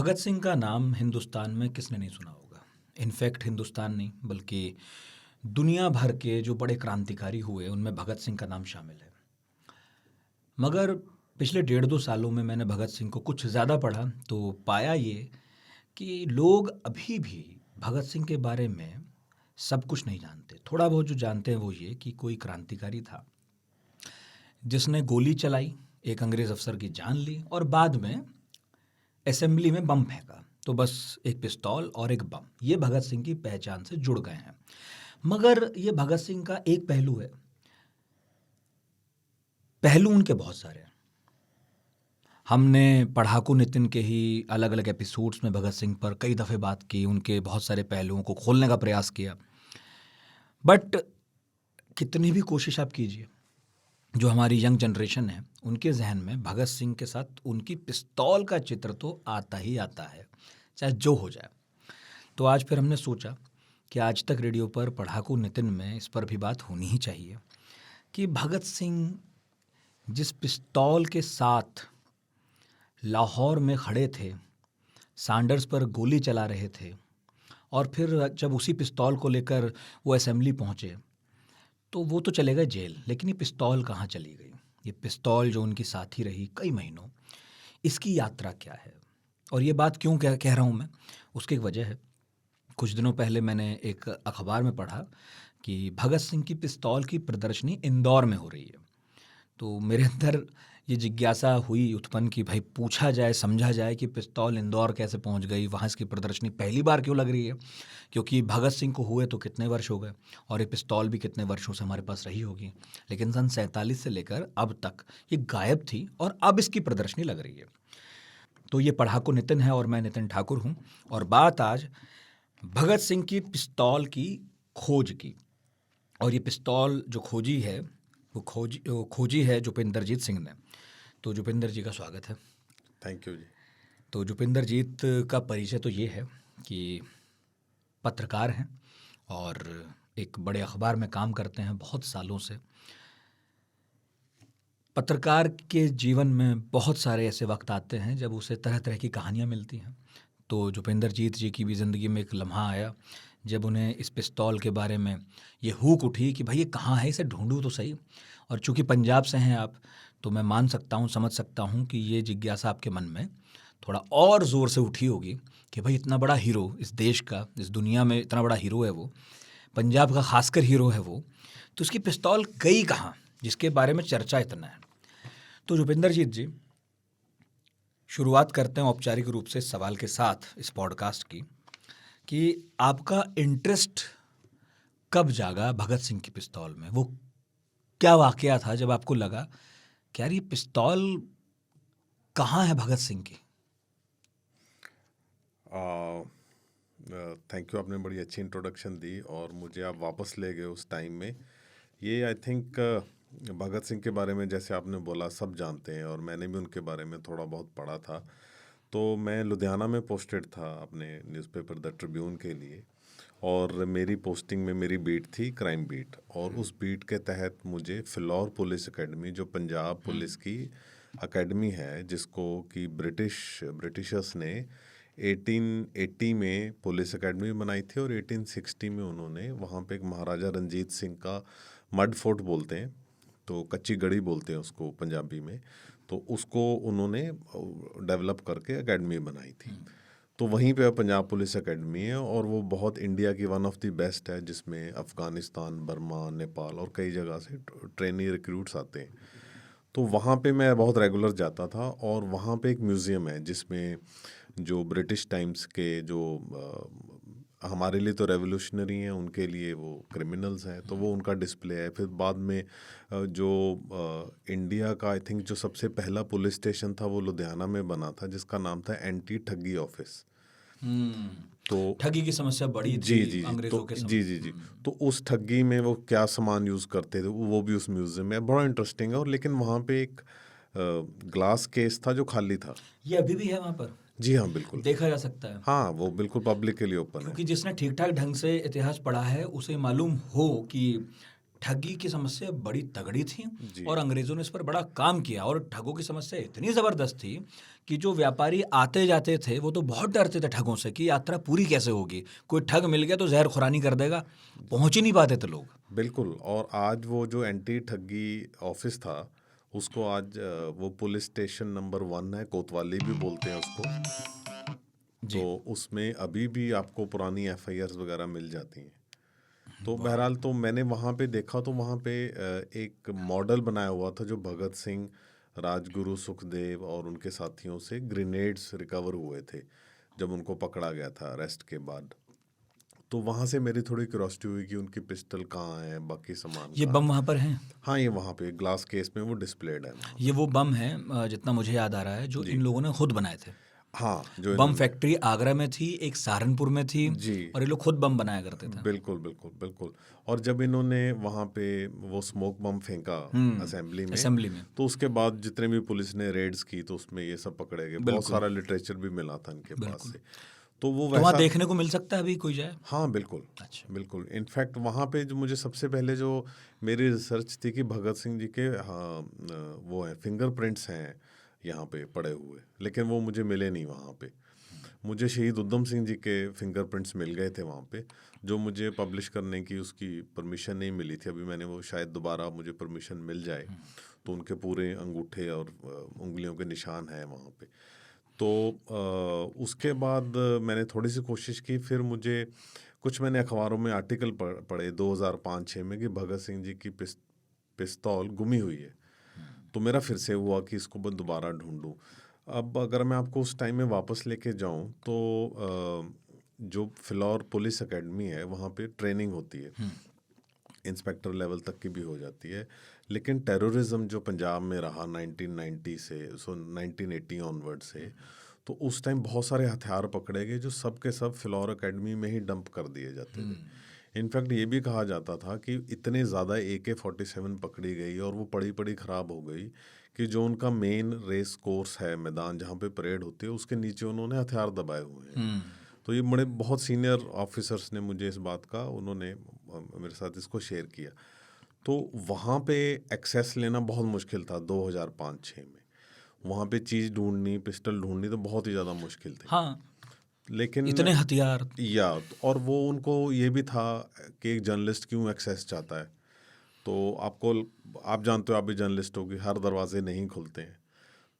भगत सिंह का नाम हिंदुस्तान में किसने नहीं सुना होगा। इनफैक्ट हिंदुस्तान नहीं बल्कि दुनिया भर के जो बड़े क्रांतिकारी हुए उनमें भगत सिंह का नाम शामिल है। मगर पिछले 1.5-2 सालों में मैंने भगत सिंह को कुछ ज़्यादा पढ़ा तो पाया ये कि लोग अभी भी भगत सिंह के बारे में सब कुछ नहीं जानते। थोड़ा बहुत जो जानते हैं वो ये कि कोई क्रांतिकारी था जिसने गोली चलाई, एक अंग्रेज़ अफसर की जान ली और बाद में असेंबली में बम फेंका। तो बस एक पिस्तौल और एक बम, ये भगत सिंह की पहचान से जुड़ गए हैं। मगर ये भगत सिंह का एक पहलू है, पहलू उनके बहुत सारे हैं। हमने पढ़ाकू नितिन के ही अलग अलग एपिसोड्स में भगत सिंह पर कई दफ़े बात की, उनके बहुत सारे पहलुओं को खोलने का प्रयास किया। बट कितनी भी कोशिश आप कीजिए, जो हमारी यंग जनरेशन है उनके जहन में भगत सिंह के साथ उनकी पिस्तौल का चित्र तो आता ही आता है, चाहे जो हो जाए। तो आज फिर हमने सोचा कि आज तक रेडियो पर पढ़ाकू नितिन में इस पर भी बात होनी ही चाहिए कि भगत सिंह जिस पिस्तौल के साथ लाहौर में खड़े थे, सैंडर्स पर गोली चला रहे थे, और फिर जब उसी पिस्तौल को लेकर वो असेंबली पहुँचे तो वो तो चले गए जेल, लेकिन ये पिस्तौल कहाँ चली गई? ये पिस्तौल जो उनकी साथी रही कई महीनों, इसकी यात्रा क्या है? और ये बात क्यों कह रहा हूँ मैं, उसकी एक वजह है। कुछ दिनों पहले मैंने एक अखबार में पढ़ा कि भगत सिंह की पिस्तौल की प्रदर्शनी इंदौर में हो रही है। तो मेरे अंदर ये जिज्ञासा हुई उत्पन्न कि भाई पूछा जाए, समझा जाए कि पिस्तौल इंदौर कैसे पहुंच गई, वहाँ इसकी प्रदर्शनी पहली बार क्यों लग रही है, क्योंकि भगत सिंह को हुए तो कितने वर्ष हो गए और ये पिस्तौल भी कितने वर्षों से हमारे पास रही होगी। लेकिन सन 47 से लेकर अब तक ये गायब थी और अब इसकी प्रदर्शनी लग रही है। तो ये पढ़ाकू नितिन है और मैं नितिन ठाकुर हूँ, और बात आज भगत सिंह की पिस्तौल की खोज की। और ये पिस्तौल जो खोजी है वो खोजी है जुपिंदरजीत सिंह ने। तो जुपिंदर जी का स्वागत है। थैंक यू जी। तो जुपिंदर जीत का परिचय तो ये है कि पत्रकार हैं और एक बड़े अखबार में काम करते हैं बहुत सालों से। पत्रकार के जीवन में बहुत सारे ऐसे वक्त आते हैं जब उसे तरह तरह की कहानियाँ मिलती हैं। तो जुपिंदर जीत जी की भी ज़िंदगी में एक लम्हा आया जब उन्हें इस पिस्तौल के बारे में ये हुक उठी कि भाई ये कहाँ है, इसे ढूंढूं तो सही। और चूंकि पंजाब से हैं आप, तो मैं मान सकता हूँ, समझ सकता हूँ कि ये जिज्ञासा आपके मन में थोड़ा और ज़ोर से उठी होगी कि भाई इतना बड़ा हीरो इस देश का, इस दुनिया में इतना बड़ा हीरो है वो, पंजाब का खासकर हीरो है वो, तो उसकी पिस्तौल गई कहाँ जिसके बारे में चर्चा इतना है। तो जुपिंदर जीत जी, शुरुआत करते हैं औपचारिक रूप से सवाल के साथ इस पॉडकास्ट की कि आपका इंटरेस्ट कब जागा भगत सिंह की पिस्तौल में? वो क्या वाकया था जब आपको लगा कि यार ये पिस्तौल कहाँ है भगत सिंह की? थैंक यू, आपने बड़ी अच्छी इंट्रोडक्शन दी और मुझे आप वापस ले गए उस टाइम में। ये आई थिंक भगत सिंह के बारे में जैसे आपने बोला सब जानते हैं और मैंने भी उनके बारे में थोड़ा बहुत पढ़ा था। तो मैं लुधियाना में पोस्टेड था अपने न्यूज़पेपर द ट्रिब्यून के लिए, और मेरी पोस्टिंग में मेरी बीट थी क्राइम बीट, और उस बीट के तहत मुझे फिलौर पुलिस एकेडमी, जो पंजाब पुलिस की एकेडमी है जिसको कि ब्रिटिशर्स ने 1880 में पुलिस एकेडमी बनाई थी और 1860 में उन्होंने वहाँ पे एक महाराजा रंजीत सिंह का मड फोर्ट बोलते हैं, तो कच्ची गढ़ी बोलते हैं उसको पंजाबी में, तो उसको उन्होंने डेवलप करके एकेडमी बनाई थी। तो वहीं पे पंजाब पुलिस एकेडमी है और वो बहुत इंडिया की वन ऑफ द बेस्ट है, जिसमें अफ़गानिस्तान, बर्मा, नेपाल और कई जगह से ट्रेनी रिक्रूट्स आते हैं। तो वहाँ पे मैं बहुत रेगुलर जाता था और वहाँ पे एक म्यूज़ियम है जिसमें जो ब्रिटिश टाइम्स के जो हमारे लिए तो रेवोल्यूशनरी हैं, उनके लिए वो क्रिमिनल्स हैं, तो वो उनका डिस्प्ले है। फिर बाद में जो इंडिया का आई थिंक जो सबसे पहला पुलिस स्टेशन था वो लुधियाना में बना था जिसका नाम था एंटी ठगी ऑफिस। तो ठगी की समस्या बड़ी थी अंग्रेजों के समय। जी, तो उस ठगी में वो क्या सामान यूज़ करते थे वो भी उस म्यूज़ियम में बड़ा इंटरेस्टिंग है। और लेकिन वहाँ पे एक ग्लास केस था जो खाली था। ये अभी भी है वहाँ पर? जी हाँ, बिल्कुल देखा जा सकता है। हाँ, वो बिल्कुल पब्लिक के लिए ओपन है। क्योंकि जिसने ठीक ठाक ढंग से इतिहास पढ़ा है उसे मालूम हो कि ठगी की समस्या बड़ी तगड़ी थी जी। और अंग्रेज़ों ने इस पर बड़ा काम किया और ठगों की समस्या इतनी ज़बरदस्त थी कि जो व्यापारी आते जाते थे वो तो बहुत डरते थे ठगों से कि यात्रा पूरी कैसे होगी, कोई ठग मिल गया तो जहर खुरानी कर देगा, पहुंच ही नहीं पाते थे लोग। बिल्कुल। और आज वो जो एंटी ठगी ऑफिस था, उसको आज वो पुलिस स्टेशन नंबर 1 है, कोतवाली भी बोलते हैं उसको। जी। तो उसमें अभी भी आपको पुरानी एफआईआर्स वगैरह मिल जाती हैं। तो बहरहाल तो मैंने वहाँ पे देखा तो वहाँ पे एक मॉडल बनाया हुआ था जो भगत सिंह, राजगुरु, सुखदेव और उनके साथियों से ग्रेनेड्स रिकवर हुए थे जब उनको पकड़ा गया था अरेस्ट के बाद। तो वहाँ से मेरी थोड़ी क्यूरोसिटी हुई कि उनकी पिस्टल कहाँ है, बाकी सामान ये कहाँ बम है। वहाँ पर हैं। हाँ, ये वहाँ पे ग्लास केस में वो डिस्प्लेड है वहाँ। ये वो बम है जितना मुझे याद आ रहा है जो इन लोगों ने खुद बनाए थे। हाँ, जो बम इन्होंने। फैक्ट्री आगरा में थी, एक सहारनपुर में थी जी, और ये लोग खुद बम बनाया करते थे। बिल्कुल बिल्कुल बिल्कुल। और जब इन्होंने वहाँ पे वो स्मोक बम फेंका असेंबली में, असेंबली में। तो उसके बाद जितने भी पुलिस ने रेड्स की तो उसमें ये सब पकड़े गए। बहुत बिल्कुल। सारा लिटरेचर भी मिला था इनके पास बिल्कुल। से। तो वो तो वहाँ वैसा। देखने को मिल सकता है अभी कोई जाए? हाँ, बिल्कुल अच्छा। बिल्कुल। इनफैक्ट वहाँ पे जो मुझे सबसे पहले जो मेरी रिसर्च थी कि भगत सिंह जी के, हाँ, वो है फिंगरप्रिंट्स हैं यहाँ पे पड़े हुए, लेकिन वो मुझे मिले नहीं वहाँ पे। मुझे शहीद उधम सिंह जी के फिंगरप्रिंट्स मिल गए थे वहाँ पे, जो मुझे पब्लिश करने की उसकी परमिशन नहीं मिली थी। अभी मैंने वो शायद दोबारा मुझे परमिशन मिल जाए तो उनके पूरे अंगूठे और उंगलियों के निशान हैं वहाँ पे। तो उसके बाद मैंने थोड़ी सी कोशिश की, फिर मुझे कुछ मैंने अखबारों में आर्टिकल पढ़े 2005-6 में कि भगत सिंह जी की पिस्तौल गुमी हुई है। तो मेरा फिर से हुआ कि इसको मैं दोबारा ढूंढूं। अब अगर मैं आपको उस टाइम में वापस लेके जाऊं तो जो फिलौर पुलिस एकेडमी है वहाँ पे ट्रेनिंग होती है, इंस्पेक्टर लेवल तक की भी हो जाती है। लेकिन टेररिज्म जो पंजाब में रहा 1990 से 1980 ऑनवर्ड से, तो उस टाइम बहुत सारे हथियार पकड़े गए जो सब के सब फिलौर एकेडमी में ही डंप कर दिए जाते थे। इनफैक्ट ये भी कहा जाता था कि इतने ज़्यादा AK-47 पकड़ी गई और वो पड़ी पड़ी ख़राब हो गई कि जो उनका मेन रेस कोर्स है, मैदान जहाँ पे परेड होती है, उसके नीचे उन्होंने हथियार दबाए हुए हैं। तो ये बड़े बहुत सीनियर ऑफिसर्स ने मुझे इस बात का, उन्होंने मेरे साथ इसको शेयर किया। तो वहाँ पे एक्सेस लेना बहुत मुश्किल था 2005-6 में। वहाँ पे चीज़ ढूंढनी, पिस्टल ढूंढनी तो बहुत ही ज़्यादा मुश्किल थी। हाँ, लेकिन इतने हथियार। और वो उनको ये भी था कि एक जर्नलिस्ट क्यों एक्सेस चाहता है। तो आप जानते हो, आप भी जर्नलिस्ट हो, कि हर दरवाजे नहीं खुलते हैं।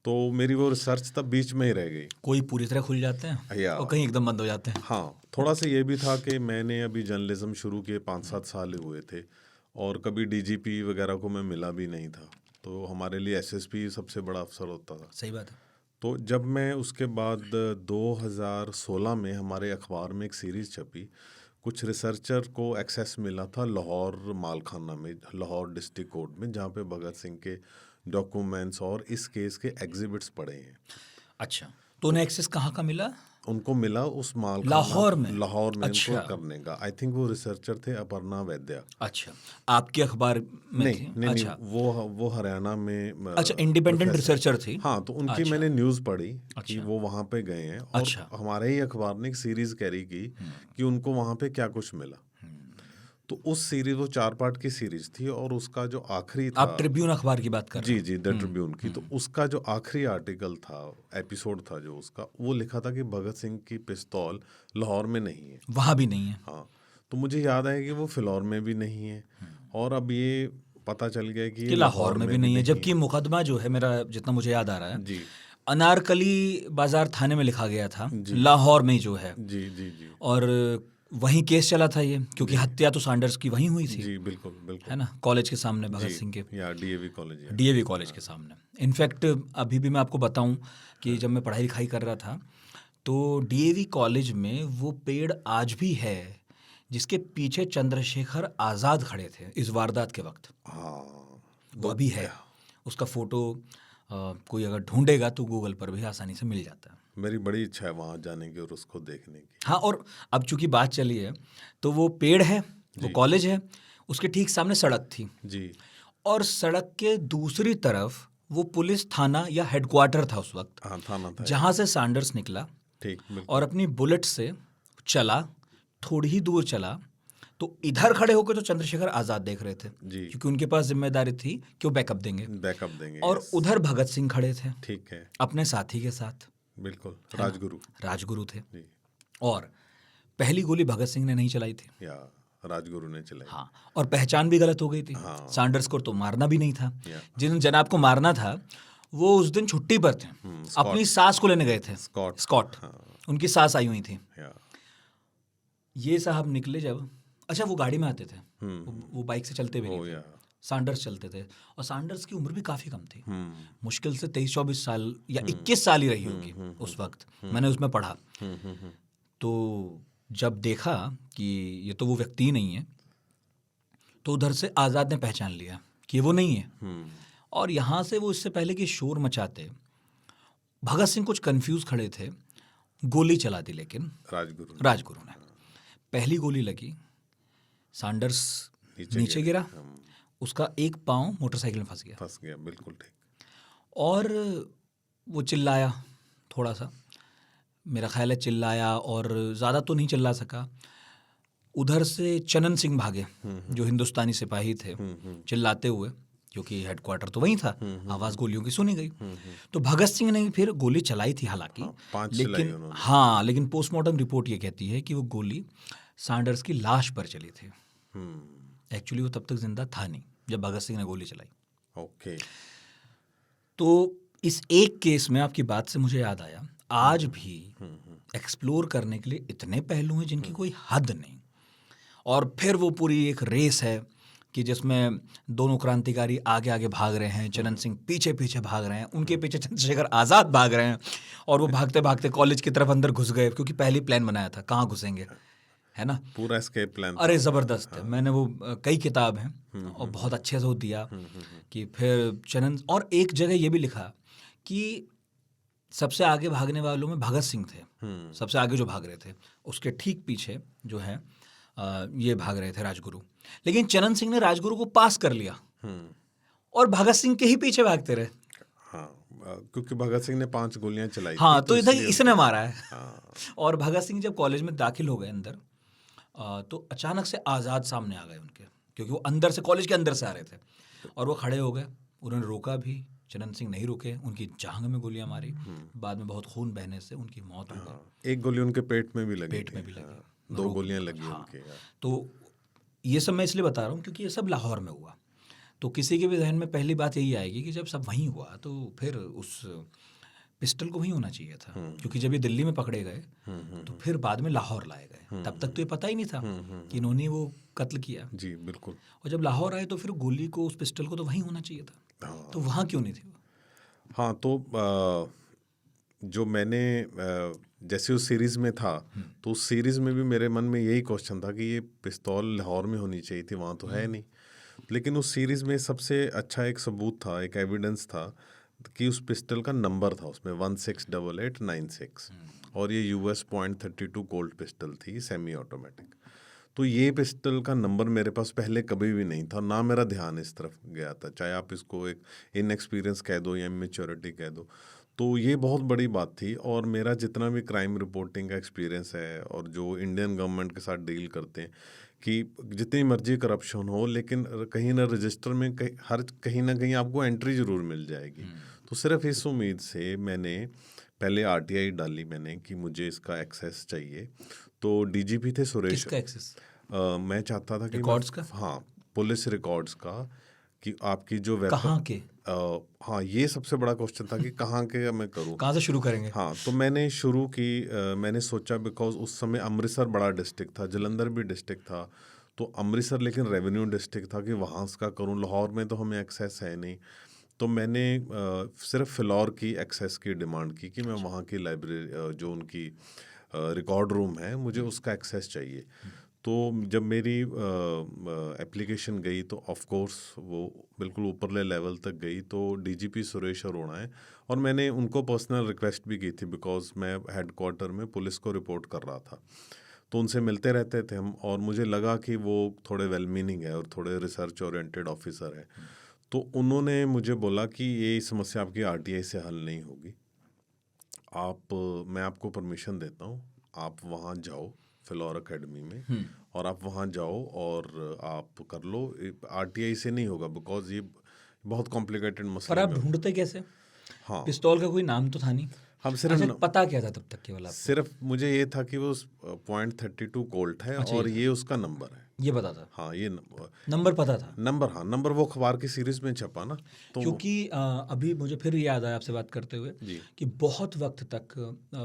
तो मेरी वो रिसर्च तब बीच में ही रह गई। कोई पूरी तरह खुल जाते हैं और कहीं एकदम बंद हो जाते हैं। हाँ, थोड़ा सा ये भी था कि मैंने अभी जर्नलिज्म शुरू किए 5-7 साल हुए थे और कभी DGP वगैरह को मैं मिला भी नहीं था। तो हमारे लिए SSP सबसे बड़ा अफसर होता था। सही बात है। तो जब मैं उसके बाद 2016 में हमारे अखबार में एक सीरीज़ छपी, कुछ रिसर्चर को एक्सेस मिला था लाहौर मालखाना में, लाहौर डिस्ट्रिक्ट कोर्ट में, जहाँ पे भगत सिंह के डॉक्यूमेंट्स और इस केस के एग्जिबिट्स पड़े हैं। अच्छा, तो उन्हें एक्सेस कहाँ का मिला? उनको मिला उस मालखाना लाहौर में? लाहौर में अच्छा। उनको करने का। आई थिंक वो रिसर्चर थे अपर्णा वैद्या। अच्छा, आपके अखबार में नहीं थी? नहीं अच्छा। नहीं, वो हरियाणा में अच्छा, इंडिपेंडेंट प्रोफेसर। रिसर्चर थी। हाँ, तो उनकी अच्छा। मैंने न्यूज़ पढ़ी कि अच्छा। वो वहाँ पे गए हैं और अच्छा। हमारे ही अखबार ने एक सीरीज़ कैरी की कि उनको वहाँ पे क्या कुछ मिला। तो उस सीरीज, वो 4 पार्ट की सीरीज थी और उसका जो आखिरी था, आप ट्रिब्यून अखबार की बात कर रहे जी जी, द ट्रिब्यून की, तो उसका जो आखिरी आर्टिकल था, एपिसोड था जो उसका, वो लिखा था कि भगत सिंह की पिस्तौल लाहौर में नहीं है। वहाँ भी नहीं है। हाँ, तो मुझे याद आया कि वो फिलौर में भी नहीं है और अब ये पता चल गया कि ये लाहौर में भी नहीं है, जबकि मुकदमा जो है, मेरा जितना मुझे याद आ रहा है, जी अनारकली बाजार थाने में लिखा गया था, लाहौर में जो है। जी जी जी और वहीं केस चला था ये, क्योंकि हत्या तो सैंडर्स की वहीं हुई थी। जी, बिल्कुल बिल्कुल, है ना, कॉलेज के सामने, भगत सिंह के या DAV कॉलेज है। DAV कॉलेज के सामने। इनफैक्ट अभी भी मैं आपको बताऊं कि जब मैं पढ़ाई लिखाई कर रहा था तो DAV कॉलेज में वो पेड़ आज भी है जिसके पीछे चंद्रशेखर आज़ाद खड़े थे इस वारदात के वक्त। हाँ, वो अभी है। उसका फोटो कोई अगर ढूंढेगा तो गूगल पर भी आसानी से मिल जाता है। मेरी बड़ी इच्छा है वहाँ जाने की और उसको देखने की। हाँ, और अब चूंकि बात चली है तो वो पेड़ है, वो कॉलेज है, उसके ठीक सामने सड़क थी जी, और सड़क के दूसरी तरफ वो पुलिस थाना या हेडक्वार्टर था उस वक्त, हाँ, थाना था जहाँ से सैंडर्स निकला ठीक, बिल्कुल। और अपनी बुलेट से चला, थोड़ी ही दूर चला तो इधर खड़े होकर तो चंद्रशेखर आज़ाद देख रहे थे, जी क्योंकि उनके पास जिम्मेदारी थी कि वो बैकअप देंगे, बैकअप देंगे और yes, उधर भगत सिंह खड़े थे ठीक है अपने साथी के साथ, बिल्कुल है ना? राजगुरु राजगुरु थे, जी और पहली गोली भगत सिंह ने नहीं चलाई थी। या राजगुरु ने चलाई हाँ, और पहचान भी गलत हो गई थी। हाँ। सैंडर्स को तो मारना भी नहीं था। या जिन जनाब को मारना था वो उस दिन छुट्टी पर थे, स्कॉट अपनी सास को लेने गए थे। स्कॉट स्कॉट, हाँ उनकी सास आई हुई थी। या ये साहब निकले जब, अच्छा वो गाड़ी में आते थे, हम्म वो बाइक से चलते भी ओ नहीं थे। या सैंडर्स चलते थे, और सैंडर्स की उम्र भी काफ़ी कम थी, हम्म मुश्किल से 23-24 साल या 21 साल ही रही होगी उस वक्त, मैंने उसमें पढ़ा। तो जब देखा कि ये तो वो व्यक्ति ही नहीं है, तो उधर से आज़ाद ने पहचान लिया कि ये वो नहीं है। और यहाँ से वो, इससे पहले कि शोर मचाते, भगत सिंह कुछ कंफ्यूज खड़े थे, गोली चला दी लेकिन राजगुरु ने। पहली गोली लगी, सैंडर्स नीचे गिरा, उसका एक पाँव मोटरसाइकिल में फंस गया, बिल्कुल ठीक। और वो चिल्लाया थोड़ा सा, मेरा ख्याल है चिल्लाया, और ज़्यादा तो नहीं चिल्ला सका। उधर से चनन सिंह भागे, जो हिंदुस्तानी सिपाही थे, चिल्लाते हुए, क्योंकि हेडक्वार्टर तो वहीं था, आवाज़ गोलियों की सुनी गई। तो भगत सिंह ने फिर गोली चलाई थी हालांकि, लेकिन पोस्टमार्टम रिपोर्ट ये कहती है कि वो गोली सैंडर्स की लाश पर चली थी। एक्चुअली वो तब तक जिंदा था नहीं जब भगत सिंह ने गोली चलाई। ओके। तो इस एक केस में आपकी बात से मुझे याद आया, आज भी एक्सप्लोर करने के लिए इतने पहलू हैं जिनकी कोई हद नहीं। और फिर वो पूरी एक रेस है कि जिसमें दोनों क्रांतिकारी आगे आगे भाग रहे हैं, चनन सिंह पीछे पीछे भाग रहे हैं, उनके पीछे चंद्रशेखर आज़ाद भाग रहे हैं, और वो भागते भागते कॉलेज की तरफ अंदर घुस गए, क्योंकि पहले प्लान बनाया था कहाँ घुसेंगे, है ना, पूरा एस्केप प्लान। अरे ज़बरदस्त है। मैंने वो कई किताब हैं और बहुत अच्छे से वो दिया कि फिर चनन, और एक जगह ये भी लिखा कि सबसे आगे भागने वालों में भगत सिंह थे, सबसे आगे जो भाग रहे थे, उसके ठीक पीछे जो है ये भाग रहे थे राजगुरु, लेकिन चनन सिंह ने राजगुरु को पास कर लिया और भगत सिंह के ही पीछे भागते रहे। हाँ, क्योंकि भगत सिंह ने 5 गोलियां चलाई हाँ, थी, तो इधर इसने मारा है। हाँ। और भगत सिंह जब कॉलेज में दाखिल हो गए अंदर, तो अचानक से आज़ाद सामने आ गए उनके, क्योंकि वो अंदर से, कॉलेज के अंदर से आ रहे थे, और वो खड़े हो गए। उन्होंने रोका भी, चनन सिंह नहीं रुके, उनकी जांघ में गोलियां मारी, बाद में बहुत खून बहने से उनकी मौत हो गई। एक गोली उनके पेट में भी लगी, पेट में भी लगी, 2 गोलियां लगी उनके। तो ये सब मैं इसलिए बता रहा हूँ क्योंकि ये सब लाहौर में हुआ। तो किसी के भी जहन में पहली बात यही आएगी कि जब सब वहीं हुआ तो फिर उस पिस्टल को वहीं होना चाहिए था, क्योंकि जब ये दिल्ली में पकड़े गए तो फिर बाद में लाहौर लाए गए, तब तक तो ये पता ही नहीं था कि इन्होंने वो कत्ल किया। जी बिल्कुल। और जब लाहौर आए तो फिर गोली को, उस पिस्टल को तो वहीं होना चाहिए था, तो वहाँ क्यों नहीं थी? हाँ, तो जो मैंने जैसे उस सीरीज़ में था, तो उस सीरीज़ में भी मेरे मन में यही क्वेश्चन था कि ये पिस्तौल लाहौर में होनी चाहिए थी, वहाँ तो है नहीं। लेकिन उस सीरीज़ में सबसे अच्छा एक सबूत था, एक एविडेंस था कि उस पिस्टल का नंबर था उसमें 168896, और ये US .32 कोल्ट पिस्टल थी, सेमी ऑटोमेटिक। तो ये पिस्टल का नंबर मेरे पास पहले कभी भी नहीं था, ना मेरा ध्यान इस तरफ गया था, चाहे आप इसको एक इनएक्सपीरियंस कह दो या इमेच्योरिटी कह दो। तो ये बहुत बड़ी बात थी। और मेरा जितना भी क्राइम रिपोर्टिंग का एक्सपीरियंस है, और जो इंडियन गवर्नमेंट के साथ डील करते हैं, कि जितनी मर्जी करप्शन हो, लेकिन कहीं ना रजिस्टर में कहीं ना कहीं आपको एंट्री ज़रूर मिल जाएगी। तो सिर्फ इस उम्मीद से मैंने पहले RTI डाली मैंने कि मुझे इसका एक्सेस चाहिए। तो DGP थे सुरेश। किसका एक्सेस? मैं चाहता था कि रिकॉर्ड्स का? हाँ, पुलिस रिकॉर्ड्स का, कि आपकी जो कहाँ के? हाँ, ये सबसे बड़ा क्वेश्चन था कि कहाँ के मैं करूँ, कहाँ से शुरू करेंगे? हाँ, तो मैंने शुरू की, मैंने सोचा बिकॉज उस समय अमृतसर बड़ा डिस्ट्रिक्ट था, जलंधर भी डिस्ट्रिक्ट था, तो अमृतसर लेकिन रेवेन्यू डिस्ट्रिक्ट था कि वहाँ का करूँ, लाहौर में तो हमें एक्सेस है नहीं। तो मैंने सिर्फ फिलौर की एक्सेस की डिमांड की कि मैं वहाँ की लाइब्रेरी, जो उनकी रिकॉर्ड रूम है, मुझे उसका एक्सेस चाहिए। तो जब मेरी एप्लीकेशन गई तो ऑफ कोर्स वो बिल्कुल ऊपरले लेवल तक गई, तो DGP सुरेश अरोड़ा है, और मैंने उनको पर्सनल रिक्वेस्ट भी की थी बिकॉज मैं हेडक्वार्टर में पुलिस को रिपोर्ट कर रहा था, तो उनसे मिलते रहते थे हम, और मुझे लगा कि वो थोड़े वेल मीनिंग है और थोड़े रिसर्च ओरिएंटेड ऑफिसर है। तो उन्होंने मुझे बोला कि ये समस्या आपकी RTI से हल नहीं होगी, मैं आपको परमिशन देता हूँ, आप वहाँ जाओ फिलौर अकेडमी में, और आप वहाँ जाओ और आप कर लो। आरटीआई से नहीं होगा बिकॉज ये बहुत कॉम्प्लिकेटेड पर मसले आप में होगा। ढूंढते कैसे? हाँ, पिस्तौल का कोई नाम तो था नहीं। हम सिर्फ अच्छा, पता क्या था तब तक केवल आपको? सिर्फ मुझे ये था कि वो .32 कोल्ट है अच्छा, और ये उसका नंबर है। ये पता था, हाँ, ये नंबर पता था। नंबर, हाँ नंबर वो अखबार की सीरीज में छपा ना, तो क्योंकि अभी मुझे फिर याद आया आपसे बात करते हुए जी कि बहुत वक्त तक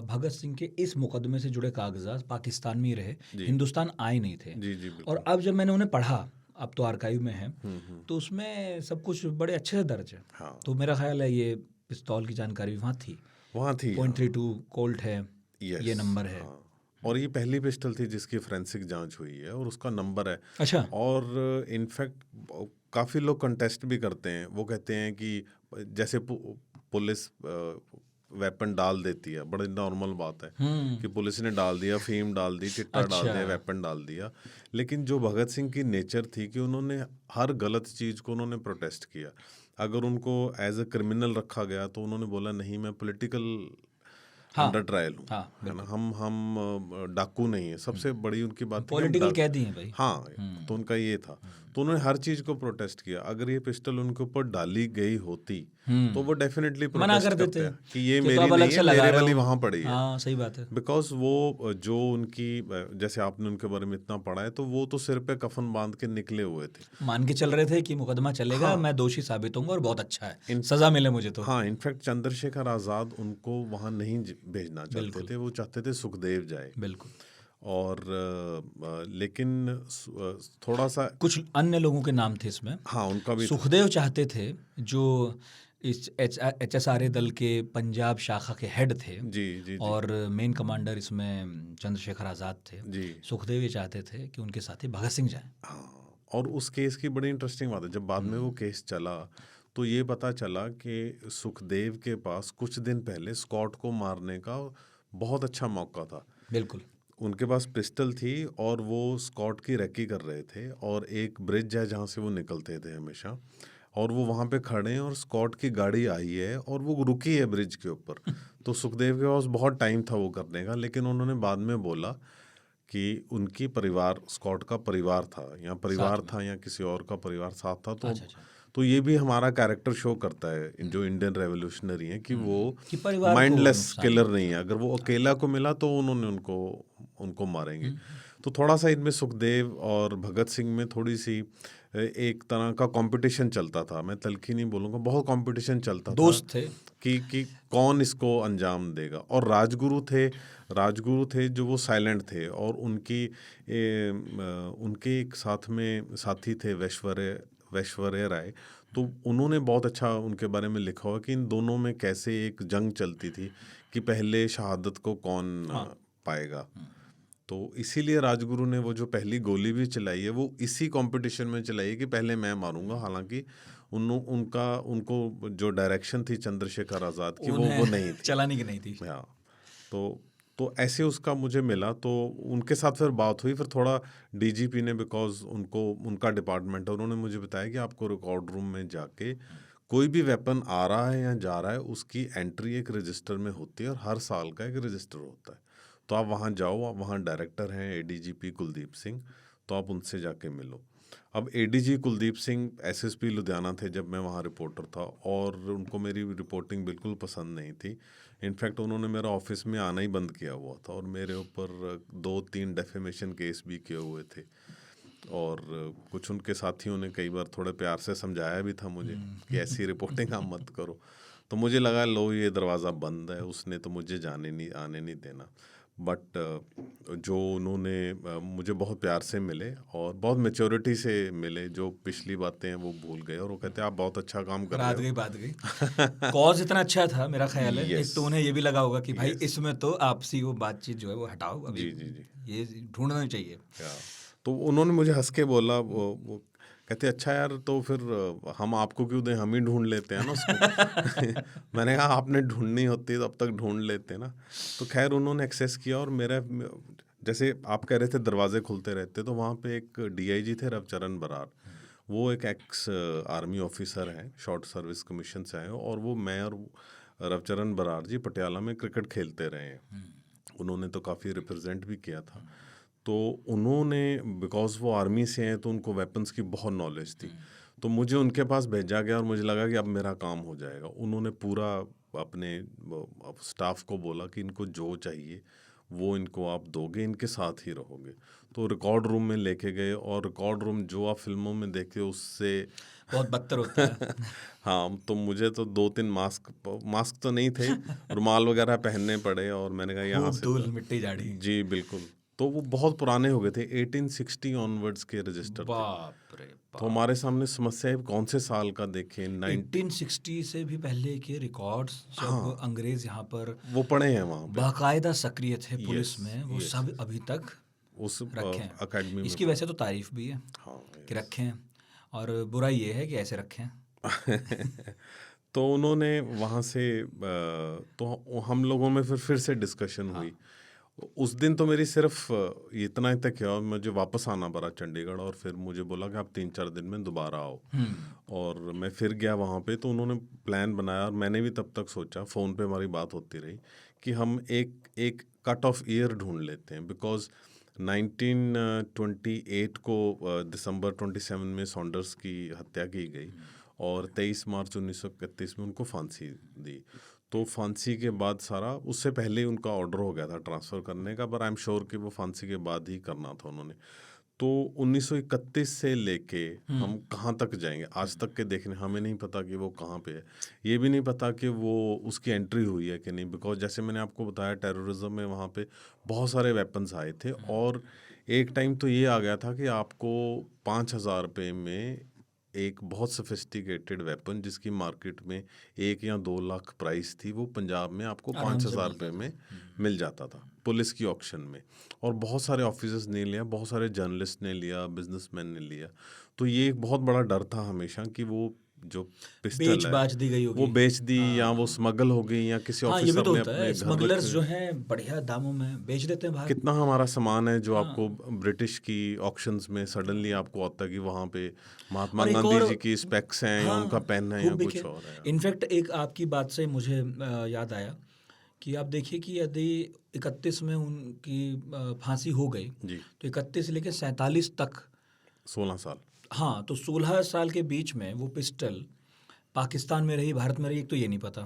भगत सिंह के इस मुकदमे से जुड़े कागजात पाकिस्तान में ही रहे, जी हिंदुस्तान आए नहीं थे। जी जी और बिल्कुल। अब जब मैंने उन्हें पढ़ा, अब तो आर्काइव में है, हम्म। तो उसमें सब कुछ बड़े अच्छे से दर्ज है। हाँ, तो मेरा ख्याल है ये पिस्तौल की जानकारी वहाँ थी। वहाँ थी, हाँ। 0.32 कोल्ट है, यस, ये नंबर है। हाँ। और ये पहली पिस्टल थी जिसकी फोरेंसिक जांच हुई है और उसका नंबर है। अच्छा, और इनफैक्ट काफ़ी लोग कंटेस्ट भी करते हैं। वो कहते हैं कि जैसे पुलिस वेपन डाल देती है, बड़ी नॉर्मल बात है कि पुलिस ने डाल दिया, फीम डाल दी, चिट्टा डाल अच्छा, दिया, वेपन डाल दिया। लेकिन जो भगत सिंह की नेचर थी कि उन्होंने हर गलत चीज़ को उन्होंने प्रोटेस्ट किया। अगर उनको एज अ क्रिमिनल रखा गया तो उन्होंने बोला नहीं, मैं पॉलिटिकल हाँ अंडर ट्रायल हूँ, हाँ, है ना। बिल्कुल, हम डाकू नहीं है। सबसे बड़ी उनकी बात थी कि हम पॉलिटिकल कैदी हैं भाई। हाँ, तो उनका ये था। तो उन्होंने हर चीज़ को प्रोटेस्ट किया। अगर ये पिस्टल उनके ऊपर डाली गई होती तो वो डेफिनेटली मना कर प्रोटेस्ट देते करते हैं कि ये कि तो मेरी आप अलग नहीं से है, लगा मेरे रहे वाली हो। वहाँ पड़ी है। हाँ, सही बात है। बिकॉज वो जो उनकी जैसे आपने उनके बारे में इतना पढ़ा है, तो वो तो सिर पे कफन बांध के निकले हुए थे। मान के चल रहे थे कि मुकदमा चलेगा, हाँ, मैं दोषी साबित होऊंगा और बहुत अच्छा है, सजा मिले मुझे तो। हाँ, इनफैक्ट चंद्रशेखर आज़ाद उनको वहाँ नहीं भेजना चाहते बिल्कुल थे। वो चाहते थे सुखदेव जाए। बिल्कुल। और लेकिन थोड़ा सा, कुछ अन्य लोगों के नाम थे इसमें। हाँ, उनका भी था। सुखदेव चाहते थे, जो इस HSRA दल के पंजाब शाखा के हेड थे, जी जी जी और मेन कमांडर इसमें चंद्रशेखर आज़ाद थे। जी। सुखदेव ये चाहते थे कि उनके साथी भगत सिंह जाएं। हाँ, और उस केस की बड़ी इंटरेस्टिंग बात है, जब बाद में वो केस चला तो ये पता चला कि सुखदेव के पास कुछ दिन पहले स्कॉट को मारने का बहुत अच्छा मौका था। बिल्कुल। उनके पास पिस्टल थी और वो स्कॉट की रेकी कर रहे थे, और एक ब्रिज है जहाँ से वो निकलते थे हमेशा, और वो वहाँ पे खड़े हैं और स्कॉट की गाड़ी आई है और वो रुकी है ब्रिज के ऊपर। तो सुखदेव के पास बहुत टाइम था वो करने का, लेकिन उन्होंने बाद में बोला कि उनकी परिवार, स्कॉट का परिवार था या परिवार साथ में। था या किसी और का परिवार साथ था। अच्छा अच्छा। तो ये भी हमारा कैरेक्टर शो करता है जो इंडियन रेवोल्यूशनरी है कि वो कि परिवार को माइंडलेस नुकसान किलर नहीं नहीं है। अगर वो अकेला को मिला तो उन्होंने उनको मारेंगे। तो थोड़ा सा इनमें सुखदेव और भगत सिंह में थोड़ी सी एक तरह का कंपटीशन चलता था। मैं तल्खी नहीं बोलूँगा, बहुत कंपटीशन चलता था दोस्त थे। कि कौन इसको अंजाम देगा। और राजगुरु थे जो वो साइलेंट थे, और उनके एक साथ में साथी थे वैश्वर्य राय। तो उन्होंने बहुत अच्छा उनके बारे में लिखा हुआ कि इन दोनों में कैसे एक जंग चलती थी कि पहले शहादत को कौन पाएगा। तो इसीलिए राजगुरु ने वो जो पहली गोली भी चलाई है वो इसी कंपटीशन में चलाई है कि पहले मैं मारूंगा। हालांकि उनको जो डायरेक्शन थी चंद्रशेखर आज़ाद की वो नहीं थी, चलाने की नहीं थी। हाँ। तो ऐसे उसका मुझे मिला, तो उनके साथ फिर बात हुई। फिर थोड़ा डीजीपी ने, बिकॉज उनका डिपार्टमेंट है, उन्होंने मुझे बताया कि आपको रिकॉर्ड रूम में जाके कोई भी वेपन आ रहा है या जा रहा है उसकी एंट्री एक रजिस्टर में होती है, और हर साल का एक रजिस्टर होता है। तो आप वहाँ जाओ, आप वहाँ डायरेक्टर हैं एडीजीपी कुलदीप सिंह, तो आप उनसे जाके मिलो। अब एडीजी कुलदीप सिंह एसएसपी लुधियाना थे जब मैं वहाँ रिपोर्टर था, और उनको मेरी रिपोर्टिंग बिल्कुल पसंद नहीं थी। इनफैक्ट उन्होंने मेरा ऑफिस में आना ही बंद किया हुआ था, और मेरे ऊपर 2-3 डेफेमेशन केस भी किए हुए थे। और कुछ उनके साथियों ने कई बार थोड़े प्यार से समझाया भी था मुझे कि ऐसी रिपोर्टिंग आप मत करो। तो मुझे लगा लो ये दरवाज़ा बंद है, उसने तो मुझे आने नहीं देना। बट जो उन्होंने मुझे बहुत प्यार से मिले और बहुत मैच्योरिटी से मिले, जो पिछली बातें हैं वो भूल गए, और वो कहते हैं आप बहुत अच्छा काम कर रहे हो। बात गई। कॉज इतना अच्छा था, मेरा ख्याल है। यस, एक तो उन्हें ये भी लगा होगा कि भाई यस, इसमें तो आपसी वो बातचीत जो है वो हटाओ, अभी जी जी जी, ये ढूंढना चाहिए। या तो उन्होंने मुझे हंस के बोला, वो कहते अच्छा यार, तो फिर हम आपको क्यों दें, हम ही ढूंढ लेते हैं ना उसको। मैंने कहा आपने ढूंढनी होती तो अब तक ढूंढ लेते ना। तो खैर उन्होंने एक्सेस किया, और मेरा, जैसे आप कह रहे थे दरवाजे खुलते रहते, तो वहाँ पे एक डीआईजी थे रवचरण बरार। वो एक एक्स आर्मी ऑफिसर हैं, शॉर्ट सर्विस कमीशन से आए, और वो, मैं और रवचरण बरार जी पटियाला में क्रिकेट खेलते रहे हैं। उन्होंने तो काफ़ी रिप्रेजेंट भी किया था। तो उन्होंने, बिकॉज वो आर्मी से हैं तो उनको वेपन्स की बहुत नॉलेज थी, तो मुझे उनके पास भेजा गया और मुझे लगा कि अब मेरा काम हो जाएगा। उन्होंने पूरा अपने स्टाफ को बोला कि इनको जो चाहिए वो इनको आप दोगे, इनके साथ ही रहोगे। तो रिकॉर्ड रूम में लेके गए, और रिकॉर्ड रूम जो आप फिल्मों में देखते हो उससे बहुत बदतर होता है। हाँ, तो मुझे तो 2-3 मास्क तो नहीं थे, रुमाल वगैरह पहनने पड़े, और मैंने कहा यहाँ खूब से धूल मिट्टी झाड़ी। जी बिल्कुल। तो वो बहुत पुराने हो गए थे, 1860 ऑनवर्ड्स के रजिस्टर थे। बाप रे तो बाप। हमारे सामने समस्या है कौन से साल का देखें, 1860 से भी पहले के रिकॉर्ड्स, जब अंग्रेज यहाँ पर वो पड़े हैं वहाँ पे बाकायदा सक्रिय थे पुलिस में, वो yes. सब अभी तक उस रखे हैं। अकेडमी में। इसकी वैसे तो तारीफ भी है हाँ कि रखे हैं, और बुरा ये है कि ऐसे रखे हैं। तो उन्होंने वहाँ से तो हम लोगों में फिर से डिस्कशन हुई। उस दिन तो मेरी सिर्फ इतना ही तक है, और मुझे वापस आना पड़ा चंडीगढ़, और फिर मुझे बोला कि आप 3-4 दिन में दोबारा आओ। और मैं फिर गया वहाँ पे, तो उन्होंने प्लान बनाया, और मैंने भी तब तक सोचा, फ़ोन पे हमारी बात होती रही, कि हम एक कट ऑफ ईयर ढूंढ लेते हैं। बिकॉज 1928 को दिसंबर 27 में सॉन्डर्स की हत्या की गई, और 23 मार्च 1931 में उनको फांसी दी। तो फांसी के बाद सारा, उससे पहले ही उनका ऑर्डर हो गया था ट्रांसफ़र करने का, पर आई एम श्योर कि वो फांसी के बाद ही करना था उन्होंने। तो 1931 से लेके हम कहाँ तक जाएंगे, आज तक के देखने हमें नहीं पता कि वो कहाँ पे है। ये भी नहीं पता कि वो उसकी एंट्री हुई है कि नहीं, बिकॉज जैसे मैंने आपको बताया, टेररिज्म में वहाँ पे बहुत सारे वेपन्स आए थे, और एक टाइम तो ये आ गया था कि आपको 5,000 रुपये में एक बहुत सोफिस्टिकेटेड वेपन, जिसकी मार्केट में 1 या 2 लाख प्राइस थी, वो पंजाब में आपको 5,000 रुपये में मिल जाता था पुलिस की ऑक्शन में। और बहुत सारे ऑफिसर्स ने लिया, बहुत सारे जर्नलिस्ट ने लिया, बिजनेसमैन ने लिया। तो ये एक बहुत बड़ा डर था हमेशा कि वो जो पिस्टल है बाज दी गई वो होगी। बेच दी, या वो स्मगल हो गई, या किसी हाँ, ये भी ऑफिसर तो ने होता अपने है, घर स्मगलर्स रखे। जो हैं बढ़िया दामों में बेच देते हैं बाहर। कितना हमारा सामान है जो आपको ब्रिटिश की ऑक्शंस में सडनली आपको आता है कि वहाँ पे महात्मा और एक गांधी और, जी की स्पेक्स हैं, या उनका पेन है, या खूब कुछ बिके। और है। इनफैक्ट एक आपकी बात से मुझे याद आया कि आप देखिए कि यदि 31 में उनकी फांसी हो गई, जी, तो 31 से लेकर 47 तक, 16 साल। हाँ, तो 16 साल के बीच में वो पिस्टल पाकिस्तान में रही, भारत में रही, एक तो ये नहीं पता।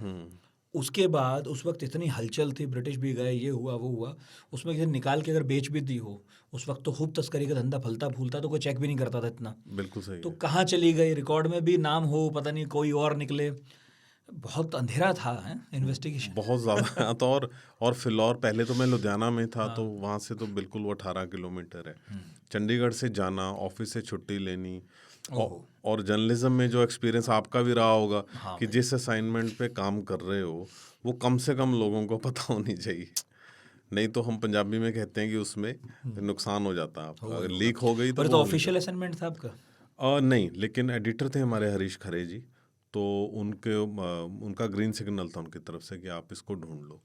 उसके बाद उस वक्त इतनी हलचल थी, ब्रिटिश भी गए, ये हुआ वो हुआ, उसमें किसी निकाल के अगर बेच भी दी हो, उस वक्त तो खूब तस्करी का धंधा फलता फूलता, तो कोई चेक भी नहीं करता था इतना। बिल्कुल सही तो है। कहाँ चली गई, रिकॉर्ड में भी नाम हो, पता नहीं कोई और निकले। बहुत अंधेरा था इन्वेस्टिगेशन। बहुत ज़्यादा तो, और फिलौर, पहले तो मैं लुधियाना में था, तो वहाँ से तो बिल्कुल वो 18 किलोमीटर है। चंडीगढ़ से जाना, ऑफिस से छुट्टी लेनी, और जर्नलिज्म में जो एक्सपीरियंस आपका भी रहा होगा कि जिस असाइनमेंट पे काम कर रहे हो वो कम से कम लोगों को पता होनी चाहिए, नहीं तो हम पंजाबी में कहते हैं कि उसमें नुकसान हो जाता है आपका, अगर लीक हो गई तो पर वो तो होने ऑफिशियल असाइनमेंट था आपका? नहीं, लेकिन एडिटर थे हमारे हरीश खरे जी, तो उनका ग्रीन सिग्नल था उनकी तरफ से कि आप इसको ढूंढ लो।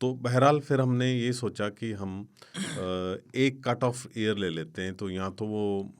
तो बहरहाल फिर हमने ये सोचा कि हम एक कट ऑफ ईयर ले लेते हैं। तो यहाँ तो वो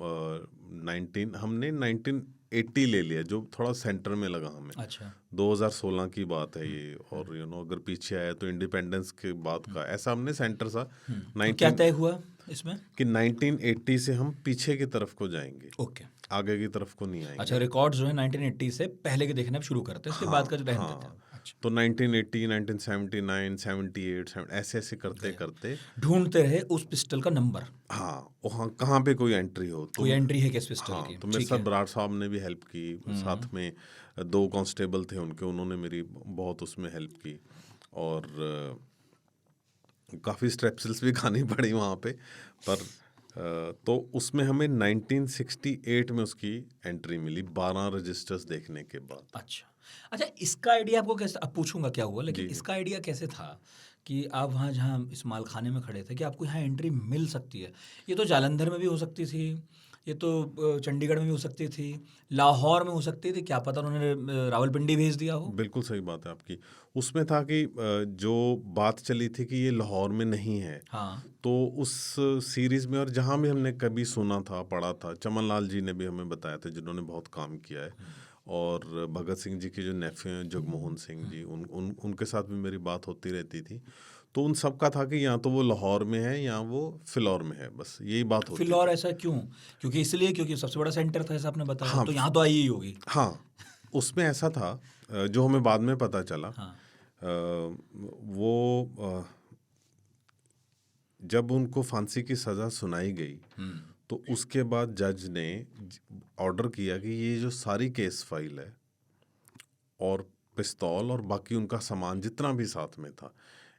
1980 ले लिया, जो थोड़ा सेंटर में लगा हमें। अच्छा। 2016 की बात है ये, और अगर पीछे आया तो इंडिपेंडेंस के बाद का, ऐसा हमने सेंटर सा तो क्या तय हुआ इसमें कि 1980 से हम पीछे की तरफ को जाएंगे, ओके। आगे की तरफ को नहीं आएंगे। अच्छा, रिकॉर्ड्स जो है 1980 से पहले के देखना शुरू करते हैं, इसके बाद का जो रहने देते हैं। अच्छा, तो 1980, 1979, 78, ऐसे ऐसे करते करते ढूंढते रहे उस पिस्टल का नंबर, हाँ, वहाँ कहाँ पे कोई एंट्री हो तो। कोई एंट्री है किस पिस्टल हाँ, की। तो मेरे साथ बराड़ साहब ने भी हेल्प की, साथ में 2 कांस्टेबल थे उनके, उन्होंने मेरी बहुत उसमें हेल्प की, और काफ़ी स्ट्रेप्सिल्स भी खानी पड़ी वहाँ पे। पर तो उसमें हमें 1968 में उसकी एंट्री मिली, 12 रजिस्टर्स देखने के बाद। अच्छा, इसका आइडिया आपको कैसे, अब पूछूंगा क्या हुआ, लेकिन इसका आइडिया कैसे था कि आप वहाँ जहाँ इस मालखाने में खड़े थे कि आपको यहाँ एंट्री मिल सकती है? ये तो जालंधर में भी हो सकती थी, ये तो चंडीगढ़ में भी हो सकती थी, लाहौर में हो सकती थी, क्या पता उन्होंने रावलपिंडी भेज दिया हो। बिल्कुल सही बात है आपकी। उसमें था कि जो बात चली थी कि ये लाहौर में नहीं है। हाँ, तो उस सीरीज़ में, और जहाँ भी हमने कभी सुना था, पढ़ा था, चमन लाल जी ने भी हमें बताया था, जिन्होंने बहुत काम किया है, और भगत सिंह जी के जो नेफ्यू हैं जगमोहन सिंह जी, उनके साथ भी मेरी बात होती रहती थी। तो उन सब का था कि या तो वो लाहौर में है या वो फिलौर में है, बस यही बात होती फिलौर थी। ऐसा क्यों? क्योंकि इसलिए क्योंकि सबसे बड़ा सेंटर था ऐसा आपने बताया, हाँ तो यहाँ तो आई ही होगी। हाँ, उसमें ऐसा था जो हमें बाद में पता चला। हाँ। वो जब उनको फांसी की सज़ा सुनाई गई तो उसके बाद जज ने ऑर्डर किया कि ये जो सारी केस फाइल है और पिस्तौल और बाकी उनका सामान जितना भी साथ में था,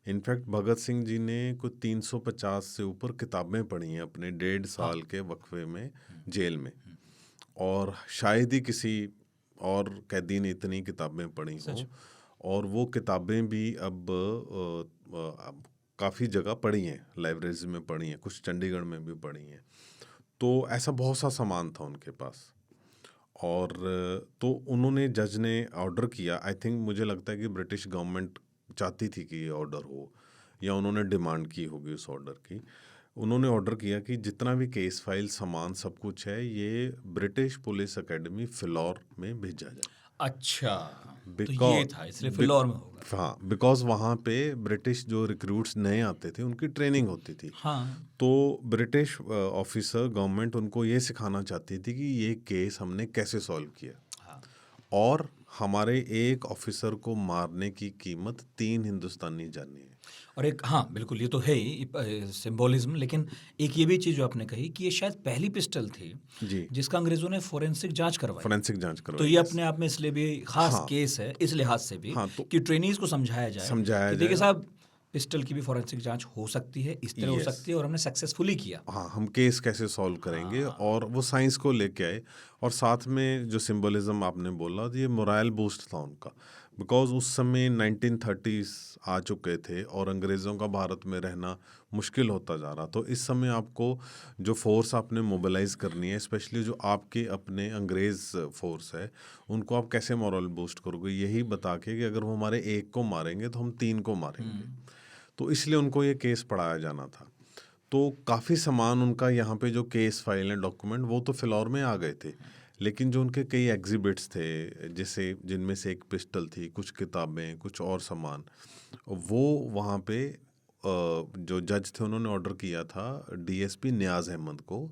इनफैक्ट भगत सिंह जी ने कुछ 350 से ऊपर किताबें पढ़ी हैं अपने 1.5 साल के वक्फे में जेल में, और शायद ही किसी और कैदी ने इतनी किताबें पढ़ी हों। और वो किताबें भी अब काफ़ी जगह पढ़ी हैं, लाइब्रेरीज में पढ़ी हैं, कुछ चंडीगढ़ में भी पढ़ी हैं। तो ऐसा बहुत सा सामान था उनके पास। और तो उन्होंने, जज ने ऑर्डर किया, आई थिंक मुझे लगता है कि ब्रिटिश गवर्नमेंट चाहती थी कि ये ऑर्डर हो या उन्होंने डिमांड की होगी उस ऑर्डर की। उन्होंने ऑर्डर किया कि जितना भी केस फाइल सामान सब कुछ है ये ब्रिटिश पुलिस एकेडमी फिलौर में भेजा जाए। अच्छा, तो ये बिकॉज था, इसलिए फिलौर में होगा। हाँ, बिकॉज वहाँ पे ब्रिटिश जो रिक्रूट्स नए आते थे उनकी ट्रेनिंग होती थी। हाँ। तो ब्रिटिश ऑफिसर गवर्नमेंट उनको ये सिखाना चाहती थी कि ये केस हमने कैसे सॉल्व किया, हाँ। और हमारे एक ऑफिसर को मारने की कीमत 3 हिंदुस्तानी जाने है। और एक, हाँ बिल्कुल, ये तो है ही सिंबोलिज्म, लेकिन एक ये भी चीज़ जो आपने कही कि ये शायद पहली पिस्टल थी जी, जिसका अंग्रेज़ों ने फोरेंसिक जांच करवाई। फोरेंसिक जांच तो करवाई। ये अपने आप में इसलिए भी खास हाँ केस है, इस लिहाज से भी हाँ, तो कि ट्रेनीज को समझाया जाए समझाया कि देखिए जाए। साहब, पिस्टल की भी फोरेंसिक जांच हो सकती है, इस तरह हो यस, सकती है, और हमने सक्सेसफुली किया। हाँ, हम केस कैसे सॉल्व करेंगे, और वो साइंस को लेके आए। और साथ में जो सिंबलिज्म आपने बोला, ये मोरल बूस्ट था उनका, बिकॉज उस समय 1930s आ चुके थे और अंग्रेज़ों का भारत में रहना मुश्किल होता जा रहा। तो इस समय आपको जो फोर्स आपने मोबिलाइज करनी है, स्पेशली जो आपके अपने अंग्रेज़ फोर्स है, उनको आप कैसे मोरल बूस्ट करोगे, यही बता के कि अगर वो हमारे एक को मारेंगे तो हम 3 को मारेंगे। तो इसलिए उनको ये केस पढ़ाया जाना था। तो काफ़ी सामान उनका यहाँ पे जो केस फाइल हैं, डॉक्यूमेंट, वो तो फिलौर में आ गए थे, लेकिन जो उनके कई एग्जिबिट्स थे, जैसे जिनमें से एक पिस्टल थी, कुछ किताबें, कुछ और सामान, वो वहाँ पे जो जज थे उन्होंने ऑर्डर किया था डीएसपी नियाज़ अहमद को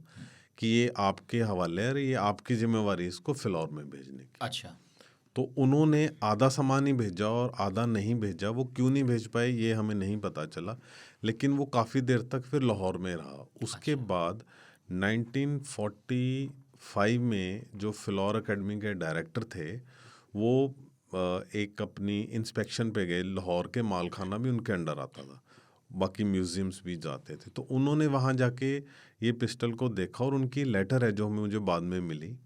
कि ये आपके हवाले है और ये आपकी जिम्मेवारी इसको फिलौर में भेजने की। अच्छा। तो उन्होंने आधा सामान ही भेजा और आधा नहीं भेजा। वो क्यों नहीं भेज पाए ये हमें नहीं पता चला, लेकिन वो काफ़ी देर तक फिर लाहौर में रहा। उसके बाद 1945 में जो फिलौर एकेडमी के डायरेक्टर थे, वो एक अपनी इंस्पेक्शन पे गए। लाहौर के मालखाना भी उनके अंडर आता था, बाकी म्यूज़ियम्स भी जाते थे। तो उन्होंने वहाँ जाके ये पिस्टल को देखा, और उनकी लेटर है जो हमें मुझे बाद में मिली,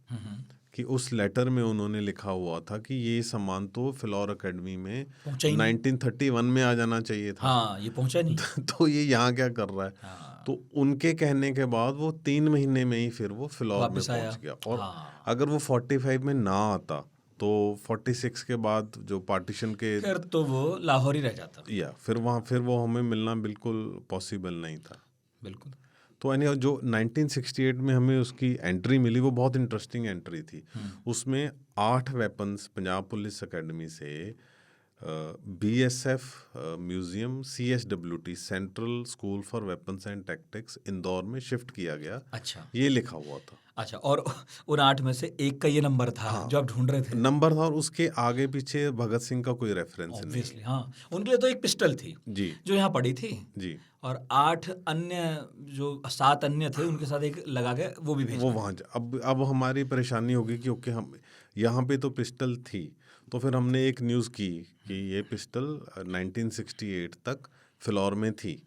कि उस लेटर में उन्होंने लिखा हुआ था कि ये सामान तो फिलौर एकेडमी में पहुंचा ही नहीं। 1931 में आ जाना चाहिए था। हाँ, ये पहुंचा नहीं। तो ये यहाँ क्या कर रहा है। हाँ, तो उनके कहने के बाद वो 3 महीने में ही फिर वो फिलौर में वापस आया। पहुंच गया। और हाँ, अगर वो 45 में ना आता तो 46 के बाद जो पार्टीशन के, फिर तो वो लाहौर ही रह जाता। या फिर वहाँ फिर वो हमें मिलना बिल्कुल पॉसिबल नहीं था। बिल्कुल। तो यानी जो 1968 में हमें उसकी एंट्री मिली, वो बहुत इंटरेस्टिंग एंट्री थी। उसमें 8 वेपन्स पंजाब पुलिस एकेडमी से BSF museum, CSWT, central school for weapons and tactics, Indore में शिफ्ट किया गया। अच्छा। ये लिखा हुआ था। अच्छा, और उन 8 में से एक का ये नंबर था जो आप ढूंढ रहे थे। नंबर था, और उसके आगे पीछे भगत सिंह का कोई रेफरेंस नहीं। ऑब्वियसली, हाँ, उनके लिए तो एक पिस्टल थी जी जो यहाँ पड़ी थी, जी, और 8 अन्य, जो 7 अन्य थे उनके साथ एक लगा के वो भी वो भेजना। वहाँ अब हमारी परेशानी होगी कि ओके, हम यहाँ पे तो पिस्टल थी, तो फिर हमने एक न्यूज़ की कि ये पिस्टल 1968 तक फिलौर में थी।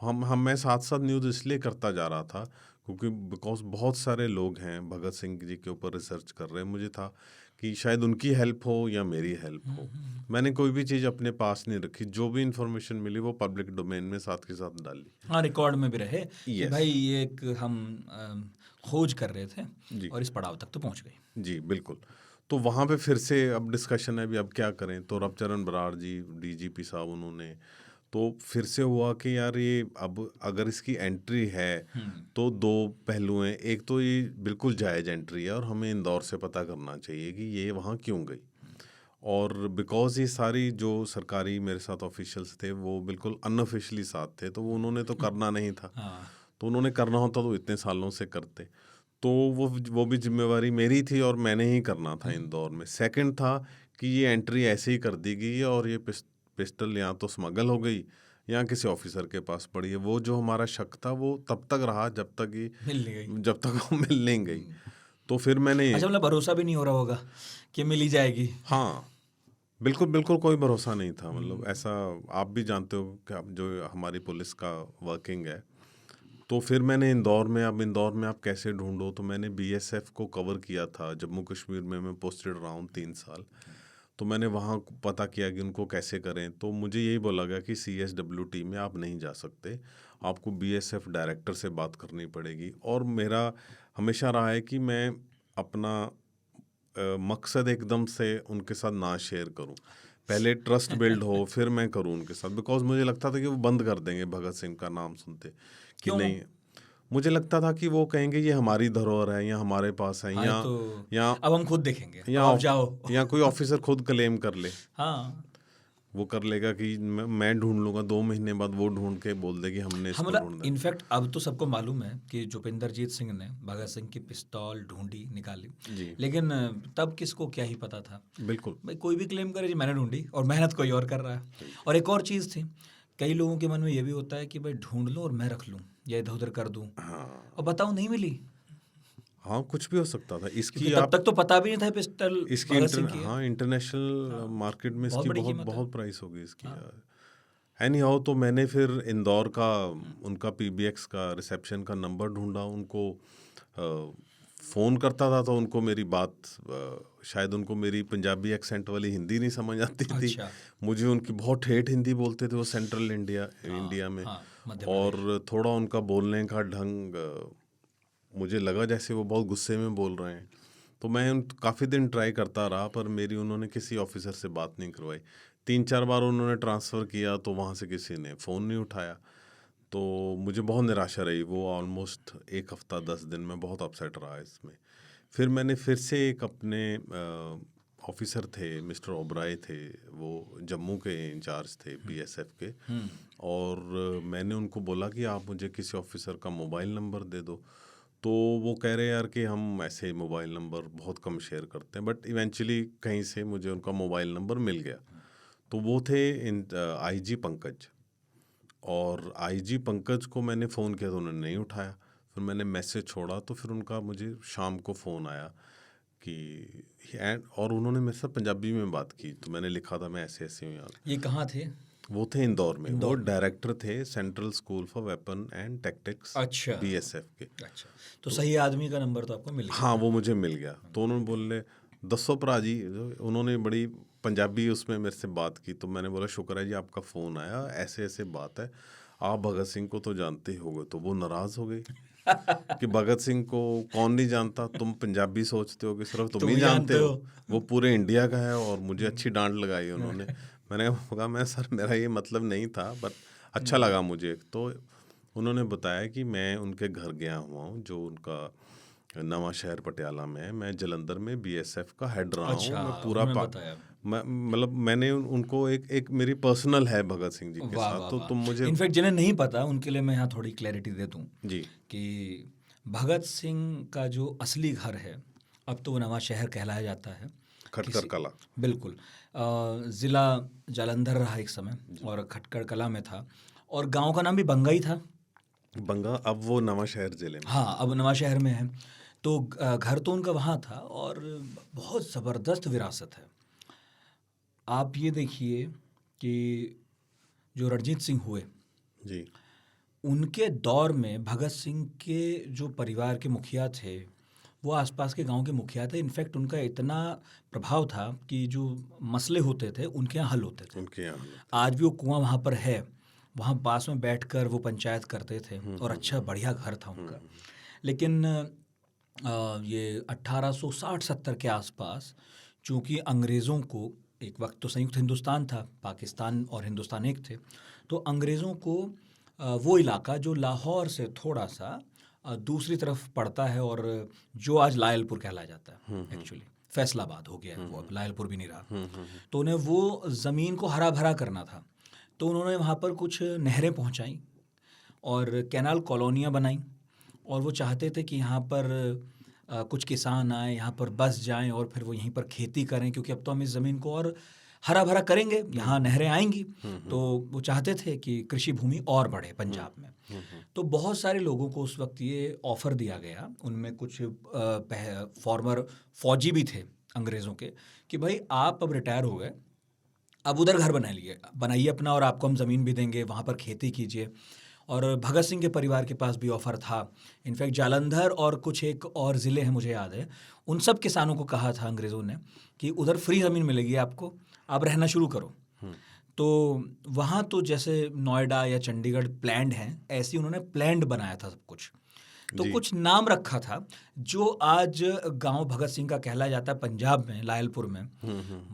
मैं साथ साथ न्यूज़ इसलिए करता जा रहा था क्योंकि बिकॉज बहुत सारे लोग हैं भगत सिंह जी के ऊपर रिसर्च कर रहे हैं। मुझे था कि शायद उनकी हेल्प हो या मेरी हेल्प हो। मैंने कोई भी चीज़ अपने पास नहीं रखी, जो भी इंफॉर्मेशन मिली वो पब्लिक डोमेन में साथ के साथ डाली। हाँ, रिकॉर्ड में भी रहे कि Yes. भाई ये एक हम खोज कर रहे थे जी और इस पड़ाव तक तो पहुंच गई। जी बिल्कुल। तो वहाँ पे फिर से अब डिस्कशन है, अभी अब क्या करें। तो रवचरण बराड़ जी, डीजीपी साहब, उन्होंने तो फिर से हुआ कि यार ये अब अगर इसकी एंट्री है तो 2 पहलू हैं। एक तो ये बिल्कुल जायज़ एंट्री है और हमें इंदौर से पता करना चाहिए कि ये वहाँ क्यों गई, और बिकॉज ये सारी जो सरकारी मेरे साथ ऑफिशियल्स थे वो बिल्कुल अनऑफिशियली साथ थे, तो वो उन्होंने तो करना नहीं था। हाँ, तो उन्होंने करना होता तो इतने सालों से करते। तो वो भी जिम्मेवारी मेरी थी और मैंने ही करना था इंदौर में। सेकंड था कि ये एंट्री ऐसे ही कर दी गई है और ये पिस्टल या तो स्मगल हो गई या किसी ऑफिसर के पास पड़ी है। वो जो हमारा शक था वो तब तक रहा जब तक मिल नहीं गई। जब तक वो मिल नहीं गई। तो फिर मैंने अच्छा, मतलब भरोसा भी नहीं हो रहा होगा कि मिल ही जाएगी। हाँ, बिल्कुल बिल्कुल कोई भरोसा नहीं था। मतलब ऐसा आप भी जानते हो कि आप जो हमारी पुलिस का वर्किंग है। तो फिर मैंने इंदौर में, अब इंदौर में आप कैसे ढूंढो, तो मैंने बीएसएफ को कवर किया था। जम्मू कश्मीर में मैं पोस्टेड रहा हूँ 3 साल। तो मैंने वहाँ पता किया कि उनको कैसे करें। तो मुझे यही बोला गया कि CSWT में आप नहीं जा सकते, आपको बीएसएफ डायरेक्टर से बात करनी पड़ेगी। और मेरा हमेशा रहा है कि मैं अपना मकसद एकदम से उनके साथ ना शेयर करूं। पहले ट्रस्ट बिल्ड हो फिर मैं करूं उनके साथ। बिकॉज मुझे लगता था कि वो बंद कर देंगे भगत सिंह का नाम सुनते कि क्यों? नहीं। मुझे लगता था कि वो कहेंगे ये हमारी धरोहर है या हमारे पास है, हाँ, ये तो या अब हम खुद देखेंगे, अब या आप जाओ। या कोई ऑफिसर खुद क्लेम कर ले। हाँ, वो कर लेगा कि मैं ढूंढ लूंगा, 2 महीने बाद वो ढूंढ के बोल दे कि हमने हाँ, इसको मतलब ढूंढा। इनफैक्ट अब तो सबको मालूम है कि भूपेंद्रजीत सिंह ने भगत सिंह की पिस्तौल ढूंढी, निकाली। जी लेकिन तब किसको क्या ही पता था। बिल्कुल। भाई कोई भी क्लेम करे जी मैंने ढूंढी, और मेहनत कोई और कर रहा है। और एक और चीज़ थी, कई लोगों के मन में ये भी होता है कि भाई ढूंढ लो और मैं रख लूँ या इधर उधर कर दूँ, हाँ और बताओ नहीं मिली। हाँ, कुछ भी हो सकता था क्योंकि इसकी। तब आप तक तो पता भी नहीं था पिस्टल इसकी भगत सिंह की है। हाँ, इंटरनेशनल मार्केट में बहुत इसकी बड़ी बहुत कीमत है। बहुत प्राइस होगी इसकी। हाँ। एनी हाउ, तो मैंने फिर इंदौर का उनका PBX का रिसेप्शन का नंबर ढूंढा। उनको फ़ोन करता था तो उनको मेरी बात शायद उनको मेरी पंजाबी एक्सेंट वाली हिंदी नहीं समझ आती थी। अच्छा। मुझे उनकी बहुत ठेठ हिंदी बोलते थे वो, सेंट्रल इंडिया में। हाँ, मध्य प्रदेश। और थोड़ा उनका बोलने का ढंग मुझे लगा जैसे वो बहुत गुस्से में बोल रहे हैं। तो मैं काफ़ी दिन ट्राई करता रहा पर मेरी उन्होंने किसी ऑफिसर से बात नहीं करवाई। 3-4 बार उन्होंने ट्रांसफ़र किया तो वहाँ से किसी ने फ़ोन नहीं उठाया। तो मुझे बहुत निराशा रही। वो ऑलमोस्ट 1 हफ्ता 10 दिन में बहुत अपसेट रहा इसमें। फिर मैंने फिर से एक अपने ऑफिसर थे, मिस्टर ओबराय थे, वो जम्मू के इंचार्ज थे BSF के। और मैंने उनको बोला कि आप मुझे किसी ऑफिसर का मोबाइल नंबर दे दो। तो वो कह रहे यार कि हम ऐसे मोबाइल नंबर बहुत कम शेयर करते हैं। बट इवेंचुअली कहीं से मुझे उनका मोबाइल नंबर मिल गया। तो वो थे IG पंकज। और IG पंकज को मैंने फ़ोन किया तो उन्होंने नहीं उठाया। फिर मैंने मैसेज छोड़ा तो फिर उनका मुझे शाम को फ़ोन आया कि और उन्होंने मेरे साथ पंजाबी में बात की। तो मैंने लिखा था मैं ऐसे ऐसे हूँ यहाँ। ये कहाँ थे? वो थे इंदौर में। वो इंदौर में। डायरेक्टर थे central school for weapon and tactics अच्छा। BSF के। अच्छा, तो सही आदमी का नंबर तो आपको मिल गया। हाँ, वो मुझे मिल गया। तो उन्होंने बोले दसो भरा जी, उन्होंने बड़ी पंजाबी उसमें मेरे से बात की। तो मैंने बोला शुक्र है जी आपका फ़ोन आया, ऐसे ऐसे बात है, आप भगत सिंह को तो जानते ही होगे। तो वो नाराज़ हो गए कि भगत सिंह को कौन नहीं जानता, तुम पंजाबी सोचते हो कि सिर्फ तुम ही जानते हो, वो पूरे इंडिया का है। और मुझे अच्छी डांट लगाई उन्होंने। मैंने कहा मैं सर मेरा ये मतलब नहीं था, बट अच्छा लगा मुझे। तो उन्होंने बताया कि मैं उनके घर गया हुआ हूँ जो उनका नवा शहर पटियाला में है। मैं जलंधर में BSF का हेड रहा हूँ। अच्छा, मैं पूरा उन्होंने बताया। मतलब मैंने उनको एक मेरी पर्सनल है भगत सिंह जी के वाह साथ। वाह तो वाह। तुम मुझे इनफैक्ट जिन्हें नहीं पता उनके लिए मैं यहाँ थोड़ी क्लैरिटी दे दूँ जी कि भगत सिंह का जो असली घर है, अब तो वो नवा शहर कहलाया जाता है। खटकर कला। बिल्कुल। ज़िला जालंधर रहा एक समय और खटकर कला में था, और गांव का नाम भी बंगा ही था। बंगा अब वो नवा शहर जिले में। हाँ, अब नवा शहर में है। तो घर तो उनका वहाँ था, और बहुत ज़बरदस्त विरासत है। आप ये देखिए कि जो रणजीत सिंह हुए, जी उनके दौर में भगत सिंह के जो परिवार के मुखिया थे वो आसपास के गांव के मुखिया थे। इनफैक्ट उनका इतना प्रभाव था कि जो मसले होते थे उनके यहाँ हल होते थे। उनके यहाँ आज भी वो कुआं वहाँ पर है, वहाँ पास में बैठकर वो पंचायत करते थे, और अच्छा बढ़िया घर था उनका। लेकिन ये 1860-70 के आसपास, चूँकि अंग्रेज़ों को, एक वक्त तो संयुक्त हिंदुस्तान था, पाकिस्तान और हिंदुस्तान एक थे, तो अंग्रेज़ों को वो इलाका जो लाहौर से थोड़ा सा दूसरी तरफ पड़ता है, और जो आज लायलपुर कहलाया जाता है एक्चुअली, फैसलाबाद हो गया है वो, अब लायलपुर भी नहीं रहा। तो उन्हें वो ज़मीन को हरा भरा करना था, तो उन्होंने वहाँ पर कुछ नहरें पहुँचाई और कैनाल कॉलोनियाँ बनाई, और वो चाहते थे कि यहाँ पर कुछ किसान आए, यहाँ पर बस जाएं और फिर वो यहीं पर खेती करें, क्योंकि अब तो हम इस ज़मीन को और हरा भरा करेंगे, यहाँ नहरें आएंगी। तो वो चाहते थे कि कृषि भूमि और बढ़े पंजाब में। तो बहुत सारे लोगों को उस वक्त ये ऑफ़र दिया गया, उनमें कुछ फॉर्मर फौजी भी थे अंग्रेज़ों के, कि भाई आप अब रिटायर हो गए, अब उधर घर बनाइए अपना, और आपको हम ज़मीन भी देंगे, वहाँ पर खेती कीजिए। और भगत सिंह के परिवार के पास भी ऑफ़र था। इनफैक्ट जालंधर और कुछ एक और ज़िले हैं मुझे याद है, उन सब किसानों को कहा था अंग्रेज़ों ने कि उधर फ्री ज़मीन मिलेगी आपको, आप रहना शुरू करो। तो वहाँ तो जैसे नोएडा या चंडीगढ़ प्लैंड हैं, ऐसे ही उन्होंने प्लैंड बनाया था सब कुछ। तो जी। कुछ नाम रखा था जो आज गांव भगत सिंह का कहला जाता है पंजाब में, लायलपुर में।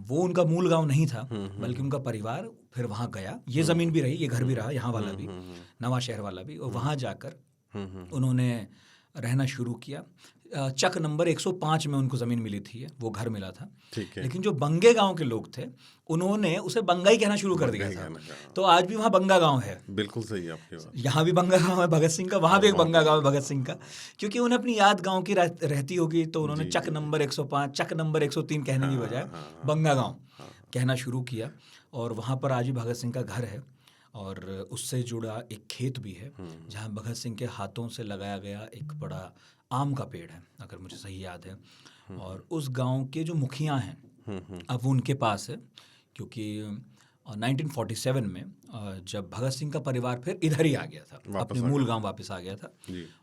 वो उनका मूल गांव नहीं था, बल्कि उनका परिवार फिर वहाँ गया। ये ज़मीन भी रही, ये घर भी रहा, यहाँ वाला भी, नवा शहर वाला भी, और वहाँ जाकर उन्होंने रहना शुरू किया। चक नंबर 105 में उनको ज़मीन मिली थी, वो घर मिला था। ठीक है। लेकिन जो बंगे गांव के लोग थे, उन्होंने उसे बंगाई कहना शुरू कर दिया था। तो आज भी वहाँ बंगा गांव है। बिल्कुल सही है आपकी बात। यहाँ भी बंगा गांव है भगत सिंह का, वहाँ भी एक बंगा गांव है भगत सिंह का, क्योंकि उन्हें अपनी याद गांव की रहती होगी, तो उन्होंने चक नंबर 105, चक नंबर 103 कहने की बजाय बंगा गांव कहना शुरू किया। और वहाँ पर आज भी भगत सिंह का घर है, और उससे जुड़ा एक खेत भी है जहाँ भगत सिंह के हाथों से लगाया गया एक बड़ा आम का पेड़ है, अगर मुझे सही याद है। और उस गांव के जो मुखिया हैं अब वो उनके पास है, क्योंकि 1947 में जब भगत सिंह का परिवार फिर इधर ही आ गया था, अपने मूल गांव वापस आ गया था।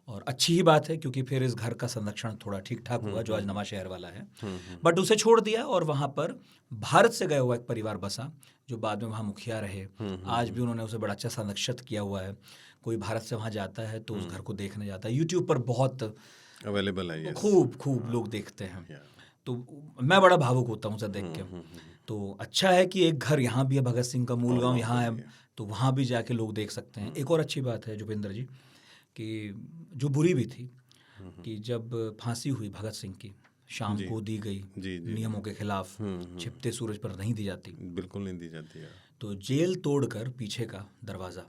और अच्छी ही बात है, क्योंकि फिर इस घर का संरक्षण थोड़ा ठीक ठाक हुआ, जो आज नवा शहर वाला है। बट उसे छोड़ दिया और वहाँ पर भारत से गया हुआ एक परिवार बसा, जो बाद में वहाँ मुखिया रहे। आज भी उन्होंने उसे बड़ा अच्छा संरक्षित किया हुआ है। कोई भारत से वहाँ जाता है तो उस घर को देखने जाता है। यूट्यूब पर बहुत अवेलेबल है, खूब लोग देखते हैं। तो मैं बड़ा भावुक होता हूँ उसे देख के। तो अच्छा है कि एक घर यहाँ भी है, भगत सिंह का मूल गांव यहाँ है, तो वहाँ भी जाके लोग देख सकते हैं। एक और अच्छी बात है जुपेंद्र जी, कि जो बुरी भी थी कि जब फांसी हुई भगत सिंह की, शाम को दी गई, नियमों के खिलाफ, छिपते सूरज पर नहीं दी जाती, बिल्कुल नहीं दी जाती है। तो जेल तोड़कर पीछे का दरवाज़ा,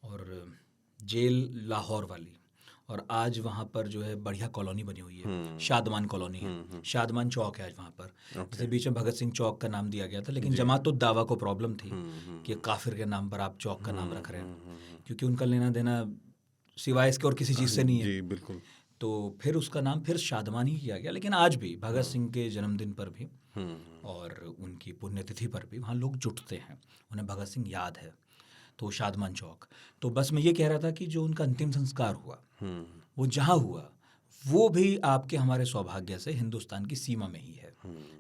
और जेल लाहौर वाली, और आज वहाँ पर जो है बढ़िया कॉलोनी बनी हुई है, शादमान कॉलोनी है, शादमान चौक है आज वहाँ पर। जैसे बीच में भगत सिंह चौक का नाम दिया गया था, लेकिन जमात-उद-दावा को प्रॉब्लम थी कि काफिर के नाम पर आप चौक का नाम रख रहे हैं, क्योंकि उनका लेना देना सिवाय इसके और किसी चीज़ से नहीं है। जी बिल्कुल। तो फिर उसका नाम फिर शादमान ही किया गया। लेकिन आज भी भगत सिंह के जन्मदिन पर भी और उनकी पुण्यतिथि पर भी वहाँ लोग जुटते हैं, उन्हें भगत सिंह याद है, तो शादमान चौक। तो बस मैं ये कह रहा था कि जो उनका अंतिम संस्कार हुआ वो जहाँ हुआ, वो भी आपके हमारे सौभाग्य से हिंदुस्तान की सीमा में ही है,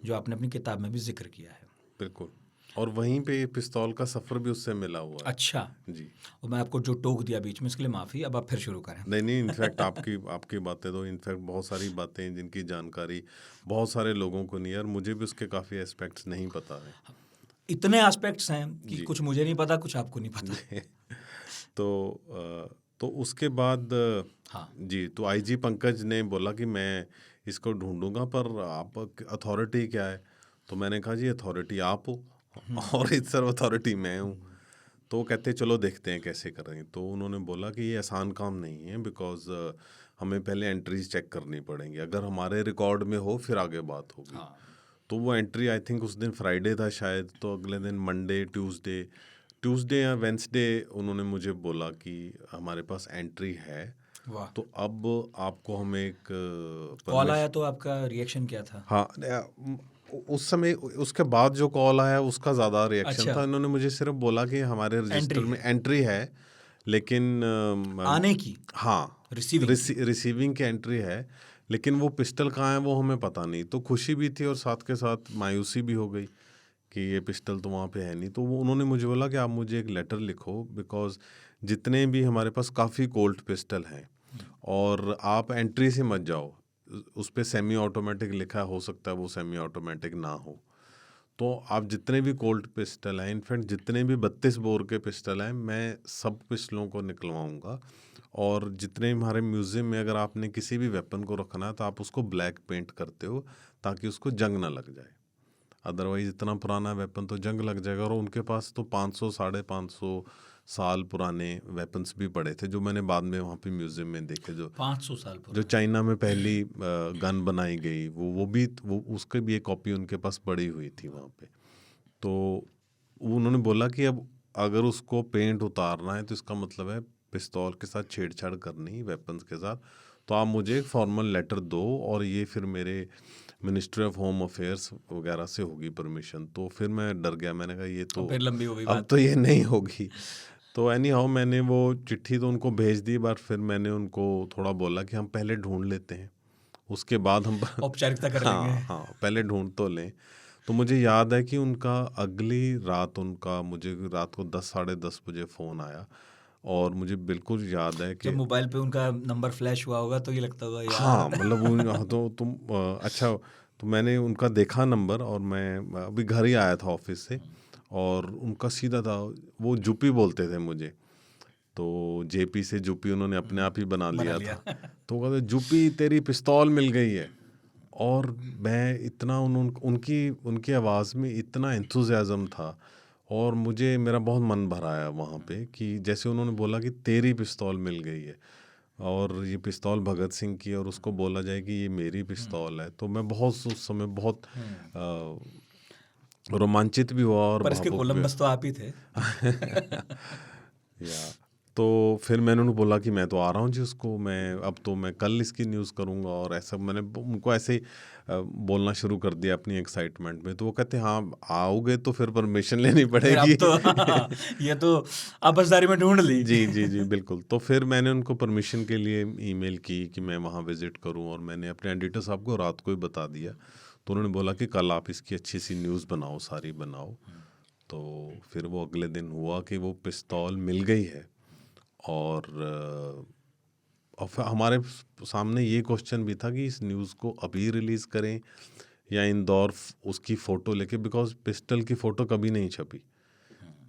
जो आपने अपनी किताब में भी जिक्र किया है। बिल्कुल। और वहीं पे पिस्तौल का सफ़र भी उससे मिला हुआ है। अच्छा जी। और मैं आपको जो टोक दिया बीच में, इसके लिए माफ़ी। अब आप फिर शुरू करें। नहीं, इनफैक्ट आपकी बातें तो इनफैक्ट बहुत सारी बातें जिनकी जानकारी बहुत सारे लोगों को नहीं है, और मुझे भी उसके काफ़ी एस्पेक्ट्स नहीं पता है। इतने एस्पेक्ट्स हैं कि कुछ मुझे नहीं पता, कुछ आपको नहीं पता। तो उसके बाद हाँ जी, तो आईजी पंकज ने बोला कि मैं इसको ढूंढूंगा, पर आप अथॉरिटी क्या है? तो मैंने कहा जी अथॉरिटी आप हो और इस सर्व अथॉरिटी मैं हूँ। तो वो कहते चलो देखते हैं कैसे करें। तो उन्होंने बोला कि ये आसान काम नहीं है, बिकॉज हमें पहले एंट्रीज चेक करनी पड़ेंगी, अगर हमारे रिकॉर्ड में हो फिर आगे बात होगी। तो वो एंट्री आई थिंक उस दिन फ्राइडे था शायद, तो अगले दिन मंडे, ट्यूसडे या वेंसडे उन्होंने मुझे बोला कि हमारे पास एंट्री है। वाह। तो अब आपको हम एक कॉल आया, तो आपका रिएक्शन क्या था? हाँ, उस समय उसके बाद जो कॉल आया उसका ज़्यादा रिएक्शन था। इन्होंने मुझे सिर्फ बोला कि हमारे रजिस्टर में एंट्री है, लेकिन आने की, हाँ रिसीविंग की एंट्री है, लेकिन वो पिस्टल कहाँ है वो हमें पता नहीं। तो खुशी भी थी और साथ के साथ मायूसी भी हो गई कि ये पिस्टल तो वहाँ पे है नहीं। तो वो उन्होंने मुझे बोला कि आप मुझे एक लेटर लिखो, बिकॉज जितने भी हमारे पास काफ़ी कोल्ट पिस्टल हैं, और आप एंट्री से मत जाओ, उस पर सेमी ऑटोमेटिक लिखा हो सकता है वो सेमी ऑटोमेटिक ना हो। तो आप जितने भी कोल्ट पिस्टल हैं, इनफैक्ट जितने भी 32 बोर के पिस्टल हैं, मैं सब पिस्टलों को निकलवाऊंगा। और जितने हमारे म्यूज़ियम में अगर आपने किसी भी वेपन को रखना है तो आप उसको ब्लैक पेंट करते हो, ताकि उसको जंग ना लग जाए। अदरवाइज इतना पुराना वेपन तो जंग लग जाएगा। और उनके पास तो 500 550 साल पुराने वेपन्स भी पड़े थे, जो मैंने बाद में वहाँ पे म्यूजियम में देखे। जो 500 साल जो पुराने। चाइना में पहली गन बनाई गई, वो उसकी भी एक कॉपी उनके पास पड़ी हुई थी वहाँ पे। तो उन्होंने बोला कि अब अगर उसको पेंट उतारना है तो इसका मतलब है पिस्तौल के साथ छेड़छाड़ करनी, वेपन्स के साथ, तो आप मुझे एक फॉर्मल लेटर दो और ये फिर मेरे मिनिस्ट्री ऑफ होम अफेयर्स वगैरह से होगी परमिशन। तो फिर मैं डर गया, मैंने कहा ये तो फिर लंबी हो गई अब बात। तो ये नहीं होगी। तो एनी हाउ मैंने वो चिट्ठी तो उनको भेज दी, बट फिर मैंने उनको थोड़ा बोला कि हम पहले ढूंढ लेते हैं, उसके बाद हम औपचारिकता कर लेंगे। हाँ पहले ढूंढ तो लें। तो मुझे याद है कि उनका अगली रात मुझे रात को 10 साढ़े 10 बजे फ़ोन आया, और मुझे बिल्कुल याद है कि जब मोबाइल पे उनका नंबर फ्लैश हुआ होगा तो ये लगता होगा हाँ यार। मतलब तो तुम अच्छा, तो मैंने उनका देखा नंबर, और मैं अभी घर ही आया था ऑफिस से, और उनका सीधा था, वो जुपी बोलते थे मुझे, तो जेपी से जुपी उन्होंने अपने आप ही बना लिया था। तो कहते जुपी तेरी पिस्तौल मिल गई है। और मैं इतना उनकी उनकी आवाज़ में इतना एंथुजियाज़म था, और मुझे मेरा बहुत मन भर आया वहाँ पे कि जैसे उन्होंने बोला कि तेरी पिस्तौल मिल गई है, और ये पिस्तौल भगत सिंह की, और उसको बोला जाए कि ये मेरी पिस्तौल है, तो मैं बहुत उस समय बहुत रोमांचित भी हुआ और पर इसके भावुक भी। कोलंबस तो आप ही थे। या तो फिर मैंने उन्हें बोला कि मैं तो आ रहा हूँ जी, उसको मैं अब तो मैं कल इसकी न्यूज़ करूँगा, और ऐसा मैंने उनको ऐसे ही बोलना शुरू कर दिया अपनी एक्साइटमेंट में। तो वो कहते हाँ आओगे तो फिर परमिशन लेनी फिर पड़ेगी। अब तो ये तो आपसदारी में ढूंढ ली। जी जी जी बिल्कुल। तो फिर मैंने उनको परमिशन के लिए ईमेल की कि मैं वहाँ विज़िट करूँ, और मैंने अपने एडिटर साहब को रात को ही बता दिया। तो उन्होंने बोला कि कल आप इसकी अच्छी सी न्यूज़ बनाओ, सारी बनाओ। तो फिर वो अगले दिन हुआ कि वो पिस्तौल मिल गई है, और फिर हमारे सामने ये क्वेश्चन भी था कि इस न्यूज़ को अभी रिलीज़ करें या इंदौर उसकी फ़ोटो लेके, बिकॉज पिस्टल की फ़ोटो कभी नहीं छपी,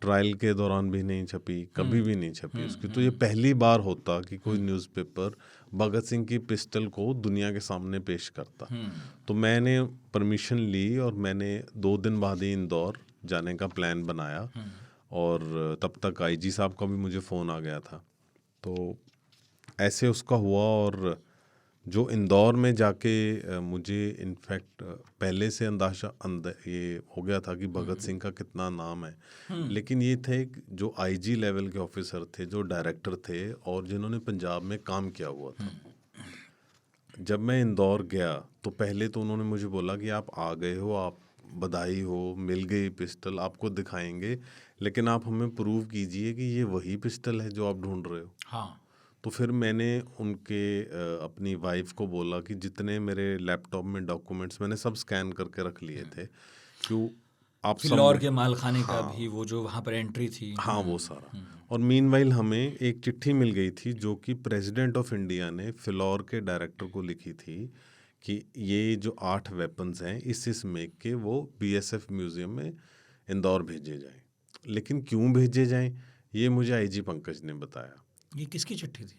ट्रायल के दौरान भी नहीं छपी, कभी भी नहीं छपी उसकी। तो ये पहली बार होता कि कोई न्यूज़पेपर भगत सिंह की पिस्टल को दुनिया के सामने पेश करता। तो मैंने परमिशन ली, और मैंने 2 दिन बाद ही इंदौर जाने का प्लान बनाया, और तब तक आईजी साहब का भी मुझे फ़ोन आ गया था। तो ऐसे उसका हुआ, और जो इंदौर में जाके मुझे इनफैक्ट पहले से ये हो गया था कि भगत सिंह का कितना नाम है, लेकिन ये थे जो आईजी लेवल के ऑफिसर थे, जो डायरेक्टर थे, और जिन्होंने पंजाब में काम किया हुआ था। जब मैं इंदौर गया तो पहले तो उन्होंने मुझे बोला कि आप आ गए हो, आप बधाई हो, मिल गई पिस्टल, आपको दिखाएंगे, लेकिन आप हमें प्रूव कीजिए कि ये वही पिस्टल है जो आप ढूंढ रहे हो। हाँ। तो फिर मैंने अपनी वाइफ को बोला कि जितने मेरे लैपटॉप में डॉक्यूमेंट्स मैंने सब स्कैन करके रख लिए थे, क्यों आप सब फिलौर के मालखाने का हाँ भी वो जो वहाँ पर एंट्री थी। हाँ वो सारा। और मीनवाइल हमें एक चिट्ठी मिल गई थी जो कि प्रेसिडेंट ऑफ इंडिया ने फिलौर के डायरेक्टर को लिखी थी कि ये जो 8 वेपन्स हैं इस मेक के वो बीएसएफ म्यूज़ियम में इंदौर भेजे जाएं। लेकिन क्यों भेजे जाएं ये मुझे आईजी पंकज ने बताया। ये किसकी चिट्ठी थी?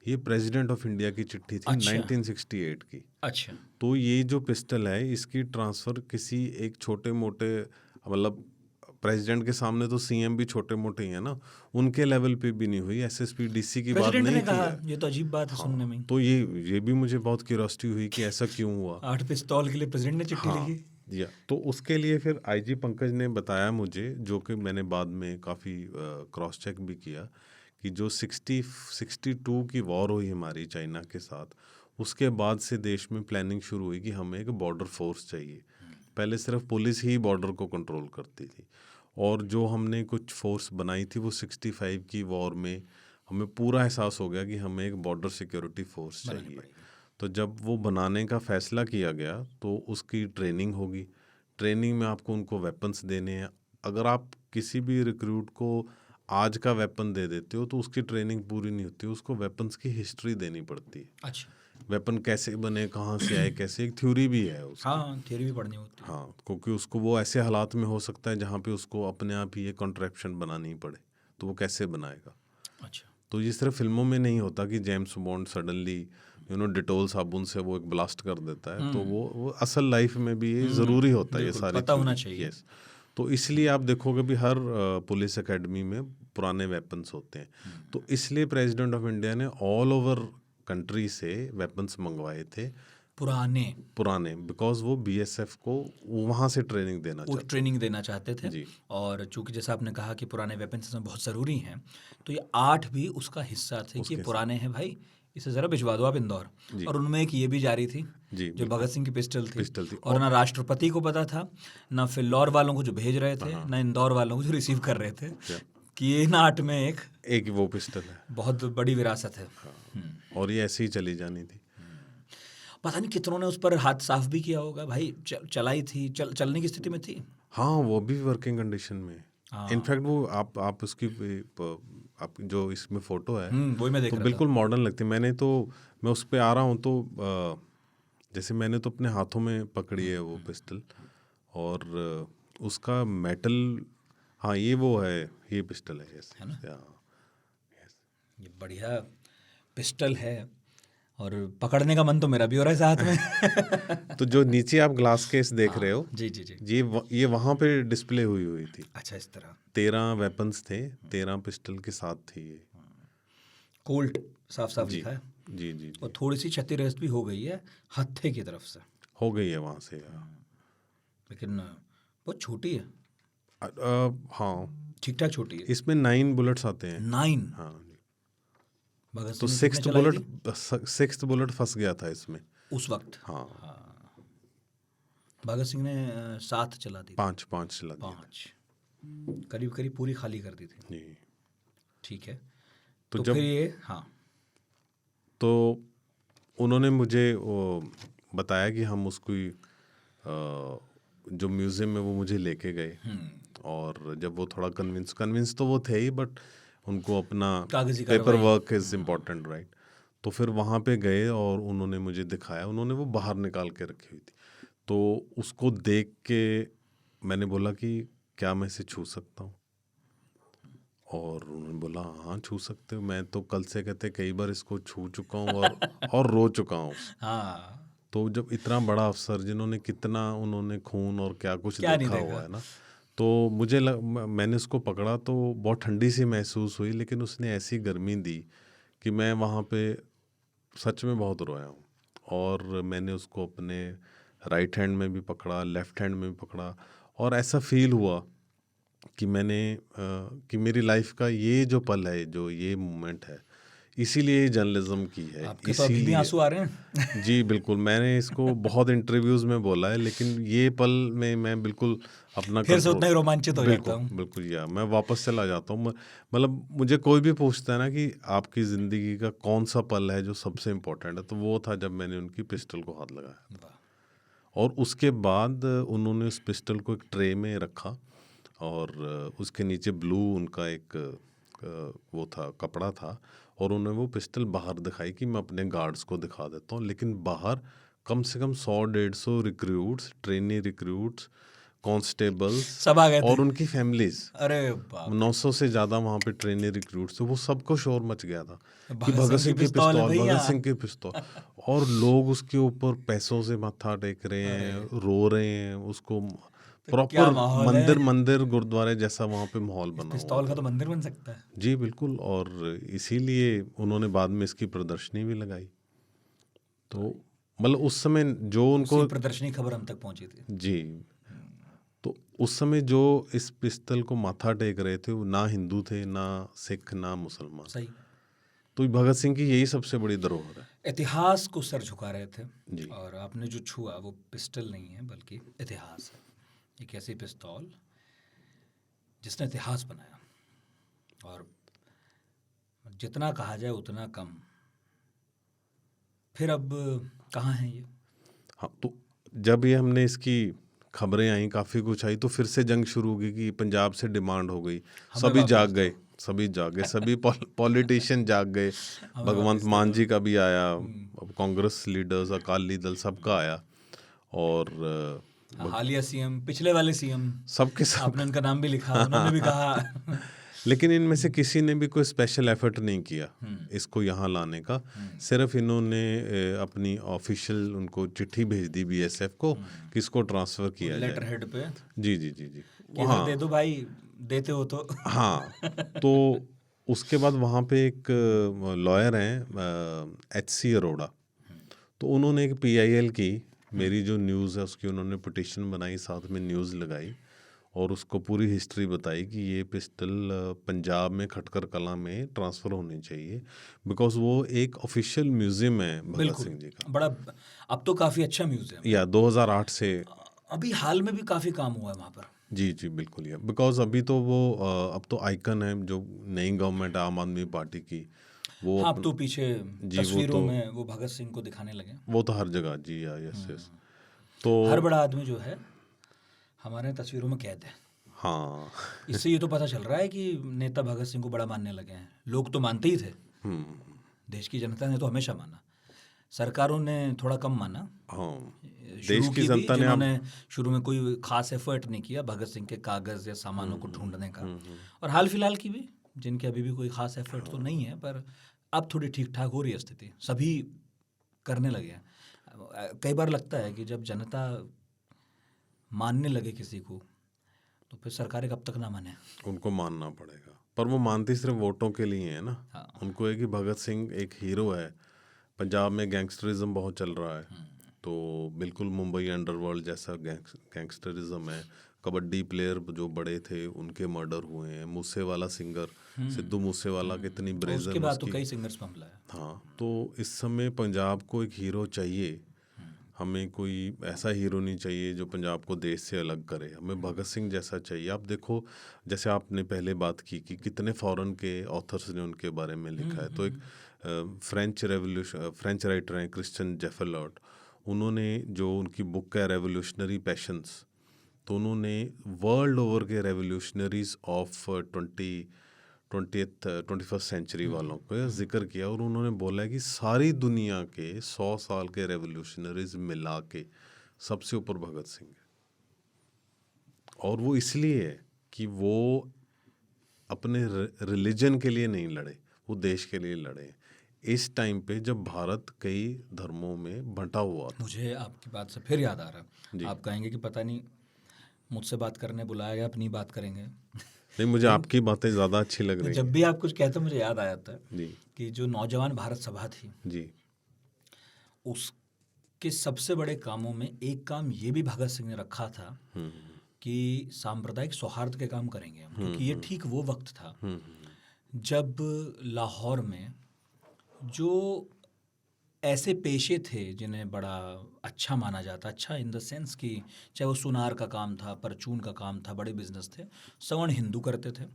ये प्रेसिडेंट ऑफ इंडिया की चिट्ठी थी। अच्छा। 1968 की। अच्छा। तो ये जो पिस्टल है इसकी ट्रांसफ़र किसी एक छोटे मोटे, मतलब प्रेसिडेंट के सामने तो सीएम भी छोटे मोटे ही है ना, उनके लेवल पे भी नहीं हुई, एसएसपी डीसी की बात प्रेसिडेंट नहीं ने थी। कहा, ये तो अजीब बात है सुनने में। तो ये भी मुझे बहुत क्यूरियोसिटी हुई कि ऐसा क्यों हुआ। 8 पिस्तौल के लिए प्रेसिडेंट ने चिट्ठी लिखी। या तो उसके लिए फिर आईजी पंकज ने बताया मुझे, जो कि मैंने बाद में काफ़ी क्रॉस चेक भी किया, कि जो 62 की वॉर हुई हमारी चाइना के साथ, उसके बाद से देश में प्लानिंग शुरू हुई कि हमें एक बॉर्डर फोर्स चाहिए। पहले सिर्फ पुलिस ही बॉर्डर को कंट्रोल करती थी, और जो हमने कुछ फोर्स बनाई थी वो 65 की वॉर में हमें पूरा एहसास हो गया कि हमें एक बॉर्डर सिक्योरिटी फोर्स चाहिए। तो जब वो बनाने का फैसला किया गया तो उसकी ट्रेनिंग होगी। ट्रेनिंग में आपको उनको वेपन्स देने हैं। अगर आप किसी भी रिक्रूट को आज का वेपन दे देते हो तो उसकी ट्रेनिंग पूरी नहीं होती, उसको वेपन्स की हिस्ट्री देनी पड़ती है। अच्छा। वेपन कैसे बने, कहाँ से आए, कैसे, एक थ्योरी भी है उसकी। हाँ, थ्योरी भी पढ़नी होती है। हाँ, क्योंकि उसको वो ऐसे हालात में हो सकता है जहाँ पे उसको अपने आप ही ये कॉन्ट्रैप्शन बनानी पड़े, तो वो कैसे बनाएगा। अच्छा। तो ये सिर्फ फिल्मों में नहीं होता कि जेम्स बॉन्ड सडनली डिटोल साबुन से वो एक ब्लास्ट कर देता है, तो वो असल लाइफ में भी ये ज़रूरी होता है, ये सारी पता होना चाहिए। यस। तो इसलिए आप देखोगे भी हर पुलिस एकेडमी में पुराने वेपन्स होते हैं, तो इसलिए प्रेसिडेंट ऑफ इंडिया ने ऑल ओवर कंट्री से वेपन्स मंगवाए थे पुराने, बिकॉज वो बीएसएफ को वहाँ से ट्रेनिंग देना वो चाहते ट्रेनिंग देना चाहते थे। जी। और चूंकि जैसा आपने कहा कि पुराने वेपन्स इसमें बहुत ज़रूरी हैं, तो ये 8 भी उसका हिस्सा थे कि ये पुराने हैं भाई, इसे ज़रा भिजवा दो आप इंदौर। और उनमें एक ये भी जारी थी जी, जो भगत सिंह की पिस्टल थी, पिस्टल थी। और ना राष्ट्रपति को पता था, ना फिल्लौर वालों को जो भेज रहे थे, ना इंदौर वालों को जो रिसीव कर रहे थे, कि ये इन 8 में एक वो पिस्टल है, बहुत बड़ी विरासत है। और ये ऐसे ही चली जानी थी। पता नहीं कितनों ने उस पर हाथ साफ भी किया होगा भाई, चलाई थी, चलने की स्थिति में थी। हाँ, वो भी वर्किंग कंडीशन में। इनफैक्ट वो आप उसकी आप जो इसमें फोटो है वही मैं देख तो रहा बिल्कुल मॉडर्न लगती है। मैं उस पे आ रहा हूँ तो जैसे मैंने तो अपने हाथों में पकड़ी है वो पिस्टल, और उसका मेटल, हाँ ये वो है, ये पिस्टल है, यस, है ना? यस। ये बढ़िया पिस्टल है, और पकड़ने का मन तो मेरा भी हो रहा है साथ में। तो जो नीचे आप ग्लास केस देख रहे हो, जी जी जी, ये वहाँ पे डिस्प्ले हुई थी। अच्छा, इस तरह 13 वेपन्स थे, 13 पिस्टल के साथ थी ये। कोल्ट साफ साफ लिखा है। जी जी जी, और थोड़ी सी क्षतिग्रस्त भी हो गई है हत्थे की तरफ से, हो गई है वहाँ से। लेकिन बहुत छोटी है। हाँ, ठीक ठाक छोटी है। इसमें 9 बुलेट्स आते हैं। 9? हाँ, भगत तो सिंह ने कितने चलाई थी? 6th बुलेट फंस गया था इसमें उस वक्त। हाँ, भगत सिंह ने 7 चला दी थी। 5 चला दिया। 5 करीब करीब पूरी खाली कर दी थी। जी। ठीक है। तो फिर ये, हाँ, तो उन्होंने मुझे वो बताया कि हम उसको जो म्यूज़ियम में वो मुझे लेके गए, और जब वो थोड़ा कन्विंस तो वो थे ही, बट उनको अपना कागजी paper work is important, right. तो फिर वहाँ पे गए और उन्होंने मुझे दिखाया, उन्होंने वो बाहर निकाल के रखी हुई थी, तो उसको देख के मैंने बोला कि क्या मैं इसे छू सकता हूँ, और उन्होंने बोला हाँ छू सकते हो। मैं तो कल से कहते कई बार इसको छू चुका हूँ और रो चुका हूँ। हाँ, तो जब इतना बड़ा अफसर जिन्होंने कितना उन्होंने खून और क्या कुछ देखा हुआ है ना, तो मैंने उसको पकड़ा तो बहुत ठंडी सी महसूस हुई, लेकिन उसने ऐसी गर्मी दी कि मैं वहाँ पे सच में बहुत रोया हूँ। और मैंने उसको अपने राइट हैंड में भी पकड़ा, लेफ्ट हैंड में भी पकड़ा, और ऐसा फील हुआ कि कि मेरी लाइफ का ये जो पल है, जो ये मोमेंट है, इसीलिए जर्नलिज्म की है। आपके तो अभी भी आंसू आ रहे हैं। जी बिल्कुल, मैंने इसको बहुत इंटरव्यूज़ में बोला है, लेकिन ये पल में मैं बिल्कुल अपना फिर से उतना ही रोमांचित हो जाता हूँ। बिल्कुल, या मैं वापस चला जाता हूँ। मतलब मुझे कोई भी पूछता है ना कि आपकी ज़िंदगी का कौन सा पल है जो सबसे इम्पोर्टेंट है, तो वो था जब मैंने उनकी पिस्टल को हाथ लगाया। और उसके बाद उन्होंने उस पिस्टल को एक ट्रे में रखा, और उसके नीचे ब्लू उनका एक वो था, कपड़ा था, और उन्होंने वो पिस्टल बाहर दिखाई कि मैं अपने गार्ड्स को दिखा देता हूँ। लेकिन बाहर कम से कम 100-150 रिक्रूट्स, ट्रेनी रिक्रूट्स, कांस्टेबल्स सब आ गए थे, और उनकी फैमिलीज। अरे बाप, 900 से ज़्यादा वहाँ पे ट्रेनी रिक्रूट्स थे। वो सबको शोर मच गया था कि भगत सिंह की पिस्तौल, भगत सिंह की पिस्तौल। और लोग उसके ऊपर पैसों से माथा टेक रहे हैं, रो रहे हैं, उसको प्रॉपर मंदिर गुरुद्वारे जैसा वहाँ पे माहौल बना हुआ। पिस्तौल का तो मंदिर बन सकता है। जी बिल्कुल, और इसीलिए उन्होंने बाद में इसकी प्रदर्शनी भी लगाई। तो मतलब उस समय जो उनको प्रदर्शनी खबर हम तक पहुंची थी। जी, तो उस समय जो इस पिस्तल को माथा टेक रहे थे वो ना हिंदू थे, ना सिख, ना मुसलमान। सही। तो भगत सिंह की यही सबसे बड़ी धरोहर है। इतिहास को सर झुका रहे थे जी। और आपने जो छुआ वो पिस्टल नहीं है बल्कि इतिहास है। एक ऐसी पिस्तौल जिसने इतिहास बनाया, और जितना कहा जाए उतना कम। फिर अब कहाँ है ये? हाँ, तो जब ये हमने इसकी खबरें आई, काफ़ी कुछ आई, तो फिर से जंग शुरू हो गई कि पंजाब से डिमांड हो गई। सभी जाग गए, सभी पॉलिटिशियन जाग गए। भगवंत मान जी का भी आया, अब कांग्रेस लीडर्स, अकाली दल, सबका आया। और हालिया सीएम, पिछले वाले सीएम, सबके सब आपने उनका नाम भी लिखा, उन्होंने भी कहा लेकिन इनमें से किसी ने भी कोई स्पेशल एफर्ट नहीं किया इसको यहाँ लाने का। सिर्फ इन्होंने अपनी ऑफिशियल उनको चिट्ठी भेज दी बीएसएफ को कि इसको ट्रांसफ़र किया लेटर जाए। हेड पे जी जी जी जी कि इधर दे दो भाई, देते हो तो। हाँ। तो उसके बाद वहाँ पे एक लॉयर हैं HC अरोड़ा, तो उन्होंने एक PIL की मेरी जो न्यूज़ है उसकी उन्होंने पिटिशन बनाई, साथ में न्यूज़ लगाई और उसको पूरी हिस्ट्री बताई कि ये पिस्टल पंजाब में खटकर कलां में ट्रांसफ़र होनी चाहिए, बिकॉज वो एक ऑफिशियल म्यूज़ियम है भगत सिंह जी का। बड़ा, अब तो काफ़ी अच्छा म्यूजियम है। या 2008 से अभी हाल में भी काफ़ी काम हुआ है वहाँ पर। जी जी बिल्कुल। या बिकॉज अभी तो वो अब तो आइकन है जो नई गवर्नमेंट है आम आदमी पार्टी की, वो हाँ, अब तो पीछे जी, वो तस्वीरों तो में वो भगत सिंह को दिखाने लगे। वो तो हर जगह जी। या यस यस। तो हर बड़ा आदमी जो है हमारे तस्वीरों में कैद है। हाँ। इससे ये तो पता चल रहा है कि नेता भगत सिंह को बड़ा मानने लगे हैं। लोग तो मानते ही थे, देश की जनता ने तो हमेशा माना, सरकारों ने थोड़ा कम माना। हाँ, शुरू देश की भी जनता ने जिन्होंने शुरू में कोई खास एफर्ट नहीं किया भगत सिंह के कागज़ या सामानों को ढूंढने का, और हाल फिलहाल की भी जिनके अभी भी कोई खास एफर्ट तो नहीं है, पर अब थोड़ी ठीक ठाक हो रही है स्थिति, सभी करने लगे हैं। कई बार लगता है कि जब जनता मानने लगे किसी को तो फिर सरकारें कब तक ना माने। उनको मानना पड़ेगा, पर वो मानती सिर्फ वोटों के लिए है ना। हाँ। उनको है कि भगत सिंह एक हीरो है। पंजाब में गैंगस्टरिज्म बहुत चल रहा है, तो बिल्कुल मुंबई अंडरवर्ल्ड जैसा गैंगस्टरिज्म है। कबड्डी प्लेयर जो बड़े थे उनके मर्डर हुए हैं। मूसेवाला सिंगर सिद्धू मूसेवाला कितनी उसके ब्रेजन बाद तो उसकी। कई सिंगर्स पे हमला है। हाँ, तो इस समय पंजाब को एक हीरो चाहिए। हमें कोई ऐसा हीरो नहीं चाहिए जो पंजाब को देश से अलग करे, हमें भगत सिंह जैसा चाहिए। आप देखो, जैसे आपने पहले बात की कि कितने फॉरेन के ऑथर्स ने उनके बारे में लिखा है। तो एक फ्रेंच राइटर हैं क्रिश्चियन जेफेलॉट, उन्होंने जो उनकी बुक है रेवोल्यूशनरी पैशंस, तो उन्होंने वर्ल्ड ओवर के रेवोल्यूशनरीज ऑफ 21st सेंचुरी वालों का जिक्र किया, और उन्होंने बोला है कि सारी दुनिया के 100 साल के रेवोल्यूशनरीज मिला के सबसे ऊपर भगत सिंह है। और वो इसलिए है कि वो अपने रिलीजन के लिए नहीं लड़े, वो देश के लिए लड़े इस टाइम पे जब भारत कई धर्मों में बंटा हुआ था। मुझे आपकी बात से फिर याद आ रहा है, आप कहेंगे कि पता नहीं मुझसे बात करने बुलाया गया, अपनी बात करेंगे। नहीं, मुझे आपकी बातें ज़्यादा अच्छी लग रही जब हैं। भी आप कुछ कहते मुझे याद आ जाता है जी कि जो नौजवान भारत सभा थी, जी उसके सबसे बड़े कामों में एक काम ये भी भगत सिंह ने रखा था कि सांप्रदायिक सौहार्द के काम करेंगे हम, क्योंकि ये ठीक वो वक्त था जब लाहौर में जो ऐसे पेशे थे जिन्हें बड़ा अच्छा माना जाता, अच्छा इन द सेंस कि चाहे वो सुनार का काम था, परचून का काम था, बड़े बिजनेस थे, सवर्ण हिंदू करते थे,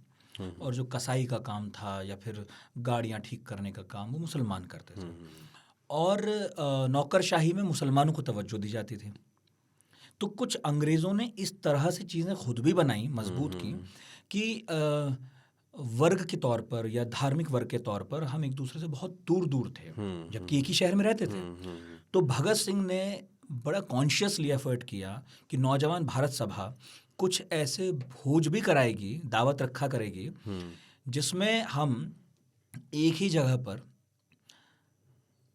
और जो कसाई का काम था या फिर गाड़ियाँ ठीक करने का काम वो मुसलमान करते थे, और नौकरशाही में मुसलमानों को तवज्जो दी जाती थी। तो कुछ अंग्रेज़ों ने इस तरह से चीज़ें खुद भी बनाई, मजबूत की, कि वर्ग के तौर पर या धार्मिक वर्ग के तौर पर हम एक दूसरे से बहुत दूर दूर थे, जबकि एक ही शहर में रहते थे। तो भगत सिंह ने बड़ा कॉन्शियसली एफर्ट किया कि नौजवान भारत सभा कुछ ऐसे भोज भी कराएगी, दावत रखा करेगी, जिसमें हम एक ही जगह पर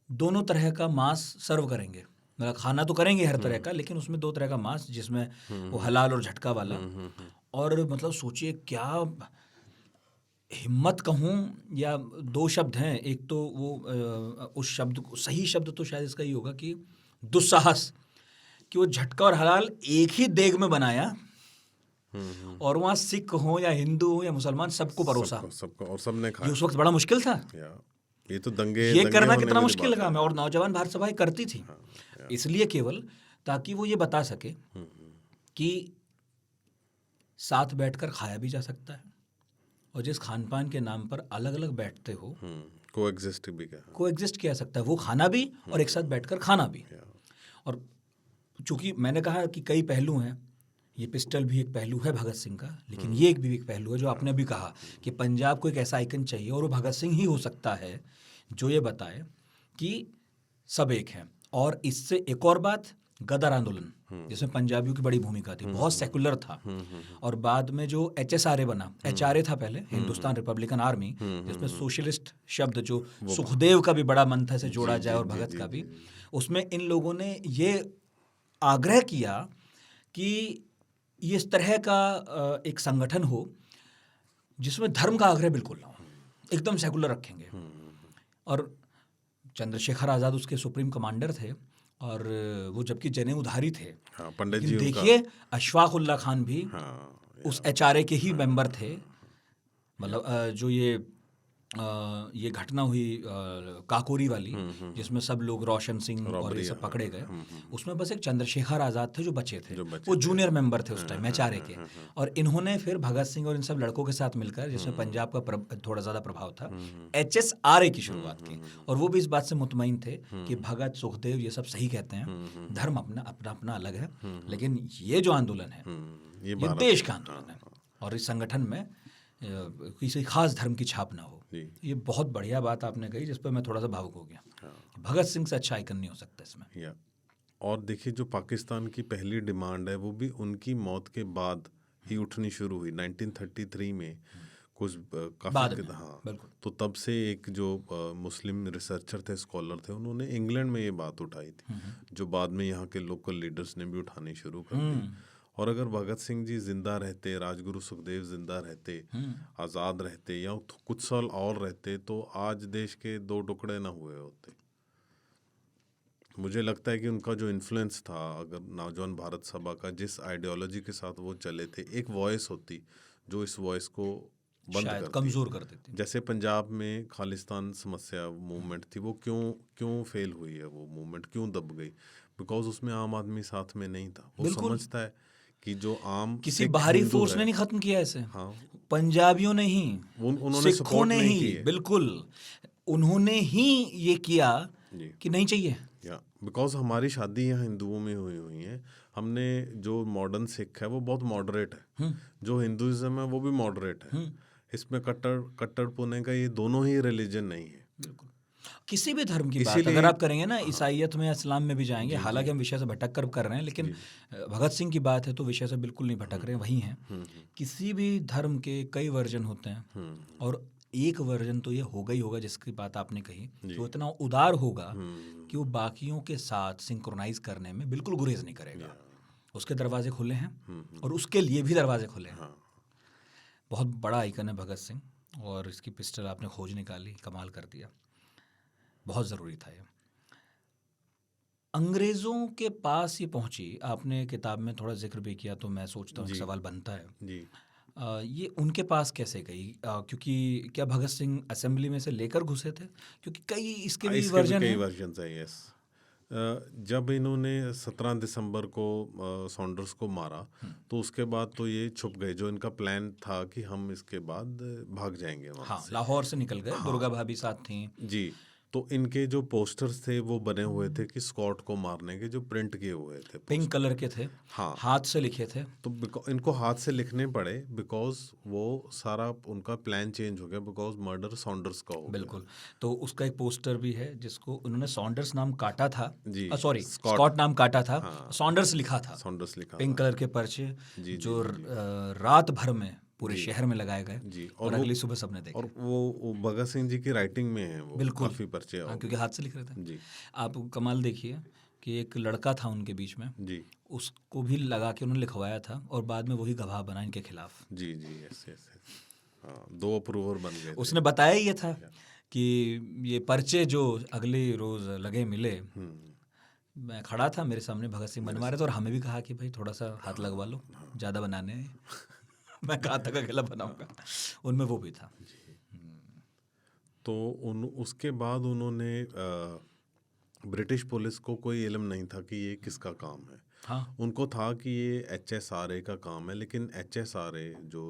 दोनों तरह का मांस सर्व करेंगे। मतलब खाना तो करेंगे हर तरह का, लेकिन उसमें 2 तरह का मांस, जिसमें वो हलाल और झटका वाला। और मतलब सोचिए क्या हिम्मत कहूँ, या 2 शब्द हैं, एक तो वो उस शब्द को, सही शब्द तो शायद इसका ही होगा कि दुस्साहस, कि वो झटका और हलाल एक ही देग में बनाया, और वहाँ सिख हो या हिंदू हो या मुसलमान सबको परोसा, सबको और सबने ये खाया। उस वक्त बड़ा मुश्किल था। ये तो दंगे ये करना होने कितना वाली मुश्किल बात काम है। है, और नौजवान भारत सभा करती थी इसलिए केवल ताकि वो ये बता सके कि साथ बैठकर खाया भी जा सकता है, और जिस खान पान के नाम पर अलग अलग बैठते हो कोएग्जिस्ट भी क्या। कोएग्जिस्ट किया सकता है, वो खाना भी और एक साथ बैठकर खाना भी। और चूंकि मैंने कहा कि कई पहलू हैं, ये पिस्टल भी एक पहलू है भगत सिंह का, लेकिन ये एक भी एक पहलू है जो आपने भी कहा कि पंजाब को एक ऐसा आइकन चाहिए, और वो भगत सिंह ही हो सकता है जो ये बताए कि सब एक हैं। और इससे एक और बात, गदर आंदोलन जिसमें पंजाबियों की बड़ी भूमिका थी, बहुत सेकुलर था। और बाद में जो HSRA बना, HRA था पहले, हिंदुस्तान रिपब्लिकन आर्मी, जिसमें सोशलिस्ट शब्द जो सुखदेव का भी बड़ा मन था इसे जोड़ा जाए और भगत का भी, उसमें इन लोगों ने ये आग्रह किया कि ये इस तरह का एक संगठन हो जिसमें धर्म का आग्रह बिल्कुल ना हो, एकदम सेकुलर रखेंगे। और चंद्रशेखर आज़ाद उसके सुप्रीम कमांडर थे और वो जबकि जनेऊधारी थे। हाँ, पंडित लेकिन जी देखिए अशफाक उल्ला खान भी उस HRA के ही मेंबर थे। मतलब जो ये घटना हुई काकोरी वाली, जिसमें सब लोग रोशन सिंह और ये सब पकड़े गए, उसमें बस एक चंद्रशेखर आज़ाद थे जो बचे थे। वो जूनियर मेंबर थे उस टाइम HRA के। और इन्होंने फिर भगत सिंह और इन सब लड़कों के साथ मिलकर, जिसमें पंजाब का थोड़ा ज़्यादा प्रभाव था, HSRA की शुरुआत की। और वो भी इस बात से मुतमईन थे कि भगत, सुखदेव ये सब सही कहते हैं, धर्म अपना अपना अपना अलग है, लेकिन ये जो आंदोलन है ये देश का आंदोलन है और इस संगठन में किसी खास धर्म की छाप ना हो। ये बहुत बढ़िया बात आपने कही, जिस पर मैं थोड़ा सा भावुक हो गया। भगत सिंह से अच्छा आइकन नहीं हो सकता इसमें। और देखिए, जो पाकिस्तान की पहली डिमांड है वो भी उनकी मौत के बाद ही उठनी शुरू हुई 1933 में, कुछ काफ़ी। हाँ, तो तब से एक जो मुस्लिम रिसर्चर थे, स्कॉलर थे, उन्होंने इंग्लैंड में ये बात उठाई थी, जो बाद में यहाँ के लोकल लीडर्स ने भी उठानी शुरू कर दी। और अगर भगत सिंह जी जिंदा रहते, राजगुरु सुखदेव जिंदा रहते, आज़ाद रहते, या कुछ साल और रहते, तो आज देश के 2 टुकड़े ना हुए होते। मुझे लगता है कि उनका जो इन्फ्लुएंस था, अगर नौजवान भारत सभा का, जिस आइडियोलॉजी के साथ वो चले थे, एक वॉइस होती जो इस वॉइस को बंद कमज़ोर कर देती। जैसे पंजाब में खालिस्तान समस्या मूवमेंट थी, वो क्यों फेल हुई है, वो मूवमेंट क्यों दब गई? बिकॉज उसमें आम आदमी साथ में नहीं था। वो समझता है कि जो आम किसी बाहरी फोर्स ने नहीं खत्म किया इसे। हाँ, पंजाबियों ने ही, उन्होंने सिखों ने ही, बिल्कुल उन्होंने ही ये किया कि नहीं चाहिए। बिकॉज हमारी शादी यहाँ हिंदुओं में हुई है। हमने जो मॉडर्न सिख है वो बहुत मॉडरेट है, जो हिंदुइज्म है वो भी मॉडरेट है। इसमें कट्टर पुणे का ये दोनों ही रिलीजन नहीं है। बिल्कुल किसी भी धर्म की बात अगर आप करेंगे ना, ईसाइयत में, इस्लाम में भी जाएंगे, हालांकि हम विषय से भटक कर रहे हैं, लेकिन भगत सिंह की बात है तो विषय से बिल्कुल नहीं भटक रहे हैं, वही हैं। किसी भी धर्म के कई वर्जन होते हैं और एक वर्जन तो ये होगा ही होगा, जिसकी बात आपने कही, जो इतना उदार होगा कि वो बाकियों के साथ सिंक्रोनाइज करने में बिल्कुल गुरेज नहीं करेगा। उसके दरवाजे खुले हैं और उसके लिए भी दरवाजे खुले हैं। बहुत बड़ा आइकन है भगत सिंह, और इसकी पिस्टल आपने खोज निकाली, कमाल कर दिया, बहुत ज़रूरी था ये। अंग्रेज़ों के पास ये पहुंची, आपने किताब में थोड़ा जिक्र भी किया, तो मैं सोचता हूँ एक सवाल बनता है जी। ये उनके पास कैसे गई? क्योंकि क्या भगत सिंह असेंबली में से लेकर घुसे थे? क्योंकि कई इसके भी वर्जन है। यस, जब इन्होंने 17 दिसंबर को सॉन्डर्स को मारा, तो उसके बाद तो ये छुप गए। जो इनका प्लान था कि हम इसके बाद भाग जाएंगे वहाँ से। लाहौर से निकल गए। दुर्गा भाभी साथ थी जी। तो इनके जो पोस्टर्स थे वो बने हुए थे कि स्कॉट को मारने के, जो प्रिंट किए हुए थे, पिंक कलर के थे। हाँ, हाथ से लिखे थे। तो इनको हाथ से लिखने पड़े बिकॉज वो सारा उनका प्लान चेंज हो गया, बिकॉज मर्डर सॉन्डर्स का हो। बिल्कुल। तो उसका एक पोस्टर भी है जिसको उन्होंने सॉन्डर्स नाम काटा था, सॉरी स्कॉट नाम काटा था, सॉन्डर्स लिखा था, पिंक कलर के पर्चे जो रात भर में पूरे शहर में लगाए गए जी। और अगली सुबह सबने देखा। और वो भगत सिंह जी की राइटिंग में है, वो बिल्कुल काफी पर्चे, क्योंकि हाथ से लिख रहे थे जी। आप कमाल देखिए कि एक लड़का था उनके बीच में जी, उसको भी लगा के उन्होंने लिखवाया था और बाद में वही गवाह बना इनके खिलाफ जी। यस यस, 2 अप्रूवर बन गए। उसने बताया ये था कि ये पर्चे जो अगले रोज लगे मिले, मैं खड़ा था, मेरे सामने भगत सिंह बनवा रहे थे और हमें भी कहा कि भाई थोड़ा सा हाथ लगवा लो, ज़्यादा बनाने हैं। मैं कहा था अकेला बनाऊंगा, उनमें वो भी था। तो उसके बाद उन्होंने ब्रिटिश पुलिस को कोई इल्म नहीं था कि ये किसका काम है। हाँ, उनको था कि ये HSRA का काम है, लेकिन HSRA जो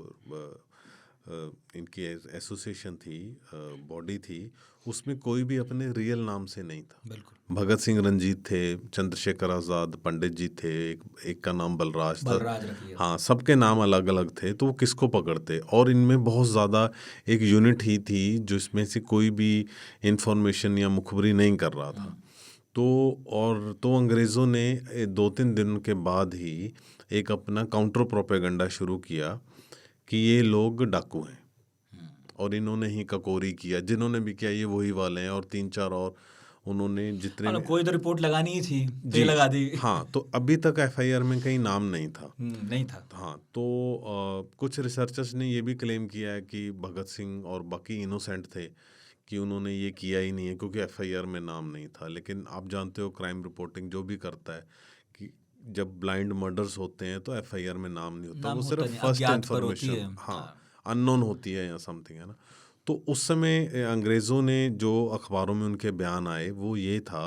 इनकी एसोसिएशन थी, बॉडी थी, उसमें कोई भी अपने रियल नाम से नहीं था। बिल्कुल। भगत सिंह रंजीत थे, चंद्रशेखर आज़ाद पंडित जी थे, एक का नाम बलराज था। हाँ, सबके नाम अलग अलग थे, तो वो किसको पकड़ते? और इनमें बहुत ज़्यादा एक यूनिट ही थी जो इसमें से कोई भी इंफॉर्मेशन या मुखबरी नहीं कर रहा था। तो अंग्रेज़ों ने 2-3 दिन के बाद ही एक अपना काउंटर प्रोपेगेंडा शुरू किया कि ये लोग डाकू हैं और इन्होंने ही ककोरी किया, जिन्होंने भी किया ये वही वाले हैं, और 3-4 और उन्होंने जितने मतलब कोई तो रिपोर्ट लगानी ही थी तो जी ये लगा दी। हाँ, तो अभी तक एफआईआर में कहीं नाम नहीं था। नहीं था। हाँ, तो कुछ रिसर्चर्स ने ये भी क्लेम किया है कि भगत सिंह और बाकी इनोसेंट थे, कि उन्होंने ये किया ही नहीं है क्योंकि एफआईआर में नाम नहीं था। लेकिन आप जानते हो क्राइम रिपोर्टिंग जो भी करता है कि जब ब्लाइंड मर्डर्स होते हैं तो एफआईआर में नाम नहीं होता, नाम वो होता सिर्फ नहीं, फर्स्ट अज्ञात पर होती इन्फॉर्मेशन, है। हाँ, अननोन होती है या समथिंग, है ना। तो उस समय अंग्रेज़ों ने जो अखबारों में उनके बयान आए वो ये था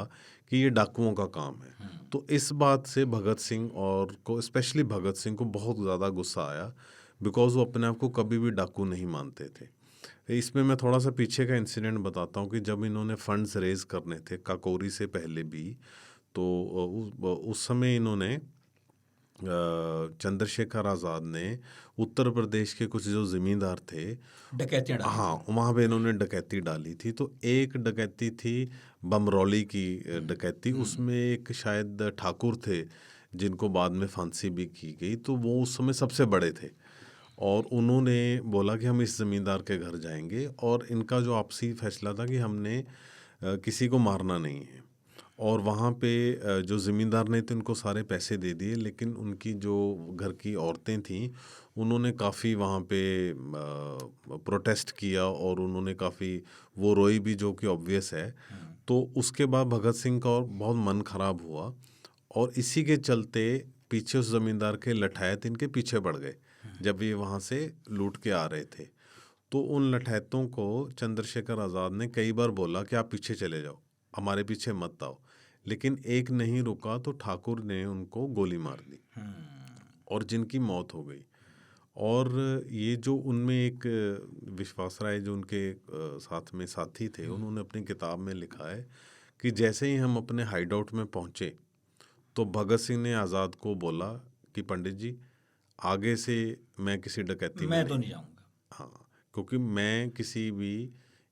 कि ये डाकुओं का काम है। तो इस बात से भगत सिंह और को स्पेशली भगत सिंह को बहुत ज़्यादा गुस्सा आया, बिकॉज वो अपने आप को कभी भी डाकू नहीं मानते थे। इसमें मैं थोड़ा सा पीछे का इंसिडेंट बताता हूँ कि जब इन्होंने फंड्स रेज करने थे काकोरी से पहले भी, तो उस समय इन्होंने चंद्रशेखर आज़ाद ने उत्तर प्रदेश के कुछ जो ज़मींदार थे, डकैतियां डाली हाँ, वहाँ पे इन्होंने डकैती डाली थी। तो एक डकैती थी बमरौली की डकैती, उसमें एक शायद ठाकुर थे जिनको बाद में फांसी भी की गई, तो वो उस समय सबसे बड़े थे और उन्होंने बोला कि हम इस ज़मींदार के घर जाएंगे, और इनका जो आपसी फैसला था कि हमने किसी को मारना नहीं है। और वहाँ पे जो ज़मींदार ने तो उनको सारे पैसे दे दिए, लेकिन उनकी जो घर की औरतें थीं उन्होंने काफ़ी वहाँ पे प्रोटेस्ट किया और उन्होंने काफ़ी वो रोई भी, जो कि ऑब्वियस है। तो उसके बाद भगत सिंह का और बहुत मन ख़राब हुआ और इसी के चलते पीछे उस ज़मींदार के लठायत इनके पीछे पड़ गए जब ये वहाँ से लूट के आ रहे थे। तो उन लठायतों को चंद्रशेखर आज़ाद ने कई बार बोला कि आप पीछे चले जाओ, हमारे पीछे मत आओ, लेकिन एक नहीं रुका तो ठाकुर ने उनको गोली मार दी और जिनकी मौत हो गई। और ये जो उनमें एक विश्वास राय जो उनके साथ में साथी थे, उन्होंने अपनी किताब में लिखा है कि जैसे ही हम अपने हाइड आउट में पहुँचे तो भगत सिंह ने आज़ाद को बोला कि पंडित जी आगे से मैं किसी डकैती में मैं तो नहीं जाऊंगा। हाँ, क्योंकि मैं किसी भी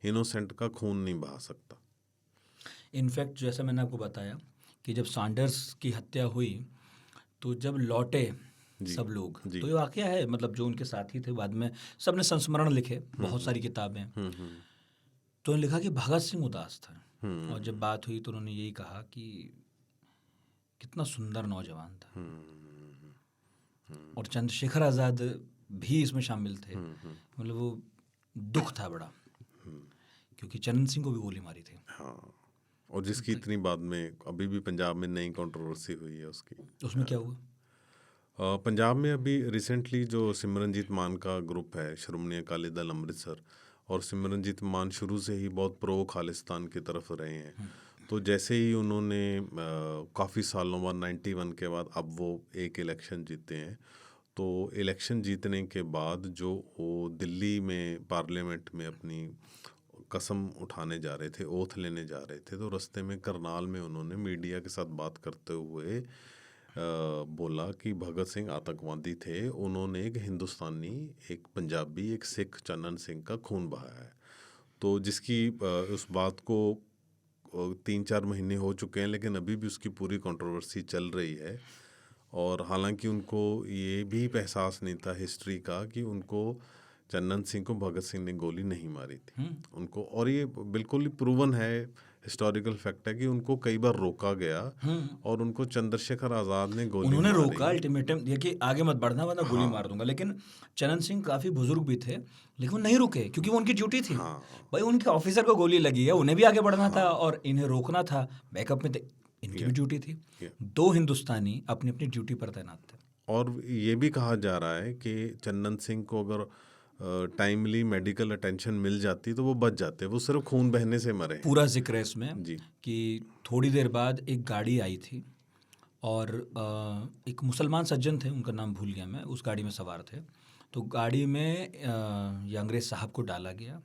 इनोसेंट का खून नहीं बहा सकता। इनफैक्ट जैसा मैंने आपको बताया कि जब सैंडर्स की हत्या हुई तो जब लौटे सब लोग, जी। तो ये वाकया है, मतलब जो उनके साथी थे बाद में सबने संस्मरण लिखे, बहुत सारी किताबें। तो उन्होंने लिखा कि भगत सिंह उदास था और जब बात हुई तो उन्होंने यही कहा कि कितना सुंदर नौजवान था। और चंद्रशेखर आज़ाद भी इसमें शामिल थे। मतलब वो दुख था बड़ा, क्योंकि चरण सिंह को भी गोली मारी थी। हाँ, और जिसकी इतनी बाद में अभी भी पंजाब में नई कंट्रोवर्सी हुई है उसकी। उसमें क्या हुआ? पंजाब में अभी रिसेंटली जो सिमरनजीत मान का ग्रुप है, श्रोमणी अकाली दल अमृतसर, और सिमरनजीत मान शुरू से ही बहुत प्रो खालिस्तान की तरफ रहे हैं। तो जैसे ही उन्होंने काफ़ी सालों बाद 91 के बाद अब वो एक इलेक्शन जीते हैं, तो इलेक्शन जीतने के बाद जो वो दिल्ली में पार्लियामेंट में अपनी कसम उठाने जा रहे थे, ओथ लेने जा रहे थे, तो रास्ते में करनाल में उन्होंने मीडिया के साथ बात करते हुए बोला कि भगत सिंह आतंकवादी थे, उन्होंने एक हिंदुस्तानी, एक पंजाबी, एक सिख चन्नन सिंह का खून बहाया है। तो जिसकी उस बात को 3-4 महीने हो चुके हैं, लेकिन अभी भी उसकी पूरी कंट्रोवर्सी चल रही है। और हालांकि उनको ये भी एहसास नहीं था हिस्ट्री का कि उनको चन्नन सिंह को भगत सिंह ने गोली नहीं मारी थी उनको, और ये बिल्कुल ही प्रूवन है, हिस्टोरिकल फैक्ट है कि उनको कई बार रोका गया और उनको चंद्रशेखर आज़ाद ने गोली उन्होंने मारी। रोका, अल्टीमेटम दिया कि आगे मत बढ़ना वरना गोली मार दूंगा। लेकिन चरण सिंह काफ़ी बुजुर्ग भी थे, लेकिन वो नहीं रुके क्योंकि वो उनकी ड्यूटी थी। भाई उनके ऑफिसर को गोली लगी है, उन्हें भी आगे बढ़ना था और इन्हें रोकना था, बैकअप में इनकी भी ड्यूटी थी। दो हिंदुस्तानी अपनी अपनी ड्यूटी पर तैनात थे। और ये भी कहा जा रहा है कि चन्नन सिंह को अगर टाइमली मेडिकल अटेंशन मिल जाती तो वो बच जाते, वो सिर्फ खून बहने से मरे। पूरा जिक्र है इसमें जी। कि थोड़ी देर बाद एक गाड़ी आई थी और एक मुसलमान सज्जन थे, उनका नाम भूल गया मैं, उस गाड़ी में सवार थे। तो गाड़ी में ये अंग्रेज़ साहब को डाला गया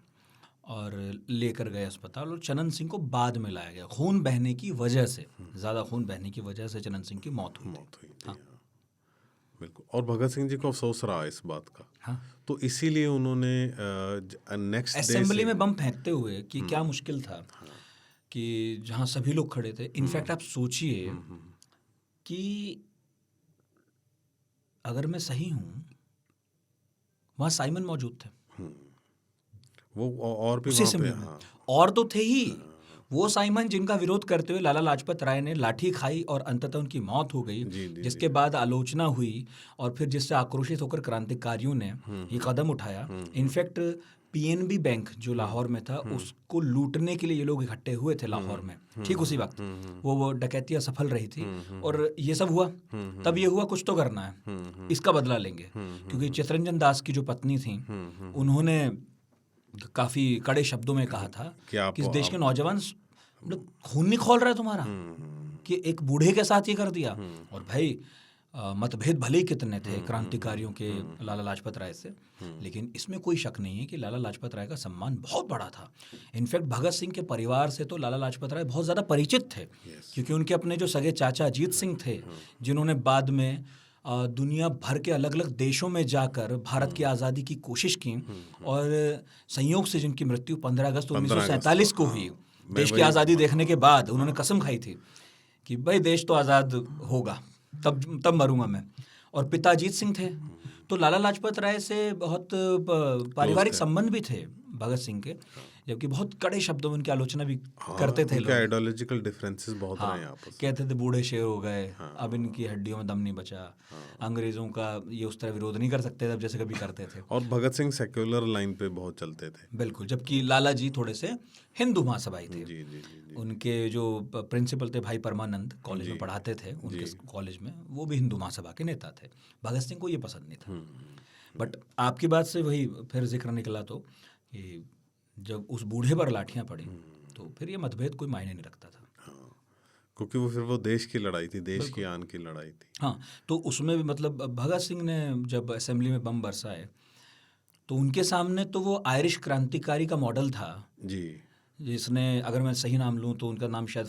और लेकर गए अस्पताल, और चनन सिंह को बाद में लाया गया। खून बहने की वजह से, ज़्यादा खून बहने की वजह से चनन सिंह की मौत हुई थी। हाँ, बिल्कुल। और भगत सिंह जी को अफसोस रहा इस बात का। हाँ, तो इसीलिए उन्होंने नेक्स्ट असेंबली में बम फेंकते हुए कि क्या मुश्किल था कि जहाँ सभी लोग खड़े थे। इनफैक्ट आप सोचिए कि अगर मैं सही हूँ, वहाँ साइमन मौजूद थे वो और भी उसी वहाँ पे, असेंबली में। हाँ। और तो थे ही वो साइमन जिनका विरोध करते हुए लाला लाजपत राय ने लाठी खाई और अंततः उनकी मौत हो गई, जी जी जिसके बाद आलोचना हुई और फिर जिससे आक्रोशित होकर क्रांतिकारियों ने ये कदम उठाया। इनफैक्ट पीएनबी बैंक जो लाहौर में था, उसको लूटने के लिए ये लोग इकट्ठे हुए थे लाहौर में। ठीक उसी वक्त वो डकैती असफल रही थी और ये सब हुआ। तब ये हुआ कुछ तो करना है, इसका बदला लेंगे, क्योंकि चित्तरंजन दास की जो पत्नी थी उन्होंने काफी कड़े शब्दों में कहा था कि इस देश के नौजवान मतलब खून नहीं खोल रहे तुम्हारा, कि एक बूढ़े के साथ ये कर दिया। और भाई मतभेद भले ही कितने थे क्रांतिकारियों के लाला लाजपत राय से, लेकिन इसमें कोई शक नहीं है कि लाला लाजपत राय का सम्मान बहुत बड़ा था। इनफैक्ट भगत सिंह के परिवार से तो लाला लाजपत राय बहुत ज़्यादा परिचित थे, क्योंकि उनके अपने जो सगे चाचा अजीत सिंह थे, जिन्होंने बाद में दुनिया भर के अलग अलग देशों में जाकर भारत की आज़ादी की कोशिश की, और संयोग से जिनकी मृत्यु 15 अगस्त 1947 को हुई। देश की आज़ादी देखने के बाद उन्होंने कसम खाई थी कि भाई देश तो आज़ाद होगा, तब मरूंगा मैं। और पिता अजीत सिंह थे, तो लाला लाजपत राय से बहुत पारिवारिक संबंध भी थे भगत सिंह के, जबकि बहुत कड़े शब्दों में उनकी आलोचना भी करते थे लोग। आइडियोलॉजिकल डिफरेंसेस बहुत रहे आपस में। कहते थे बूढ़े शेर हो गए, अब इनकी हड्डियों में दम नहीं बचा। अंग्रेजों का ये उस तरह विरोध नहीं कर सकते थे जैसे कभी करते थे। और भगत सिंह सेक्युलर लाइन पे बहुत चलते थे। बिल्कुल, जबकि लाला जी थोड़े से हिंदू महासभाई थे। जी जी जी। उनके जो प्रिंसिपल थे भाई परमानंद, कॉलेज में पढ़ाते थे उनके कॉलेज में, वो भी हिंदू महासभा के नेता थे। भगत सिंह को ये पसंद नहीं था। बट आपकी बात से वही फिर जिक्र निकला तो कि जब उस बूढ़े पर लाठियां पड़ी तो फिर ये मतभेद कोई मायने नहीं रखता था। क्योंकि वो फिर वो देश की लड़ाई थी, देश की आन की लड़ाई थी। हाँ, तो उसमें भी मतलब भगत सिंह ने जब असेंबली में बम बरसाए तो उनके सामने तो वो आयरिश क्रांतिकारी का मॉडल था जी, जिसने, अगर मैं सही नाम लूँ तो उनका नाम शायद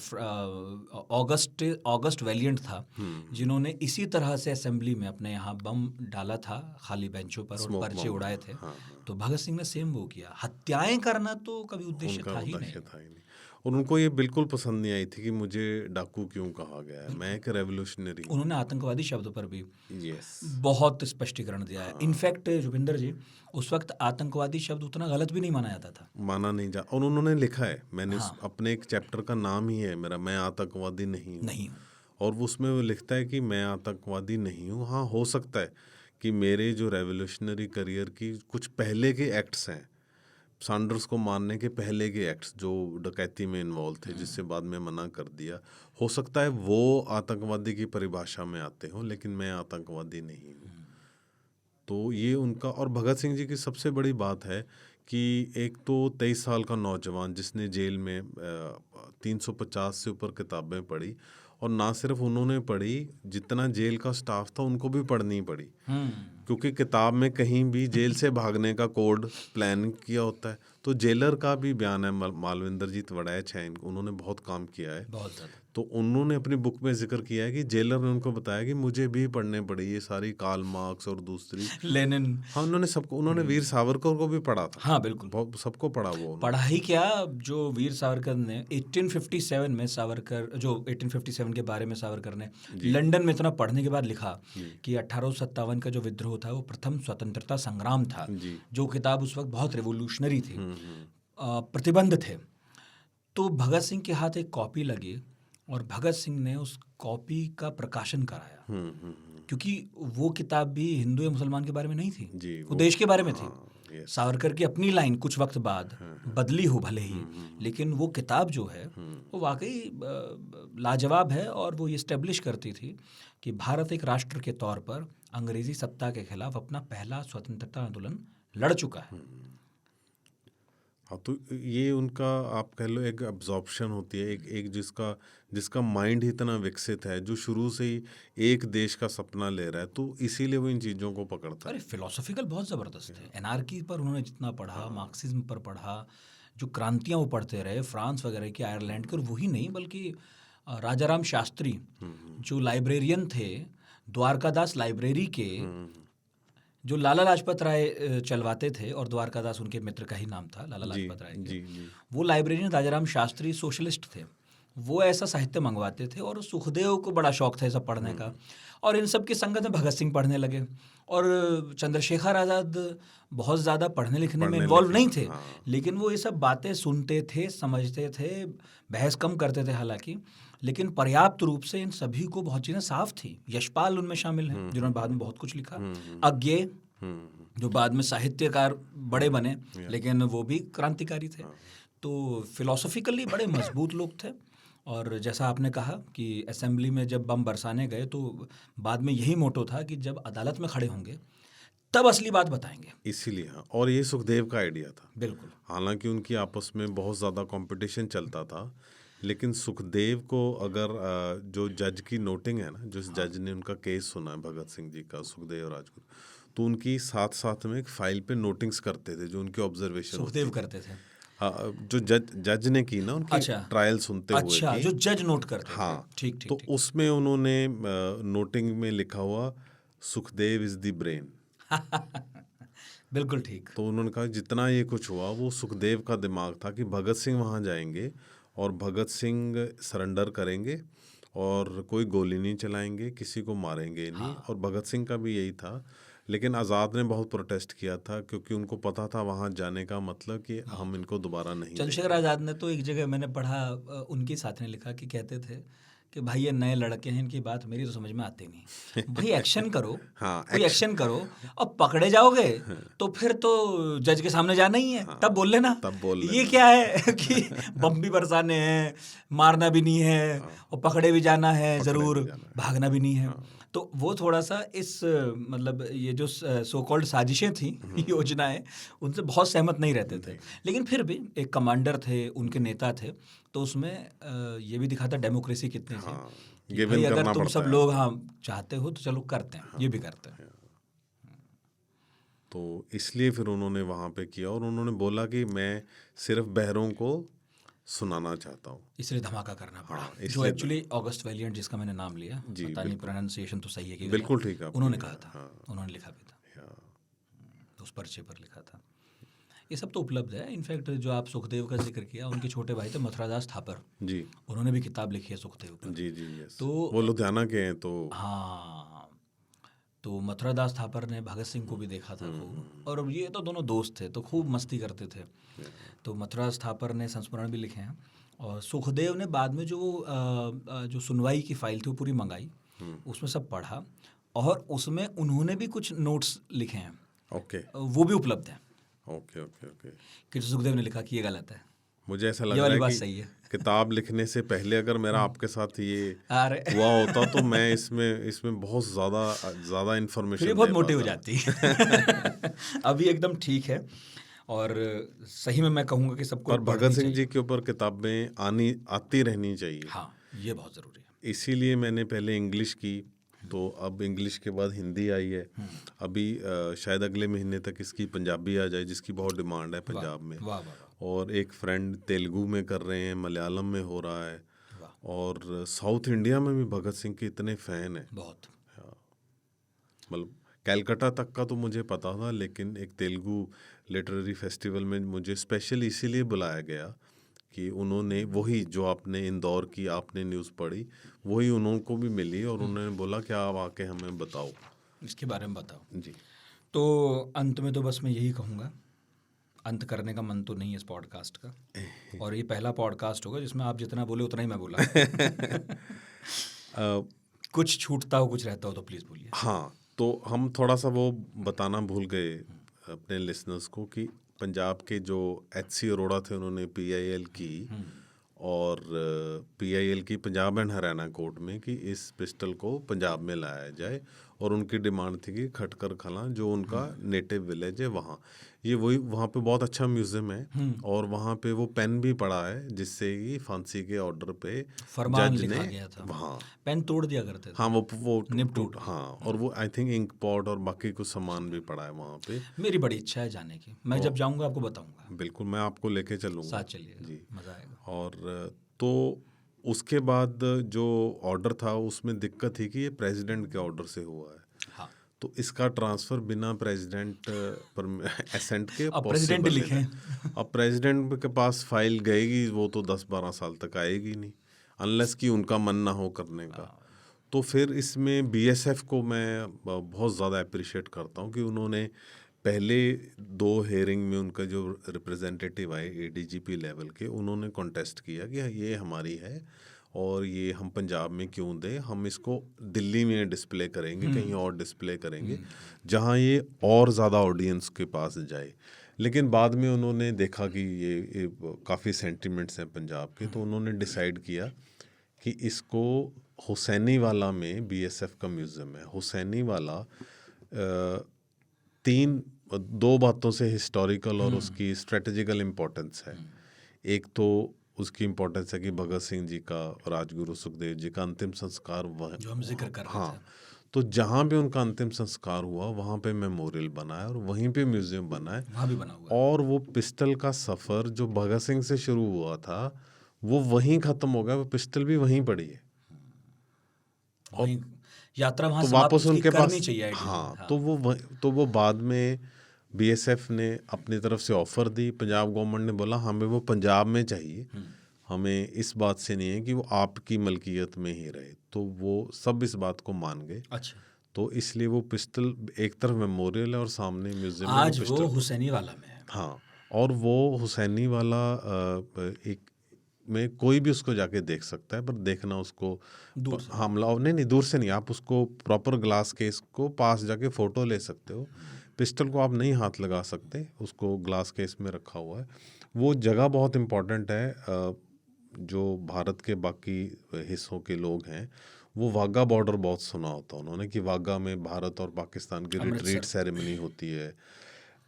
ऑगस्ट वेलिएंट था, जिन्होंने इसी तरह से असेंबली में अपने यहाँ बम डाला था खाली बेंचों पर और पर्चे उड़ाए थे। तो भगत सिंह ने सेम वो किया। हत्याएं करना तो कभी उद्देश्य था ही नहीं। और उनको ये बिल्कुल पसंद नहीं आई थी कि मुझे डाकू क्यों कहा गया है, मैं एक रेवोल्यूशनरी। उन्होंने आतंकवादी शब्द पर भी यस बहुत स्पष्टीकरण दिया है। इनफैक्ट जुबिंदर जी, उस वक्त आतंकवादी शब्द उतना गलत भी नहीं माना जाता था, माना नहीं जा। और उन्होंने लिखा है, मैंने अपने एक चैप्टर का नाम ही है मेरा, मैं आतंकवादी नहीं हूँ। और उसमें वो लिखता है कि मैं आतंकवादी नहीं हूँ। हाँ, हो सकता है कि मेरे जो रेवोल्यूशनरी करियर की कुछ पहले के एक्ट्स हैं, सैंडर्स को मारने के पहले के एक्ट्स जो डकैती में इन्वॉल्व थे, जिससे बाद में मना कर दिया, हो सकता है वो आतंकवादी की परिभाषा में आते हों, लेकिन मैं आतंकवादी नहीं हूँ। तो ये उनका। और भगत सिंह जी की सबसे बड़ी बात है कि एक तो 23 साल का नौजवान जिसने जेल में 350 से ऊपर किताबें पढ़ी, और ना सिर्फ उन्होंने पढ़ी, जितना जेल का स्टाफ था उनको भी पढ़नी पड़ी, क्योंकि किताब में कहीं भी जेल से भागने का कोड प्लान किया होता है। तो जेलर का भी बयान है, मालविंदर जी वड़ैच हैं, उन्होंने बहुत काम किया है, बहुत ज़्यादा। तो उन्होंने अपनी बुक में जिक्र किया है कि जेलर ने उनको बताया कि मुझे भी पढ़ने पड़ी ये सारी कार्ल मार्क्स और दूसरी लेनिन। हाँ, उन्होंने सबको, उन्होंने वीर सावरकर को भी पढ़ा था। हाँ बिल्कुल, बहुत सबको पढ़ा। वो पढ़ा ही क्या, जो वीर सावरकर ने 1857 में, सावरकर जो 1857 के बारे में सावरकर ने लंदन में इतना पढ़ने के बाद लिखा कि 1857 का जो विद्रोह था वो प्रथम स्वतंत्रता संग्राम था। जो किताब उस वक्त बहुत रिवोल्यूशनरी थी, प्रतिबंध थे। तो भगत सिंह के हाथ एक कॉपी लगी और भगत सिंह ने उस कॉपी का प्रकाशन कराया, क्योंकि वो किताब भी हिंदू या मुसलमान के बारे में नहीं थी, वो देश के बारे में थी। सावरकर की अपनी लाइन कुछ वक्त बाद बदली हो भले ही, लेकिन वो किताब जो है वो वाकई लाजवाब है, और वो ये इस्टेब्लिश करती थी कि भारत एक राष्ट्र के तौर पर अंग्रेजी सत्ता के खिलाफ अपना पहला स्वतंत्रता आंदोलन लड़ चुका है। हाँ, तो ये उनका आप कह लो एक अब्जॉर्प्शन होती है, एक जिसका माइंड ही इतना विकसित है, जो शुरू से ही एक देश का सपना ले रहा है, तो इसीलिए वो इन चीज़ों को पकड़ता है। अरे फिलोसॉफिकल बहुत ज़बरदस्त है। एनार्की पर उन्होंने जितना पढ़ा, मार्क्सिज्म पर पढ़ा, जो क्रांतियाँ वो पढ़ते रहे फ्रांस वगैरह की, आयरलैंड के, और वही नहीं बल्कि राजाराम शास्त्री जो लाइब्रेरियन थे, द्वारकादास लाइब्रेरी के जो लाला लाजपत राय चलवाते थे, और द्वारकादास उनके मित्र का ही नाम था, लाला जी लाजपत राय जी के, जी वो लाइब्रेरियन राजाराम शास्त्री सोशलिस्ट थे। वो ऐसा साहित्य मंगवाते थे और सुखदेव को बड़ा शौक था ये सब पढ़ने का, और इन सब की संगत में भगत सिंह पढ़ने लगे। और चंद्रशेखर आज़ाद बहुत ज़्यादा पढ़ने लिखने में पढ़ने इन्वॉल्व लिखने नहीं थे, हाँ लेकिन वो ये सब बातें सुनते थे, समझते थे, बहस कम करते थे हालांकि, लेकिन पर्याप्त रूप से इन सभी को बहुत चीज़ें साफ थी। यशपाल उनमें शामिल हैं जिन्होंने बाद में बहुत कुछ लिखा। अज्ञे जो बाद में साहित्यकार बड़े बने, लेकिन वो भी क्रांतिकारी थे। तो फिलोसॉफिकली बड़े मजबूत लोग थे। और जैसा आपने कहा कि असेंबली में जब बम बरसाने गए तो बाद में यही मोटो था कि जब अदालत में खड़े होंगे तब असली बात बताएंगे। इसीलिए हाँ, और ये सुखदेव का आइडिया था। बिल्कुल। हालांकि उनकी आपस में बहुत ज़्यादा कंपटीशन चलता था, लेकिन सुखदेव को अगर जो जज की नोटिंग है ना, जिस जज ने उनका केस सुना है भगत सिंह जी का, सुखदेव राजगुरु, तो उनकी साथ साथ में एक फाइल पे नोटिंग्स करते थे जो उनके ऑब्जर्वेशन सुखदेव करते थे। हाँ, जो जज ने की ना उनकी अच्छा ट्रायल सुनते हुए अच्छा, की, जो जज नोट करते थे। हाँ, ठीक ठीक तो ठीक। उसमें उन्होंने नोटिंग में लिखा हुआ सुखदेव इज द ब्रेन। बिल्कुल ठीक। तो उन्होंने कहा जितना ये कुछ हुआ वो सुखदेव का दिमाग था कि भगत सिंह वहाँ जाएंगे और भगत सिंह सरेंडर करेंगे और कोई गोली नहीं चलाएंगे, किसी को मारेंगे नहीं। और भगत सिंह का भी यही था, लेकिन आज़ाद ने बहुत प्रोटेस्ट किया था क्योंकि उनको पता था वहाँ जाने का मतलब कि हम इनको दोबारा नहीं चंद्रशेखर देंगे। आज़ाद ने तो एक जगह मैंने पढ़ा, उनके साथ ने लिखा कि कहते थे कि भाई ये नए लड़के हैं, इनकी बात मेरी तो समझ में आती नहीं। भाई एक्शन करो, हाँ, कोई एक्शन करो, और पकड़े जाओगे तो फिर तो जज के सामने जाना ही है, तब बोल लेना। तब बोल ये लेना। क्या है कि बम भी बरसाने हैं, मारना भी नहीं है, और पकड़े भी जाना है ज़रूर, जाना है। भागना भी नहीं है। तो वो थोड़ा सा इस मतलब ये जो सो कॉल्ड साजिशें थी, योजनाएं, उनसे बहुत सहमत नहीं रहते थे। लेकिन फिर भी एक कमांडर थे, उनके नेता थे, तो उसमें ये भी दिखाता डेमोक्रेसी कितनी थी हाँ, कि गिव भाई इन अगर करना तुम पड़ता सब है लोग आपको। हाँ चाहते हो तो चलो करते हैं, ये भी करते हैं। तो इसलिए फिर उन्होंने वहाँ पे किया और उन्होंने बोला कि मैं सिर्फ बहरों को सुनाना चाहता हूँ। इसलिए धमाका करना पड़ा। हाँ, जो इसलिए एक्चुअली ऑगस्ट वैलियंट, जिसका मैंने नाम लिया, जी, पता नहीं बिल्कुल। प्रोनाउंसिएशन तो सही है कि बिल्कुल गलत, ठीक है आपने उन्होंने लिखा, कहा था। हाँ। उन्होंने लिखा भी था, हाँ, उस पर्चे पर लिखा था। ये सब तो उपलब्ध है। इनफैक्ट जो आप सुखदेव का जिक्र किया, उनके छोटे भाई थे मथुरादास थापर, जी उन्होंने भी किताब लिखी है सुखदेव पर। जी जी यस, तो वो लुधियाना के हैं तो हाँ, तो मथुरादास थापर ने भगत सिंह को भी देखा था खूब, और ये तो दोनों दोस्त थे तो खूब मस्ती करते थे। तो मथुरादास थापर ने संस्मरण भी लिखे हैं, और सुखदेव ने बाद में जो जो सुनवाई की फाइल थी वो पूरी मंगाई, उसमें सब पढ़ा, और उसमें उन्होंने भी कुछ नोट्स लिखे हैं, ओके वो भी उपलब्ध हैं, ओके ओके ओके। कि सुखदेव ने लिखा कि ये गलत है। मुझे ऐसा लग ये रहा वाली है बात कि सही है। किताब लिखने से पहले अगर मेरा आपके साथ ये अरे हुआ होता तो मैं इसमें बहुत ज़्यादा फिर इन्फॉर्मेशन ये दे बहुत मोटी हो पाता। जाती। अभी एकदम ठीक है, और सही में मैं कहूँगा कि सबको पर भगत पढ़नी सिंह चाहिए। जी के ऊपर किताबें आती रहनी चाहिए। हाँ, ये बहुत ज़रूरी है। इसीलिए मैंने पहले इंग्लिश की, तो अब इंग्लिश के बाद हिंदी आई है। अभी शायद अगले महीने तक इसकी पंजाबी आ जाए, जिसकी बहुत डिमांड है पंजाब में। वाह वाह वाह, और एक फ्रेंड तेलुगु में कर रहे हैं, मलयालम में हो रहा है, वाह, और साउथ इंडिया में भी भगत सिंह के इतने फ़ैन हैं। बहुत। मतलब कैलकाटा तक का तो मुझे पता था, लेकिन एक तेलुगु लिटरेरी फेस्टिवल में मुझे स्पेशल इसीलिए बुलाया गया कि उन्होंने वही जो आपने इंदौर की आपने न्यूज़ पढ़ी, वही उनको भी मिली, और उन्होंने बोला कि आप आके हमें बताओ। इसके बारे में बताओ। जी तो अंत में तो बस मैं यही कहूँगा, अंत करने का मन तो नहीं है इस पॉडकास्ट का, और ये पहला पॉडकास्ट होगा जिसमें आप जितना बोले उतना ही मैं बोला। कुछ छूटता हो, कुछ रहता हो तो प्लीज़ बोलिए। हाँ, तो हम थोड़ा सा वो बताना भूल गए अपने लिसनर्स को कि पंजाब के जो HC अरोड़ा थे, उन्होंने PIL की, और PIL की पंजाब एंड हरियाणा कोर्ट में कि इस पिस्टल को पंजाब में लाया जाए, और उनकी डिमांड थी कि खटकर खला जो उनका नेटिव विलेज है वहाँ, ये वही वहाँ पे बहुत अच्छा म्यूज़ियम है, और वहाँ पे वो पेन भी पड़ा है जिससे कि फांसी के ऑर्डर पे फरमान जज लिखा ने गया था, हाँ पेन तोड़ दिया करते थे। हाँ वो निब टूट हाँ, और वो आई थिंक इंक पॉट और बाकी कुछ सामान भी पड़ा है वहाँ पे। मेरी बड़ी इच्छा है जाने की, मैं जब जाऊँगा आपको बताऊँगा। बिल्कुल, मैं आपको लेके चलूँगा, साथ चलिएगा, जी। मज़ा आएगा। और तो उसके बाद जो ऑर्डर था उसमें दिक्कत थी कि ये प्रेसिडेंट के ऑर्डर से हुआ है। हाँ, तो इसका ट्रांसफ़र बिना प्रेसिडेंट पर एसेंट के अब प्रेसिडेंट पॉसिबल लिखे है। अब प्रेसिडेंट के पास फाइल गएगी वो तो 10-12 साल तक आएगी नहीं, अनलेस कि उनका मन ना हो करने का। तो फिर इसमें बीएसएफ को मैं बहुत ज़्यादा अप्रिशिएट करता हूँ कि उन्होंने पहले 2 हेयरिंग में उनका जो रिप्रेजेंटेटिव आए एडीजीपी लेवल के, उन्होंने कॉन्टेस्ट किया कि ये हमारी है और ये हम पंजाब में क्यों दें, हम इसको दिल्ली में डिस्प्ले करेंगे, कहीं और डिस्प्ले करेंगे जहाँ ये और ज़्यादा ऑडियंस के पास जाए। लेकिन बाद में उन्होंने देखा कि ये काफ़ी सेंटिमेंट्स हैं पंजाब के, तो उन्होंने डिसाइड किया कि इसको हुसैनी वाला में बीएसएफ का म्यूज़ियम है। हुसैनी वाला 2 बातों से हिस्टोरिकल और उसकी स्ट्रेटेजिकल इम्पोर्टेंस है। एक तो उसकी इम्पोर्टेंस है कि भगत सिंह जी का, राजगुरु सुखदेव जी का अंतिम संस्कार वह जो हम जिक्र कर रहे थे। तो जहाँ पे उनका अंतिम संस्कार हुआ वहाँ पे मेमोरियल बना है और वहीं पे म्यूज़ियम बना है। वहाँ भी बना हुआ है। और वो पिस्टल का सफ़र जो भगत सिंह से शुरू हुआ था वो वहीं ख़त्म हो गया, वो पिस्टल भी वहीं पड़ी है। वहीं यात्रा वहाँ तो समाप्त वापस उसकी उनके करनी पास चाहिए ideally। हाँ, तो वो बाद में बीएसएफ ने अपनी तरफ से ऑफ़र दी, पंजाब गवर्नमेंट ने बोला हमें वो पंजाब में चाहिए, हमें इस बात से नहीं है कि वो आपकी मलकियत में ही रहे। तो वो सब इस बात को मान गए। अच्छा, तो इसलिए वो पिस्टल एक तरफ मेमोरियल है और सामने म्यूजियम में आज वो पिस्टल हुसैनी वाला में है। हाँ, और वो हुसैनी वाला एक में कोई भी उसको जाके देख सकता है, पर देखना उसको दूर से। हमला नहीं दूर से नहीं, आप उसको प्रॉपर ग्लास केस को पास जाके फ़ोटो ले सकते हो। पिस्टल को आप नहीं हाथ लगा सकते, उसको ग्लास केस में रखा हुआ है। वो जगह बहुत इम्पोर्टेंट है। जो भारत के बाकी हिस्सों के लोग हैं वो वाघा बॉर्डर बहुत सुना होता है उन्होंने कि वाघा में भारत और पाकिस्तान की रिट्रीट सेरेमनी होती है।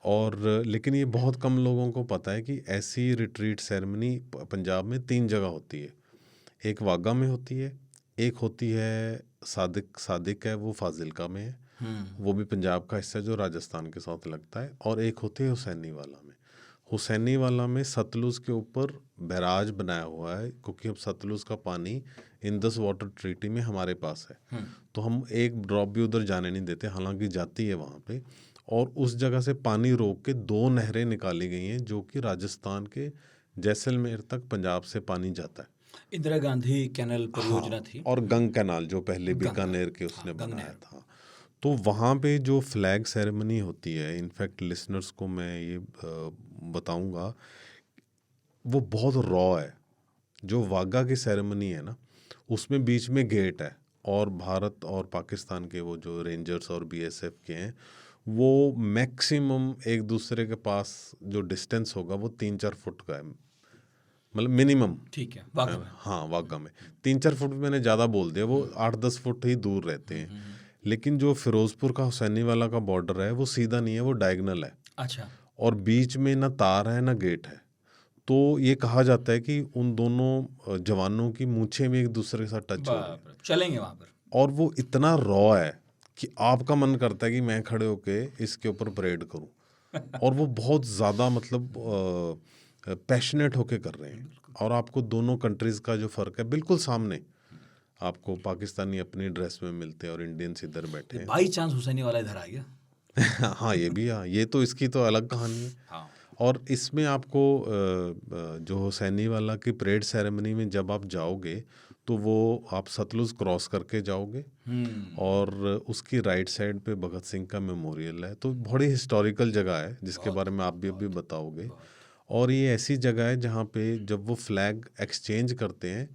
और लेकिन ये बहुत कम लोगों को पता है कि ऐसी रिट्रीट सेरेमनी पंजाब में 3 जगह होती है। एक वाघा में होती है, एक होती है सादिक है, वो फाजिलका में है, वो भी पंजाब का हिस्सा जो राजस्थान के साथ लगता है, और एक होती है हुसैनी वाला में। हुसैनी वाला में सतलुज के ऊपर बैराज बनाया हुआ है क्योंकि अब सतलुज का पानी इंडस वाटर ट्रीटी में हमारे पास है, तो हम एक ड्रॉप भी उधर जाने नहीं देते, हालांकि जाती है वहाँ पे। और उस जगह से पानी रोक के 2 नहरें निकाली गई हैं जो कि राजस्थान के जैसलमेर तक पंजाब से पानी जाता है। इंदिरा गांधी कैनल परियोजना थी। और गंग कैनाल जो पहले बीकानेर के उसने बनाया था। तो वहाँ पे जो फ्लैग सेरेमनी होती है, इनफैक्ट लिसनर्स को मैं ये बताऊंगा, वो बहुत रॉ है। जो वाघा की सेरेमनी है ना, उसमें बीच में गेट है और भारत और पाकिस्तान के वो जो रेंजर्स और बीएसएफ के हैं वो मैक्सिमम एक दूसरे के पास जो डिस्टेंस होगा वो 3-4 फुट का है, मतलब मिनिमम। ठीक है, वाघा में। हाँ, वाघा में 3-4 फुट मैंने ज़्यादा बोल दिया, वो 8-10 फुट ही दूर रहते हैं। लेकिन जो फिरोजपुर का हुसैनी वाला का बॉर्डर है वो सीधा नहीं है, वो डायगनल है। अच्छा, और बीच में ना तार है ना गेट है। तो ये कहा जाता है कि उन दोनों जवानों की मूछें भी एक दूसरे के साथ टच हो गई बाप रे, चलेंगे वहाँ पर। और वो इतना रॉ है कि आपका मन करता है कि मैं खड़े होके इसके ऊपर परेड करूं। और वो बहुत ज़्यादा मतलब पैशनेट होके कर रहे हैं। और आपको दोनों कंट्रीज़ का जो फ़र्क है बिल्कुल सामने, आपको पाकिस्तानी अपनी ड्रेस में मिलते हैं और इंडियंस इधर बैठे हैं। बाई चांस हुसैनी वाला इधर आ गया। हाँ, ये भी, हाँ, ये तो इसकी तो अलग कहानी है। हाँ, और इसमें आपको जो हुसैनी वाला की परेड सेरेमनी में जब आप जाओगे तो वो आप सतलुज क्रॉस करके जाओगे और उसकी राइट साइड पे भगत सिंह का मेमोरियल है। तो बड़ी हिस्टोरिकल जगह है जिसके बारे में आप भी अभी बताओगे। और ये ऐसी जगह है जहाँ पे जब वो फ्लैग एक्सचेंज करते हैं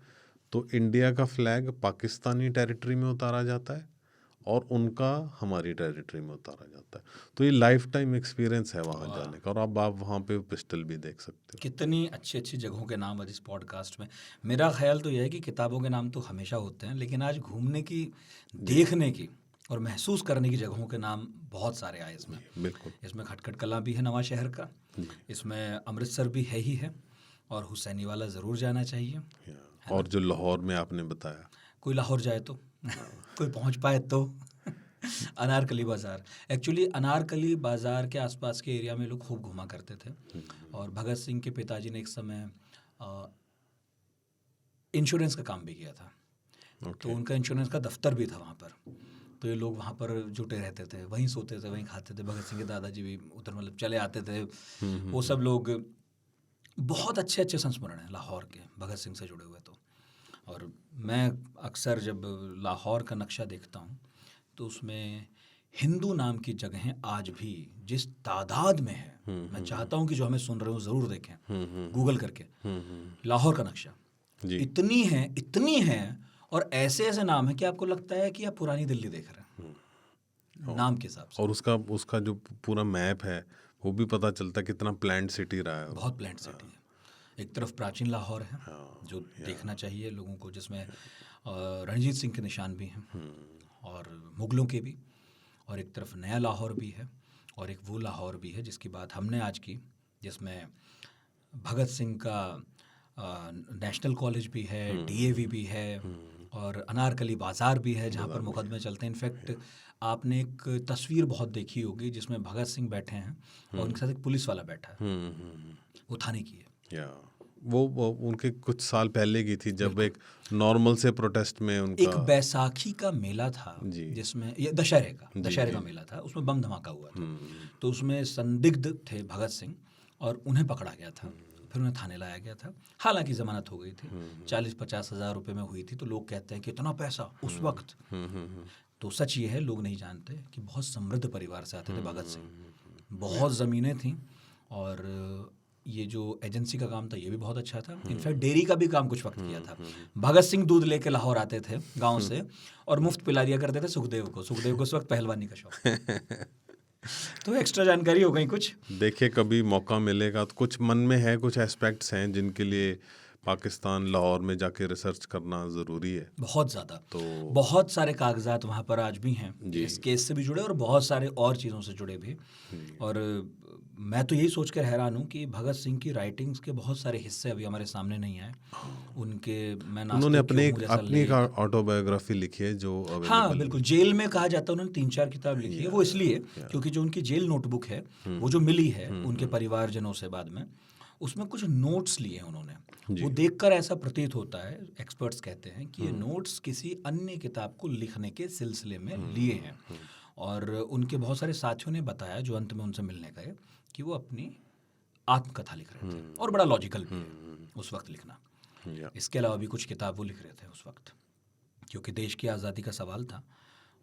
तो इंडिया का फ्लैग पाकिस्तानी टेरिटरी में उतारा जाता है और उनका हमारी टेरिटरी में उतारा जाता है। तो ये लाइफ टाइम एक्सपीरियंस है वहाँ जाने का। और अब आप वहाँ पे पिस्टल भी देख सकते हो। कितनी अच्छी अच्छी जगहों के नाम आज इस पॉडकास्ट में। मेरा ख्याल तो यह है कि किताबों के नाम तो हमेशा होते हैं, लेकिन आज घूमने की, देखने की और महसूस करने की जगहों के नाम बहुत सारे आए इसमें। बिल्कुल। इसमें खटखट कला भी है नवा शहर का, इसमें अमृतसर भी है ही है, और हुसैनी वाला ज़रूर जाना चाहिए। और जो लाहौर में आपने बताया, कोई लाहौर जाए तो कोई पहुंच पाए तो अनारकली बाज़ार। एक्चुअली अनारकली बाज़ार के आसपास के एरिया में लोग खूब घुमा करते थे। और भगत सिंह के पिताजी ने एक समय इंश्योरेंस का काम भी किया था, तो उनका इंश्योरेंस का दफ्तर भी था वहाँ पर। तो ये लोग वहाँ पर जुटे रहते थे, वहीं सोते थे, वहीं खाते थे। भगत सिंह के दादाजी भी उधर मतलब चले आते थे। वो सब लोग बहुत अच्छे अच्छे संस्मरण हैं लाहौर के भगत सिंह से जुड़े हुए। तो और मैं अक्सर जब लाहौर का नक्शा देखता हूँ तो उसमें हिंदू नाम की जगहें आज भी जिस तादाद में है, मैं चाहता हूँ कि जो हमें सुन रहे हो ज़रूर देखें गूगल करके लाहौर का नक्शा। जी। इतनी है और ऐसे ऐसे नाम है कि आपको लगता है कि आप पुरानी दिल्ली देख रहे हैं नाम के हिसाब से। और उसका जो पूरा मैप है वो भी पता चलता है कितना प्लान्ड सिटी रहा है। बहुत प्लान्ड सिटी है। एक तरफ प्राचीन लाहौर है जो देखना चाहिए लोगों को, जिसमें रणजीत सिंह के निशान भी हैं और मुगलों के भी, और एक तरफ नया लाहौर भी है, और एक वो लाहौर भी है जिसकी बात हमने आज की, जिसमें भगत सिंह का नेशनल कॉलेज भी है, डीएवी भी है, और अनारकली बाज़ार भी है जहाँ पर मुकदमे चलते हैं। इनफैक्ट आपने एक तस्वीर बहुत देखी होगी जिसमें भगत सिंह बैठे हैं और उनके साथ एक पुलिस वाला बैठा है, वो थाने की है। या वो उनके कुछ साल पहले की थी जब एक नॉर्मल से प्रोटेस्ट में उनका एक बैसाखी का मेला था जिसमें ये दशहरे का मेला था, उसमें बम धमाका हुआ था। तो उसमें संदिग्ध थे भगत सिंह और उन्हें पकड़ा गया था, फिर उन्हें थाने लाया गया था। हालांकि जमानत हो गई थी, 40-50 हज़ार रुपये में हुई थी। तो लोग कहते हैं कि इतना पैसा उस वक्त, तो सच ये है लोग नहीं जानते कि बहुत समृद्ध परिवार से आते थे भगत सिंह, बहुत ज़मीनें थीं, और ये जो एजेंसी का काम था ये भी बहुत अच्छा था। इनफैक्ट डेयरी का भी काम कुछ वक्त किया था। भगत सिंह दूध लेके लाहौर आते थे गांव से और मुफ्त पिला दिया करते थे सुखदेव को उस वक्त पहलवानी का शौक। तो एक्स्ट्रा जानकारी हो गई कुछ। देखिए कभी मौका मिलेगा तो कुछ मन में है, कुछ एस्पेक्ट्स हैं जिनके लिए पाकिस्तान लाहौर में जाके रिसर्च करना ज़रूरी है। बहुत ज़्यादा, तो बहुत सारे कागजात वहाँ पर आज भी हैं इस केस से भी जुड़े और बहुत सारे और चीज़ों से जुड़े भी। और मैं तो यही सोच कर हैरान हूँ कि भगत सिंह की राइटिंग्स के बहुत सारे हिस्से अभी हमारे सामने नहीं आए। उन्होंने अपनी ऑटोबायोग्राफी लिखी है जो हाँ बिल्कुल, जेल में कहा जाता है उन्होंने 3-4 किताब लिखी है। वो इसलिए क्योंकि जो उनकी जेल नोटबुक है वो जो मिली है उनके परिवारजनों से बाद में, उसमें कुछ नोट्स लिए हैं उन्होंने। वो देखकर ऐसा प्रतीत होता है, एक्सपर्ट्स कहते हैं कि ये नोट्स किसी अन्य किताब को लिखने के सिलसिले में लिए हैं। और उनके बहुत सारे साथियों ने बताया जो अंत में उनसे मिलने गए कि वो अपनी आत्मकथा लिख रहे थे, और बड़ा लॉजिकल भी है उस वक्त लिखना। इसके अलावा भी कुछ किताब वो लिख रहे थे उस वक्त, क्योंकि देश की आज़ादी का सवाल था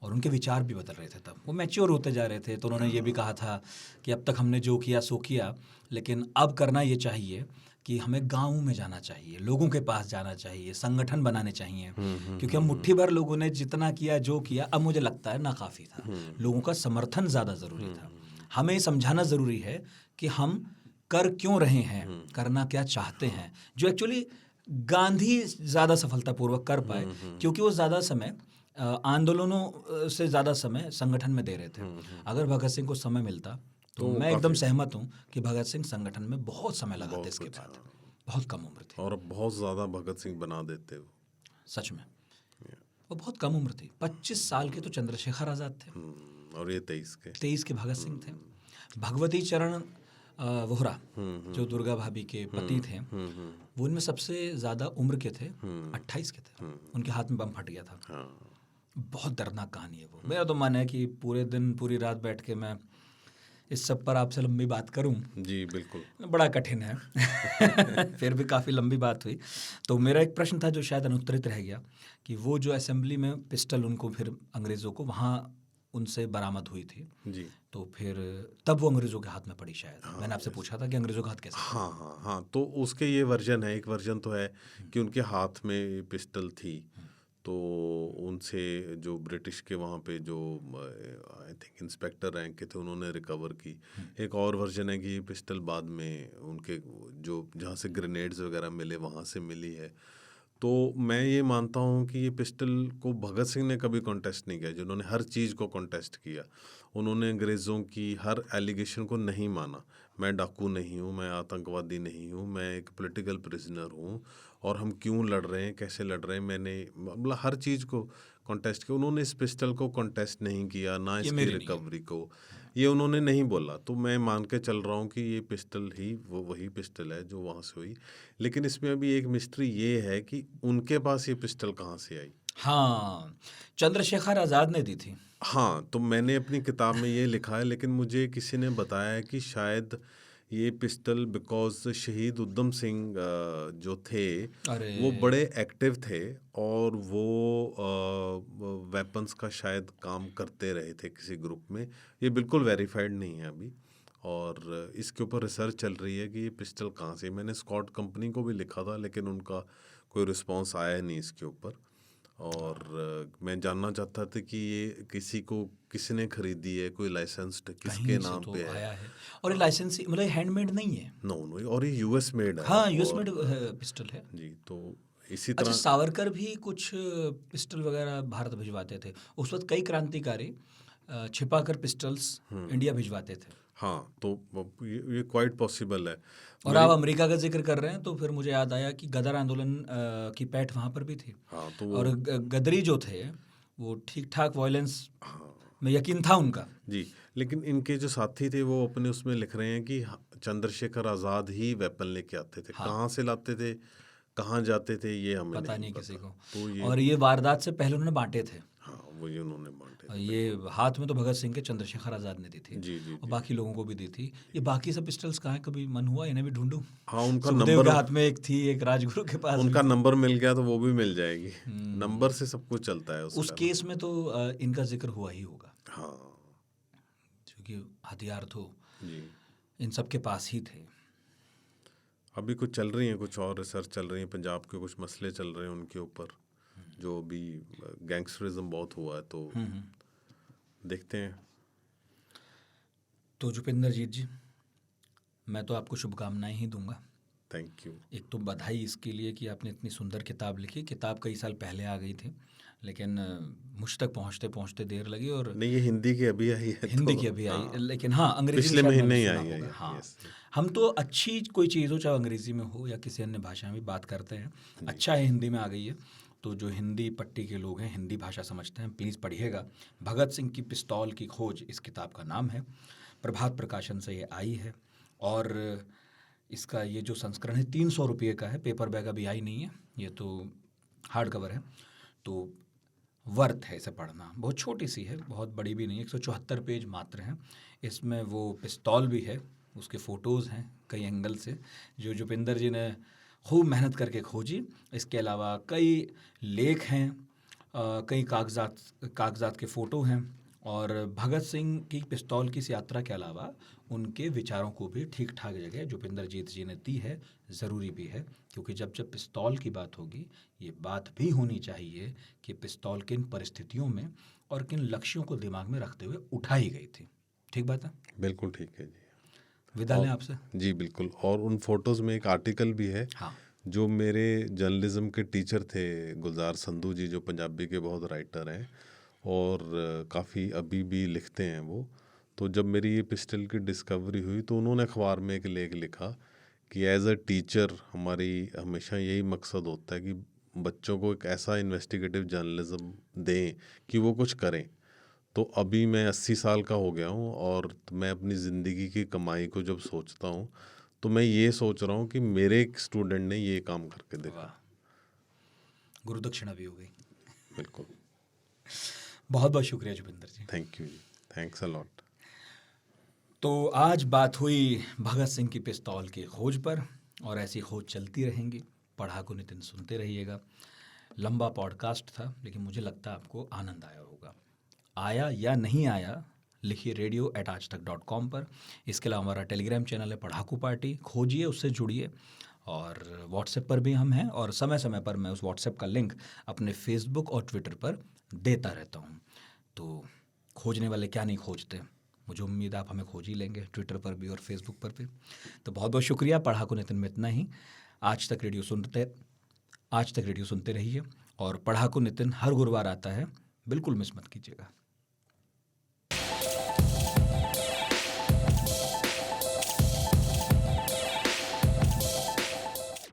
और उनके विचार भी बदल रहे थे। तब वो मैच्योर होते जा रहे थे। तो उन्होंने ये भी कहा था कि अब तक हमने जो किया सो किया, लेकिन अब करना ये चाहिए कि हमें गाँव में जाना चाहिए, लोगों के पास जाना चाहिए, संगठन बनाने चाहिए। क्योंकि हम मुट्ठी भर लोगों ने जितना किया जो किया, अब मुझे लगता है नाकाफ़ी था। लोगों का समर्थन ज़्यादा ज़रूरी था। हमें समझाना ज़रूरी है कि हम कर क्यों रहे हैं, करना क्या चाहते हैं, जो एक्चुअली गांधी ज़्यादा सफलतापूर्वक कर पाए, क्योंकि वो ज़्यादा समय आंदोलनों से ज़्यादा समय संगठन में दे रहे थे। अगर भगत सिंह को समय मिलता तो मैं एकदम सहमत हूँ कि भगत सिंह संगठन में बहुत समय लगाते। इसके बाद बहुत कम उम्र थी और बहुत ज़्यादा भगत सिंह बना देते वो, सच में वो बहुत कम उम्र थी। 25 साल के तो चंद्रशेखर आज़ाद थे और ये 23 के भगत सिंह थे। भगवती चरण वोहरा जो दुर्गा भाभी के पति थे, वो उनमें सबसे ज़्यादा उम्र के थे, 28 के थे। उनके हाथ में बम फट गया था। बहुत दर्दनाक कहानी है वो। मेरा तो मन है कि पूरे दिन पूरी रात बैठ के मैं इस सब पर आपसे लंबी बात करूं। जी बिल्कुल, बड़ा कठिन है। फिर भी काफ़ी लंबी बात हुई। तो मेरा एक प्रश्न था जो शायद अनुत्तरित रह गया कि वो जो असेंबली में पिस्टल उनको फिर अंग्रेज़ों को वहाँ उनसे बरामद हुई थी जी, तो फिर तब वो अंग्रेज़ों के हाथ में पड़ी शायद। मैंने आपसे पूछा था कि अंग्रेज़ों का हाथ कैसे। हाँ, तो उसके ये वर्जन है। एक वर्जन तो है कि उनके हाथ में पिस्टल थी, तो उनसे जो ब्रिटिश के वहाँ पे जो आई थिंक इंस्पेक्टर रैंक के थे उन्होंने रिकवर की। एक और वर्जन है कि ये पिस्टल बाद में उनके जो जहाँ से ग्रेनेड्स वगैरह मिले वहाँ से मिली है। तो मैं ये मानता हूँ कि ये पिस्टल को भगत सिंह ने कभी कॉन्टेस्ट नहीं किया, जिन्होंने हर चीज़ को कॉन्टेस्ट किया। उन्होंने अंग्रेज़ों की हर एलिगेशन को नहीं माना। मैं डाकू नहीं हूँ, मैं आतंकवादी नहीं हूँ, मैं एक पॉलिटिकल प्रिजनर हूँ, और हम क्यों लड़ रहे हैं, कैसे लड़ रहे हैं, मैंने मतलब हर चीज़ को कॉन्टेस्ट किया। उन्होंने इस पिस्टल को कॉन्टेस्ट नहीं किया, ना इसकी रिकवरी को, ये उन्होंने नहीं बोला। तो मैं मान के चल रहा हूँ कि ये पिस्टल ही वही पिस्टल है जो वहाँ से हुई। लेकिन इसमें अभी एक मिस्ट्री ये है कि उनके पास ये पिस्टल कहाँ से आई। हाँ, चंद्रशेखर आज़ाद ने दी थी। हाँ, तो मैंने अपनी किताब में ये लिखा है, लेकिन मुझे किसी ने बताया है कि शायद ये पिस्टल बिकॉज़ शहीद उधम सिंह जो थे अरे वो बड़े एक्टिव थे और वो वेपन्स का शायद काम करते रहे थे किसी ग्रुप में। ये बिल्कुल वेरीफाइड नहीं है अभी, और इसके ऊपर रिसर्च चल रही है कि ये पिस्टल कहाँ से। मैंने स्कॉट कंपनी को भी लिखा था, लेकिन उनका कोई रिस्पांस आया नहीं इसके ऊपर। और मैं जानना चाहता था कि ये किसी ने खरीदी है, कोई लाइसेंस्ड किसके कहीं से नाम तो पे है। आया है, और ये लाइसेंस मतलब हैंडमेड नहीं है। नो नो, और ये यूएस मेड है। हाँ, यूएस और मेड पिस्टल है। जी, तो इसी अच्छा, तरह सावरकर भी कुछ पिस्टल वगैरह भारत भिजवाते थे उस वक्त। कई क्रांतिकारी छिपाकर पिस्टल्स इंडिया भिजवाते थे। हाँ, तो ये क्वाइट पॉसिबल है। और आप अमेरिका का जिक्र कर रहे हैं तो फिर मुझे याद आया कि गदर आंदोलन की पैठ वहाँ पर भी थी। हाँ, तो और गदरी जो थे वो ठीक ठाक वायलेंस में यकीन था उनका। जी, लेकिन इनके जो साथी थे वो अपने उसमें लिख रहे हैं कि चंद्रशेखर आज़ाद ही वेपन लेके आते थे। कहाँ से लाते थे, कहाँ जाते थे, ये हमें पता नहीं नहीं किसी को। तो ये और ये वारदात से पहले उन्होंने बांटे थे। हाँ, वही उन्होंने बांटे और थे। ये हाथ में तो भगत सिंह के चंद्रशेखर आज़ाद ने दी थी, जी जी और जी। बाकी लोगों को भी दी थी। ये बाकी सब पिस्टल्स कहाँ हैं? कभी मन हुआ इन्हें भी ढूंढूं? हाँ, उनका सुखदेव के नंबर हाथ में एक थी, एक राजगुरु के पास भी उनका थी। नंबर मिल गया तो वो भी मिल जाएगी। नंबर से सब कुछ चलता है उस उसका। केस में तो इनका जिक्र हुआ ही होगा, हाँ क्योंकि हथियार तो जी। इन सब के पास ही थे। अभी कुछ चल रही हैं, कुछ और रिसर्च चल रही है, पंजाब के कुछ मसले चल रहे हैं उनके ऊपर, जो अभी गैंगस्टरिज्म बहुत हुआ है, तो देखते हैं। तो जुपिंदर जीत जी, मैं तो आपको शुभकामनाएं ही दूंगा। Thank you. एक तो बधाई इसके लिए कि आपने इतनी सुंदर किताब लिखी। किताब कई साल पहले आ गई थी, लेकिन मुझ तक पहुंचते पहुंचते देर लगी। और नहीं, ये हिंदी की अभी आई है, हिंदी तो की अभी आई, हाँ, लेकिन हाँ, अंग्रेजी पिछले में शायद महीने मैंने ही सुना आई है। होगा। हाँ, यस। हम तो अच्छी कोई चीज़ हो, चाहे अंग्रेजी में हो या किसी अन्य भाषा में भी बात करते हैं। अच्छा है हिंदी में आ गई है, तो जो हिंदी पट्टी के लोग हैं, हिंदी भाषा समझते हैं, प्लीज़ पढ़िएगा। भगत सिंह की पिस्तौल की खोज इस किताब का नाम है। प्रभात प्रकाशन से ये आई है, और इसका ये जो संस्करण है 300 रुपये का है। पेपर बैग अभी आई नहीं है, ये तो हार्ड कवर है, तो वर्थ है इसे पढ़ना। बहुत छोटी सी है, बहुत बड़ी भी नहीं, 174 पेज मात्र हैं। इसमें वो पिस्तौल भी है, उसके फ़ोटोज़ हैं कई एंगल से, जो जुपिंदर जी ने खूब मेहनत करके खोजी। इसके अलावा कई लेख हैं, कई कागजात के फ़ोटो हैं, और भगत सिंह की पिस्तौल की इस यात्रा के अलावा उनके विचारों को भी ठीक ठाक जगह जुपिंदर जीत जी ने दी है। ज़रूरी भी है, क्योंकि जब जब पिस्तौल की बात होगी, ये बात भी होनी चाहिए कि पिस्तौल किन परिस्थितियों में और किन लक्ष्यों को दिमाग में रखते हुए उठाई गई थी। ठीक बात है? बिल्कुल ठीक है जी। विदा लें आपसे। जी बिल्कुल। और उन फोटोज़ में एक आर्टिकल भी है, हाँ, जो मेरे जर्नलिज्म के टीचर थे गुलजार संधू जी, जो पंजाबी के बहुत राइटर हैं और काफ़ी अभी भी लिखते हैं वो। तो जब मेरी ये पिस्टल की डिस्कवरी हुई तो उन्होंने अखबार में एक लेख लिखा कि एज अ टीचर हमारी हमेशा यही मकसद होता है कि बच्चों को एक ऐसा इन्वेस्टिगेटिव जर्नलिज्म दें कि वो कुछ करें। तो अभी मैं 80 साल का हो गया हूँ, और मैं अपनी ज़िंदगी की कमाई को जब सोचता हूँ तो मैं ये सोच रहा हूँ कि मेरे एक स्टूडेंट ने ये काम करके देखा। वाह, गुरु दक्षिणा भी हो गई। बिल्कुल। बहुत बहुत शुक्रिया Jupinder ji. Thank you ji. Thanks a lot. तो आज बात हुई भगत सिंह की पिस्तौल की खोज पर, और ऐसी खोज चलती रहेंगी। पढ़ाकू नितिन सुनते रहिएगा। लंबा पॉडकास्ट था, लेकिन मुझे लगता है आपको आनंद आया होगा। आया या नहीं आया, लिखिए radio@aajtak.com पर। इसके अलावा हमारा टेलीग्राम चैनल है पढ़ाकू पार्टी, खोजिए, उससे जुड़िए। और व्हाट्सएप पर भी हम हैं, और समय समय पर मैं उस व्हाट्सएप का लिंक अपने फेसबुक और ट्विटर पर देता रहता हूँ। तो खोजने वाले क्या नहीं खोजते, मुझे उम्मीद है आप हमें खोज ही लेंगे, ट्विटर पर भी और फेसबुक पर भी। तो बहुत बहुत शुक्रिया। पढ़ाकू नितिन में इतना ही। आज तक रेडियो सुनते रहिए, और पढ़ाकू नितिन हर गुरुवार आता है, बिल्कुल मिस मत कीजिएगा।